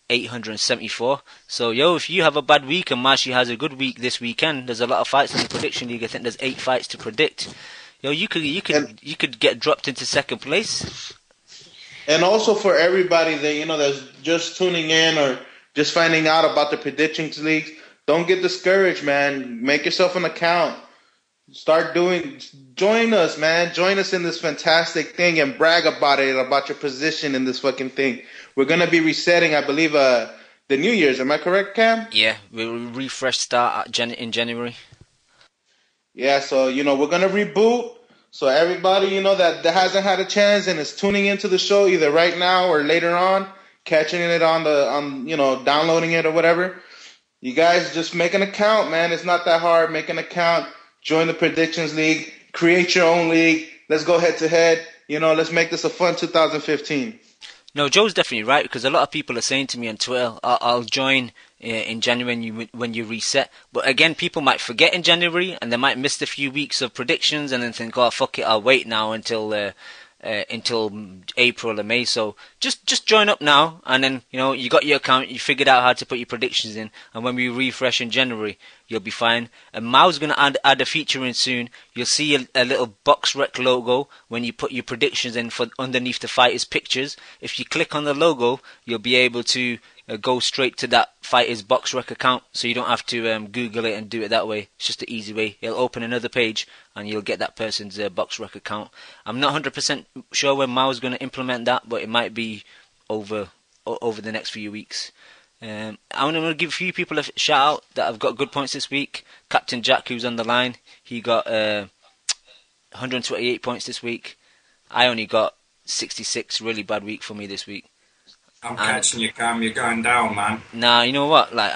874. So, if you have a bad week and Marshy has a good week this weekend, there's a lot of fights in the Prediction League. I think there's 8 fights to predict. You could get dropped into second place. And also for everybody that that's just tuning in or just finding out about the Predictions Leagues, don't get discouraged, man. Make yourself an account. Join us, man. Join us in this fantastic thing and brag about it, about your position in this fucking thing. We're going to be resetting, I believe, the New Year's. Am I correct, Cam? Yeah, we'll refresh start in January. Yeah, so, we're going to reboot. So everybody, that hasn't had a chance and is tuning into the show either right now or later on, catching it on downloading it or whatever, you guys just make an account, man. It's not that hard. Make an account, join the Predictions League, create your own league. Let's go head to head. Let's make this a fun 2015. No, Joe's definitely right, because a lot of people are saying to me on Twitter, I'll join in January when you reset. But again, people might forget in January, and they might miss a few weeks of predictions, and then think, oh, fuck it, I'll wait now until April or May. So just join up now, and then you got your account, you figured out how to put your predictions in, and when we refresh in January, you'll be fine. And Mao's going to add a feature in soon. You'll see a little box rec logo when you put your predictions in for underneath the fighters' pictures. If you click on the logo, you'll be able to go straight to that fighter's box rec account, so you don't have to Google it and do it that way. It's just an easy way. It'll open another page and you'll get that person's box rec account. I'm not 100% sure when Mao's going to implement that, but it might be over the next few weeks. I'm going to give a few people a shout out that have got good points this week. Captain Jack, who's on the line, he got 128 points this week. I only got 66. Really bad week for me this week. I'm catching you, Cam. You're going down, man. Nah, you know what? Like,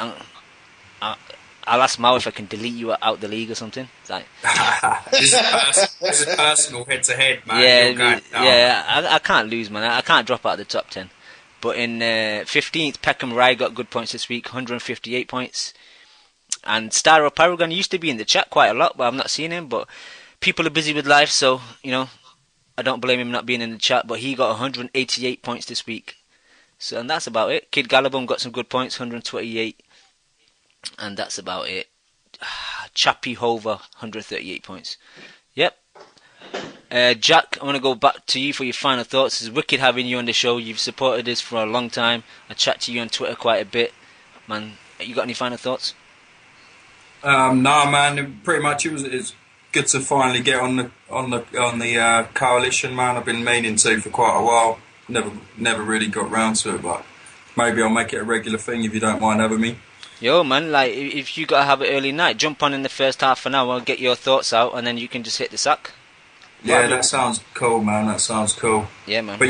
I'll ask Mao if I can delete you out the league or something. It's like, this is personal, head to head, man. I can't lose, man. I can't drop out of the top 10. But in 15th, Peckham Rai got good points this week, 158 points. And Star of Paragon used to be in the chat quite a lot, but I've not seen him. But people are busy with life, so, I don't blame him not being in the chat. But he got 188 points this week. So, and that's about it. Kid Galabum got some good points, 128. And that's about it. Chappie Hover, 138 points. Yep. Jack, I want to go back to you for your final thoughts. It's wicked having you on the show. You've supported us for a long time. I chat to you on Twitter quite a bit. Man, you got any final thoughts? No, man. Pretty much it's good to finally get on the coalition, man. I've been meaning to for quite a while. Never really got round to it, but maybe I'll make it a regular thing if you don't mind having me. Yo, man, like, if you gotta have it early night, jump on in the first half an hour, get your thoughts out, and then you can just hit the sack. Yeah, that sounds cool, man. That sounds cool. Yeah, man. But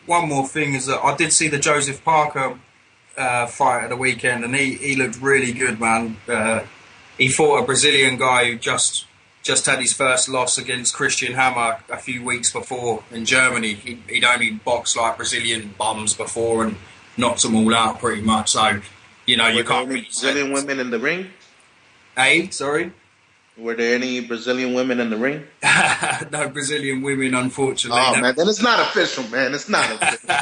one more thing is that I did see the Joseph Parker fight at the weekend, and he looked really good, man. He fought a Brazilian guy who just had his first loss against Christian Hammer a few weeks before in Germany. He'd only boxed like Brazilian bums before and knocked them all out pretty much. So, you can't really... Brazilian women in the ring? Hey, sorry? Were there any Brazilian women in the ring? No Brazilian women, unfortunately. Oh, man, then it's not official, man. It's not official.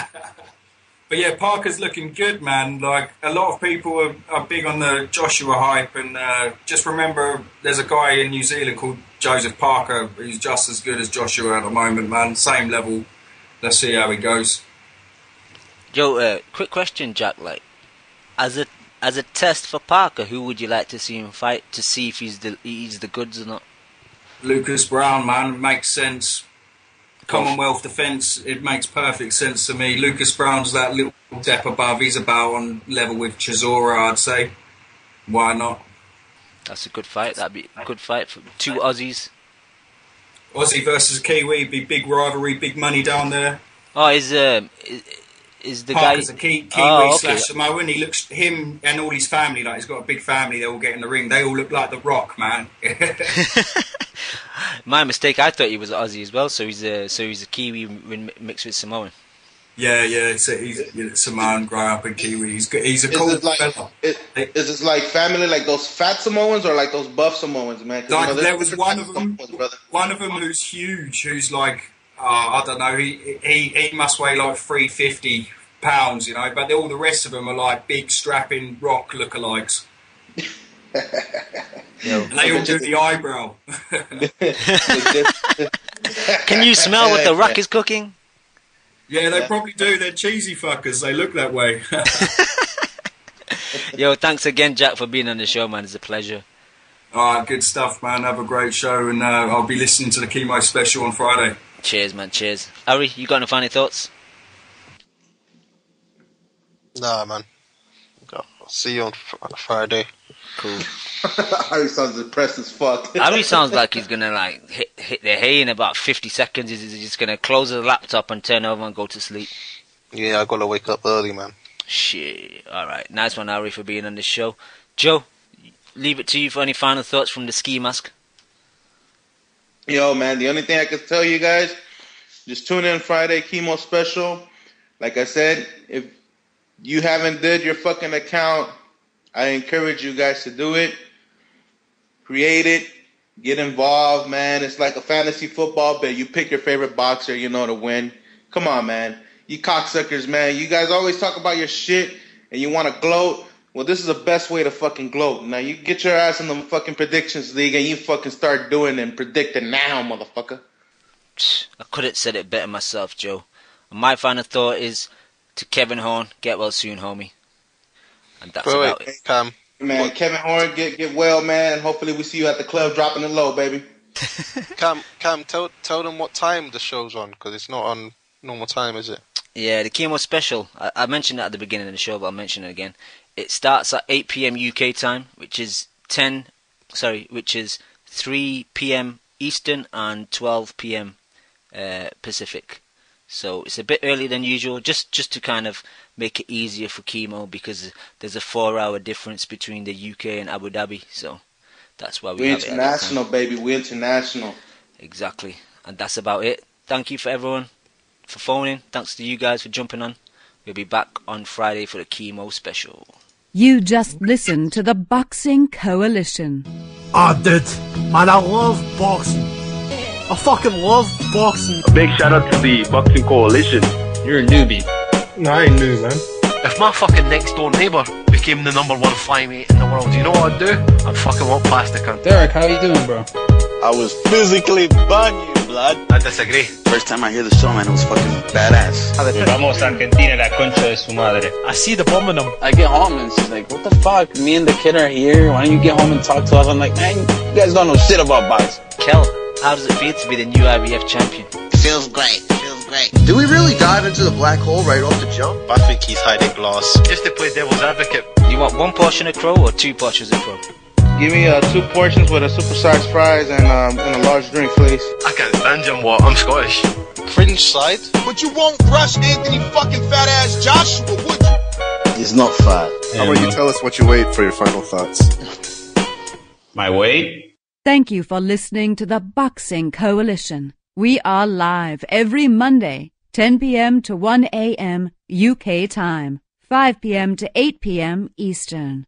But yeah, Parker's looking good, man. Like, a lot of people are big on the Joshua hype, and just remember there's a guy in New Zealand called Joseph Parker who's just as good as Joshua at the moment, man. Same level. Let's see how he goes. Joe, quick question, Jack. Like, as a test for Parker, who would you like to see him fight to see if he's the goods or not? Lucas Brown, man, makes sense. Commonwealth defence, it makes perfect sense to me. Lucas Brown's that little step above. He's about on level with Chisora, I'd say. Why not? That's a good fight. That'd be a good fight for two Aussies. Aussie versus Kiwi, be big rivalry, big money down there. Oh, is the Parker's guy... a Kiwi okay. / Samoan. He looks, him and all his family, like he's got a big family, they all get in the ring. They all look like The Rock, man. My mistake. I thought he was Aussie as well. So he's a Kiwi mixed with Samoan. Yeah. He's Samoan, grow up in Kiwi. He's a cool fella. Is this like family, like those fat Samoans or like those buff Samoans, man? Like, there was one of them who's huge, who's like, I don't know, he must weigh like 350 pounds, but all the rest of them are like big strapping rock lookalikes. And they all do the eyebrow. Can you smell what the Rock is cooking? Yeah, they probably do. They're cheesy fuckers. They look that way. Yo, thanks again, Jack, for being on the show, man. It's a pleasure. All right, good stuff, man. Have a great show, and I'll be listening to the Kimo special on Friday. Cheers, man. Cheers. Ari, you got any final thoughts? Nah, man. I'll see you on Friday. Cool. Ari sounds depressed as fuck. Ari sounds like he's gonna like hit the hay in about 50 seconds. He's just gonna close the laptop and turn over and go to sleep. Yeah, I gotta wake up early, man. Shit. Alright, nice one, Ari, for being on the show. Joe, leave it to you for any final thoughts from the ski mask. Yo, man, the only thing I can tell you guys, just tune in Friday, Kimo special. Like I said, if you haven't did your fucking account, I encourage you guys to do it. Create it. Get involved, man. It's like a fantasy football bet. You pick your favorite boxer, you know, to win. Come on, man. You cocksuckers, man. You guys always talk about your shit and you want to gloat. Well, this is the best way to fucking gloat. Now, you get your ass in the fucking predictions league and you fucking start doing and predicting now, motherfucker. I couldn't have said it better myself, Joe. And my final thought is to Kevin Horn, get well soon, homie. And that's about it. Cam. Man, Kevin Horn, get well, man. Hopefully we see you at the club dropping it low, baby. Cam, tell them what time the show's on, because it's not on normal time, is it? Yeah, the Kimo special. I mentioned that at the beginning of the show, but I'll mention it again. It starts at 8 p.m. UK time, which is 3 p.m. Eastern and 12 p.m. Pacific. So it's a bit earlier than usual, just to kind of make it easier for Kimo, because there's a 4-hour difference between the UK and Abu Dhabi. So that's why we have it. We're international, baby. We're international. Exactly. And that's about it. Thank you for everyone for phoning. Thanks to you guys for jumping on. We'll be back on Friday for the Kimo special. You just listened to the Boxing Coalition. Oh, dude, man, I love boxing. I fucking love boxing. A big shout out to the Boxing Coalition. You're a newbie. No, I ain't new, man. If my fucking next door neighbour became the #1 flyweight in the world, you know what I'd do? I'd fucking walk past the cunt. Derek, how you doing, bro? I was physically burn you, blood. I disagree. First time I hear the show, man, it was fucking badass. Vamos a Argentina, la concha de su madre. I see the bomb in them. I get home and she's like, what the fuck? Me and the kid are here. Why don't you get home and talk to us? I'm like, man, you guys don't know shit about boxing. Kel, how does it feel to be the new IBF champion? Feels great. Do we really dive into the black hole right off the jump? I think he's hiding glass. Just to play devil's advocate. You want 1 portion of crow or 2 portions of crow? Give me 2 portions with a supersized fries and a large drink, please. I can't stand him, what? I'm Scottish. Cringe side? But you won't rush Anthony fucking fat ass Joshua, would you? He's not fat. How about you tell us what you weigh for your final thoughts? My weight? Thank you for listening to the Boxing Coalition. We are live every Monday, 10 p.m. to 1 a.m. UK time, 5 p.m. to 8 p.m. Eastern.